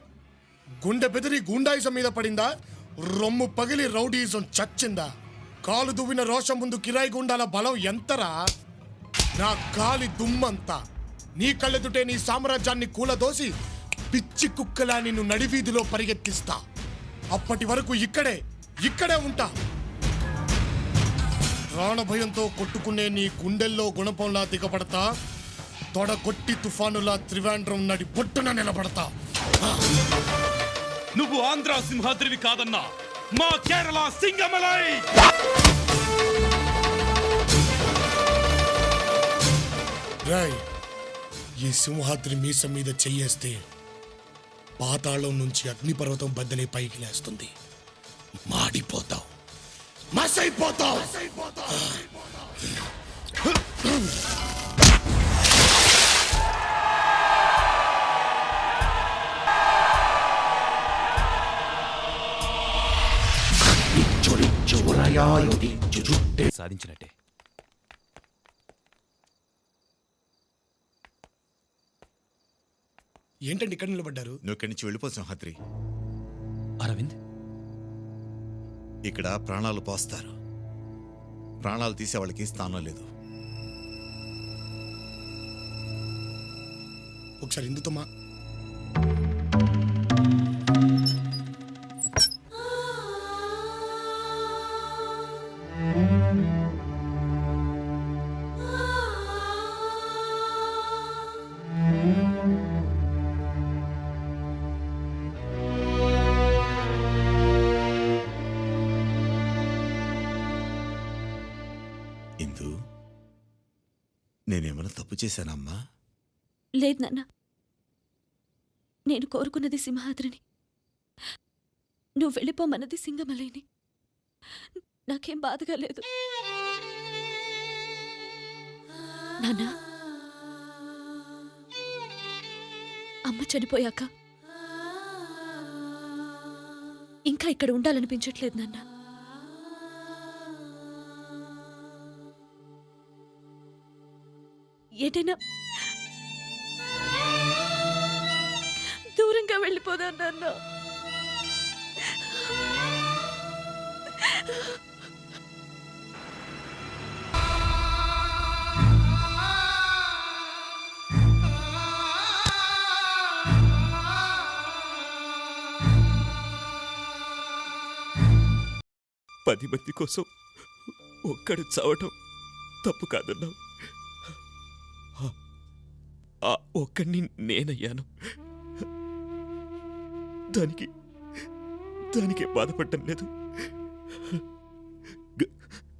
[SPEAKER 6] గుండె బెదిరి గుండాయిజం మీద పడిందా? రొమ్ము పగిలి రౌడీయిజం చచ్చిందా? కాలు దువ్విన రోషం ముందు కిరాయి గుండాల బలం ఎంతరా? నా గాలి దుమ్మంతా. నీ కళ్ళెదుటే నీ సామ్రాజ్యాన్ని కూలదోసి పిచ్చి కుక్కలా నిన్ను నడివీధిలో పరిగెత్తిస్తా. అప్పటి వరకు ఇక్కడే ఉంటా. ప్రాణభయంతో కొట్టుకునే నీ గుండెల్లో గుణపంలా దిగబడతా. తొడగొట్టి తుఫానులా త్రివేంద్రం నడి బొట్టున నిలబడతా.
[SPEAKER 17] నువ్వు ఆంధ్ర సింహాద్రివి కాదన్నా, మా కేరళ సింగమలై.
[SPEAKER 6] రాయ్, ఈ సింహాద్రి మీసం మీద చెయ్యేస్తే పాతాళం నుంచి అగ్నిపర్వతం బద్దలే పైకి లేస్తుంది. మాడిపోతావు, మసైపోతావు.
[SPEAKER 4] సాధించినట్టే.
[SPEAKER 6] ఏంటండి ఇక్కడ నిలబడ్డారు?
[SPEAKER 19] నువ్వు ఇక్కడి నుంచి వెళ్ళిపో సింహాద్రి.
[SPEAKER 4] అరవింద్,
[SPEAKER 19] ఇక్కడ ప్రాణాలు పోస్తారు. ప్రాణాలు తీసే వాళ్ళకి స్థానం లేదు.
[SPEAKER 6] ఒకసారి ఇందుతోమా.
[SPEAKER 19] ఇందు, నేనేమైనా తప్పు చేశానమ్మా?
[SPEAKER 5] లేదు నాన్న, నేను కోరుకున్నది సింహాద్రిని, నువ్వు వెళ్ళిపోమన్నది సింగమలైని. నాకేం బాధగా లేదు నాన్న. అమ్మ చనిపోయాక ఇంకా ఇక్కడ ఉండాలనిపించట్లేదు నాన్న. ఏదైనా దూరంగా వెళ్ళిపోదా నాన్న.
[SPEAKER 4] పది మంది కోసం ఒక్కడు చావటం తప్పు కాదన్నావు. ఆ ఒక్కడిని నేనయ్యాను. దానికి బాధపడటం లేదు,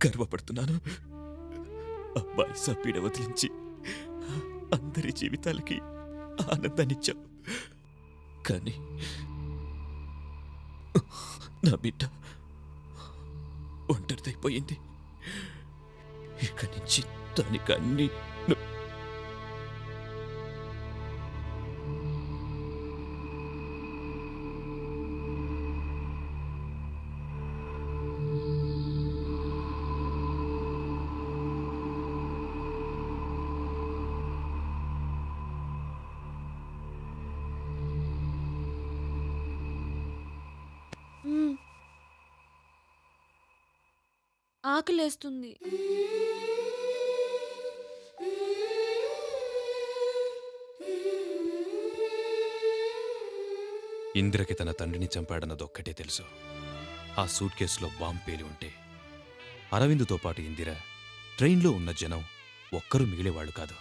[SPEAKER 4] గర్వపడుతున్నాను. అబ్బాయి సపీడ వదిలించి అందరి జీవితాలకి ఆనందాన్నిచ్చావు. కానీ నా బిడ్డ ఒంటరిదైపోయింది. ఇక్కడి నుంచి దానికి అన్ని
[SPEAKER 5] ఆకలేస్తుంది.
[SPEAKER 21] ఇందిరకి తన తండ్రిని చంపాడన్నదొక్కటే తెలుసు. ఆ సూట్ కేసులో బాంబు పేలి ఉంటే అరవిందుతో పాటు ఇందిర, ట్రైన్లో ఉన్న జనం ఒక్కరూ మిగిలేవాళ్లు కాదు.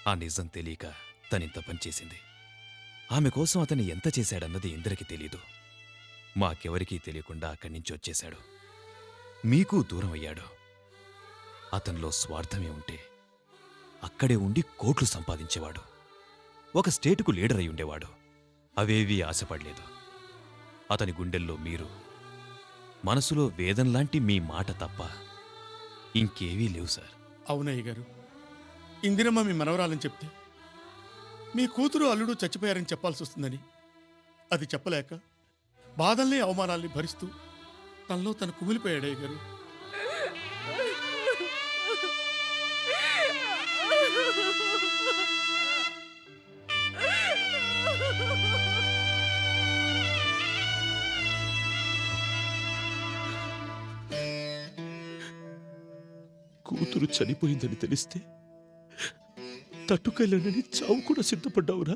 [SPEAKER 21] ఆ నిజం తెలియక తనింత పనిచేసింది. ఆమె కోసం అతన్ని ఎంత చేశాడన్నది ఇందిరకి తెలీదు. మాకెవరికీ తెలియకుండా అక్కడి నుంచి వచ్చేశాడు. మీకు దూరం అయ్యాడు. అతనిలో స్వార్థమే ఉంటే అక్కడే ఉండి కోట్లు సంపాదించేవాడు. ఒక స్టేటుకు లీడర్ అయి ఉండేవాడు. అవేవీ ఆశపడలేదు. అతని గుండెల్లో మీరు, మనసులో వేదంలాంటి మీ మాట తప్ప ఇంకేవీ లేవు సార్.
[SPEAKER 15] అవునయ్య గారు, ఇందిరమ్మ మీ మనవరాలని చెప్తే మీ కూతురు అల్లుడు చచ్చిపోయారని చెప్పాల్సి వస్తుందని అది చెప్పలేక బాధల్ని అవమానాల్ని భరిస్తూ తనలో తను కుమిలిపోయాడయ్య గారు.
[SPEAKER 4] కూతురు చనిపోయిందని తెలిస్తే తట్టుకెళ్ళనని చావు కూడా సిద్ధపడ్డావురా.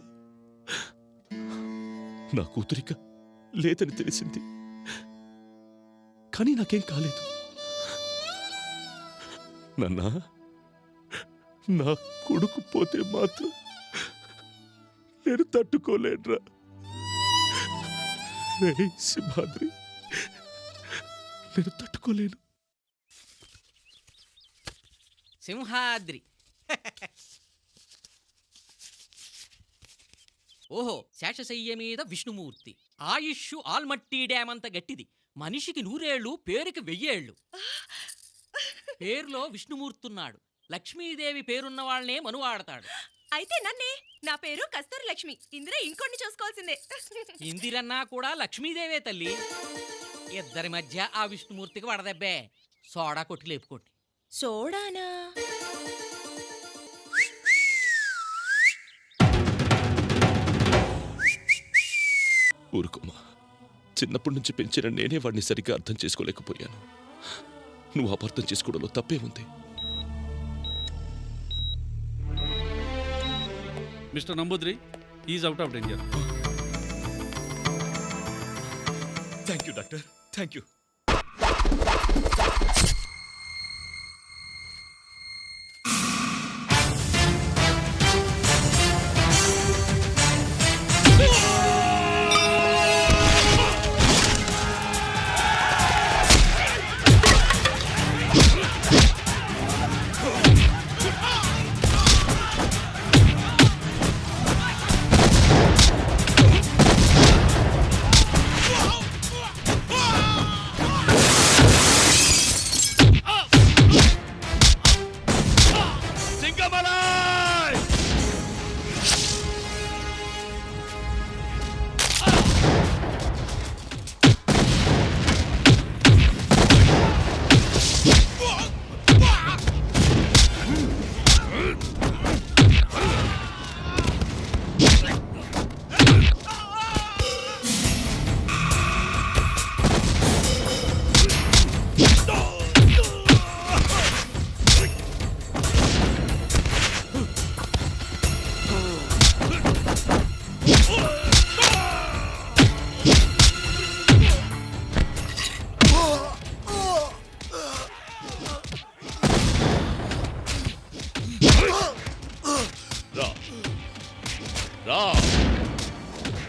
[SPEAKER 4] నా కూతురిక లేదని తెలిసింది, కానీ నాకేం కాలేదు. నన్నా, నా కొడుకు పోతే మాత్రం నేను తట్టుకోలేనురా. రేయ్ సింహాద్రి, నేను తట్టుకోలేను.
[SPEAKER 3] సింహాద్రి. ఓహో, శేషశయ్య మీద విష్ణుమూర్తి. ఆయుష్షు ఆల్మట్టి డ్యామ్ అంత గట్టిది. మనిషికి 100 ఏళ్ళు, పేరుకి 1000 ఏళ్ళు. పేరులో విష్ణుమూర్తున్నాడు. లక్ష్మీదేవి పేరున్న వాళ్ళనే మనువాడతాడు.
[SPEAKER 7] అయితే నన్నే, నా పేరు కస్తూరి లక్ష్మి. ఇందిర ఇంకొన్ని చూసుకోవాల్సిందే.
[SPEAKER 3] ఇందిరన్నా కూడా లక్ష్మీదేవే తల్లి. ఇద్దరి మధ్య ఆ విష్ణుమూర్తికి వడదెబ్బే. సోడా కొట్టి లేపుకోండి.
[SPEAKER 7] సోడానా?
[SPEAKER 4] ఊరుకోమా, చిన్నప్పటి నుంచి పెంచిన నేనే వాడిని సరిగ్గా అర్థం చేసుకోలేకపోయాను. నువ్వు అపార్థం చేసుకోవడంలో తప్పే ఉంది.
[SPEAKER 22] Mister Namboothiri is out of danger.
[SPEAKER 4] Thank you doctor, thank you.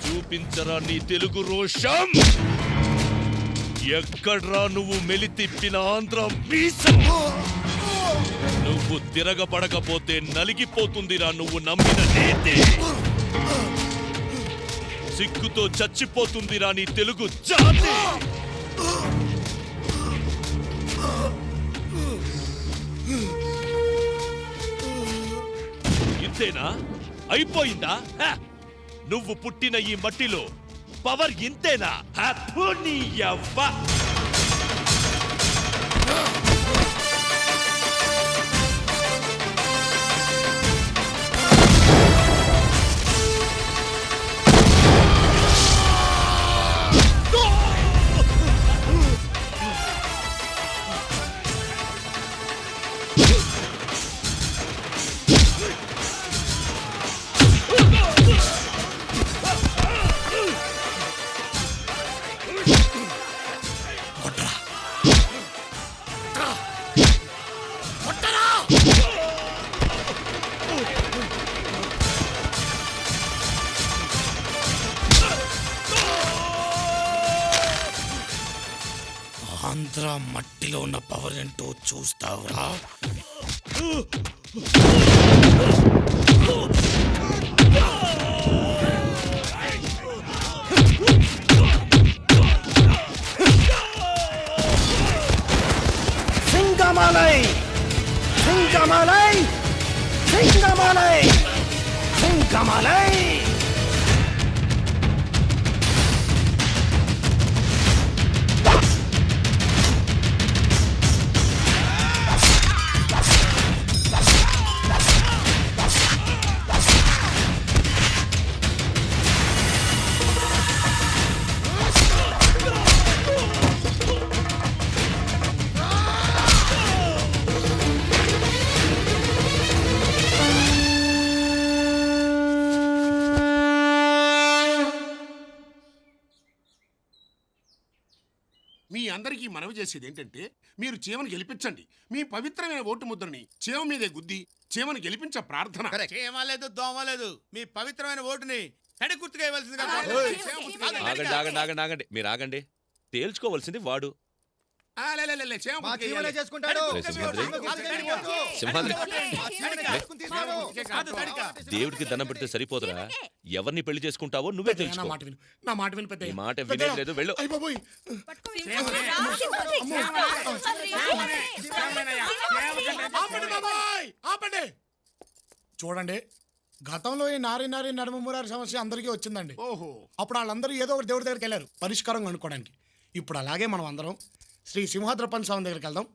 [SPEAKER 4] చూపించరా నీ తెలుగు రోషం. ఎక్కడ్రా నువ్వు మెలితిప్పిన ఆంధ్ర మీసం. నువ్వు తిరగబడకపోతే నలిగిపోతుందిరా నువ్వు నమ్మిన నీతి. సిగ్గుతో చచ్చిపోతుందిరా నీ తెలుగు జాతి. ఇంతేనా? అయిపోయిందా? నువ్వు పుట్టిన ఈ మట్టిలో పవర్ ఇంతేనా?
[SPEAKER 15] ఆంధ్ర మట్టిలో ఉన్న పవర్ ఏంటో చూస్తావురా.
[SPEAKER 18] సింగమాలై సింగమాలై సింగమాలై సింగమాలై.
[SPEAKER 12] అందరికీ మనవి చేసేది ఏంటంటే మీరు చీమను గెలిపించండి. మీ పవిత్రమైన ఓటు ముద్రని చీమ మీదే గుద్ది చీమను గెలిపించ ప్రార్థన.
[SPEAKER 15] చేయలేదు దోమలేదు మీ పవిత్రమైన ఓటుని తడి గుర్తుగా ఇవ్వాల్సిందిగా
[SPEAKER 4] ఆగండి ఆగండి ఆగండి ఆగండి మీరు ఆగండి. తేల్చుకోవాల్సింది వాడు. సింహాద్రి దేవుడికి దండం పెడితే సరిపోదురా? ఎవరిని పెళ్లి చేసుకుంటావో నువ్వే తెలుసుకో.
[SPEAKER 6] నా మాట విను పెద్ద.
[SPEAKER 4] ఈ మాట వినేది వెళ్ళు.
[SPEAKER 6] ఆపండి. చూడండి, గతంలో ఈ నారి నడుమ మురారి సమస్య అందరికీ వచ్చిందండి.
[SPEAKER 12] ఓహో,
[SPEAKER 6] అప్పుడు వాళ్ళందరూ ఏదో ఒకటి దేవుడి దగ్గరికి వెళ్ళారు పరిష్కారం కనుక్కోవడానికి. ఇప్పుడు అలాగే మనం అందరం శ్రీ సింహాద్రపన్ స్వామి దగ్గరికి వెళ్దాం.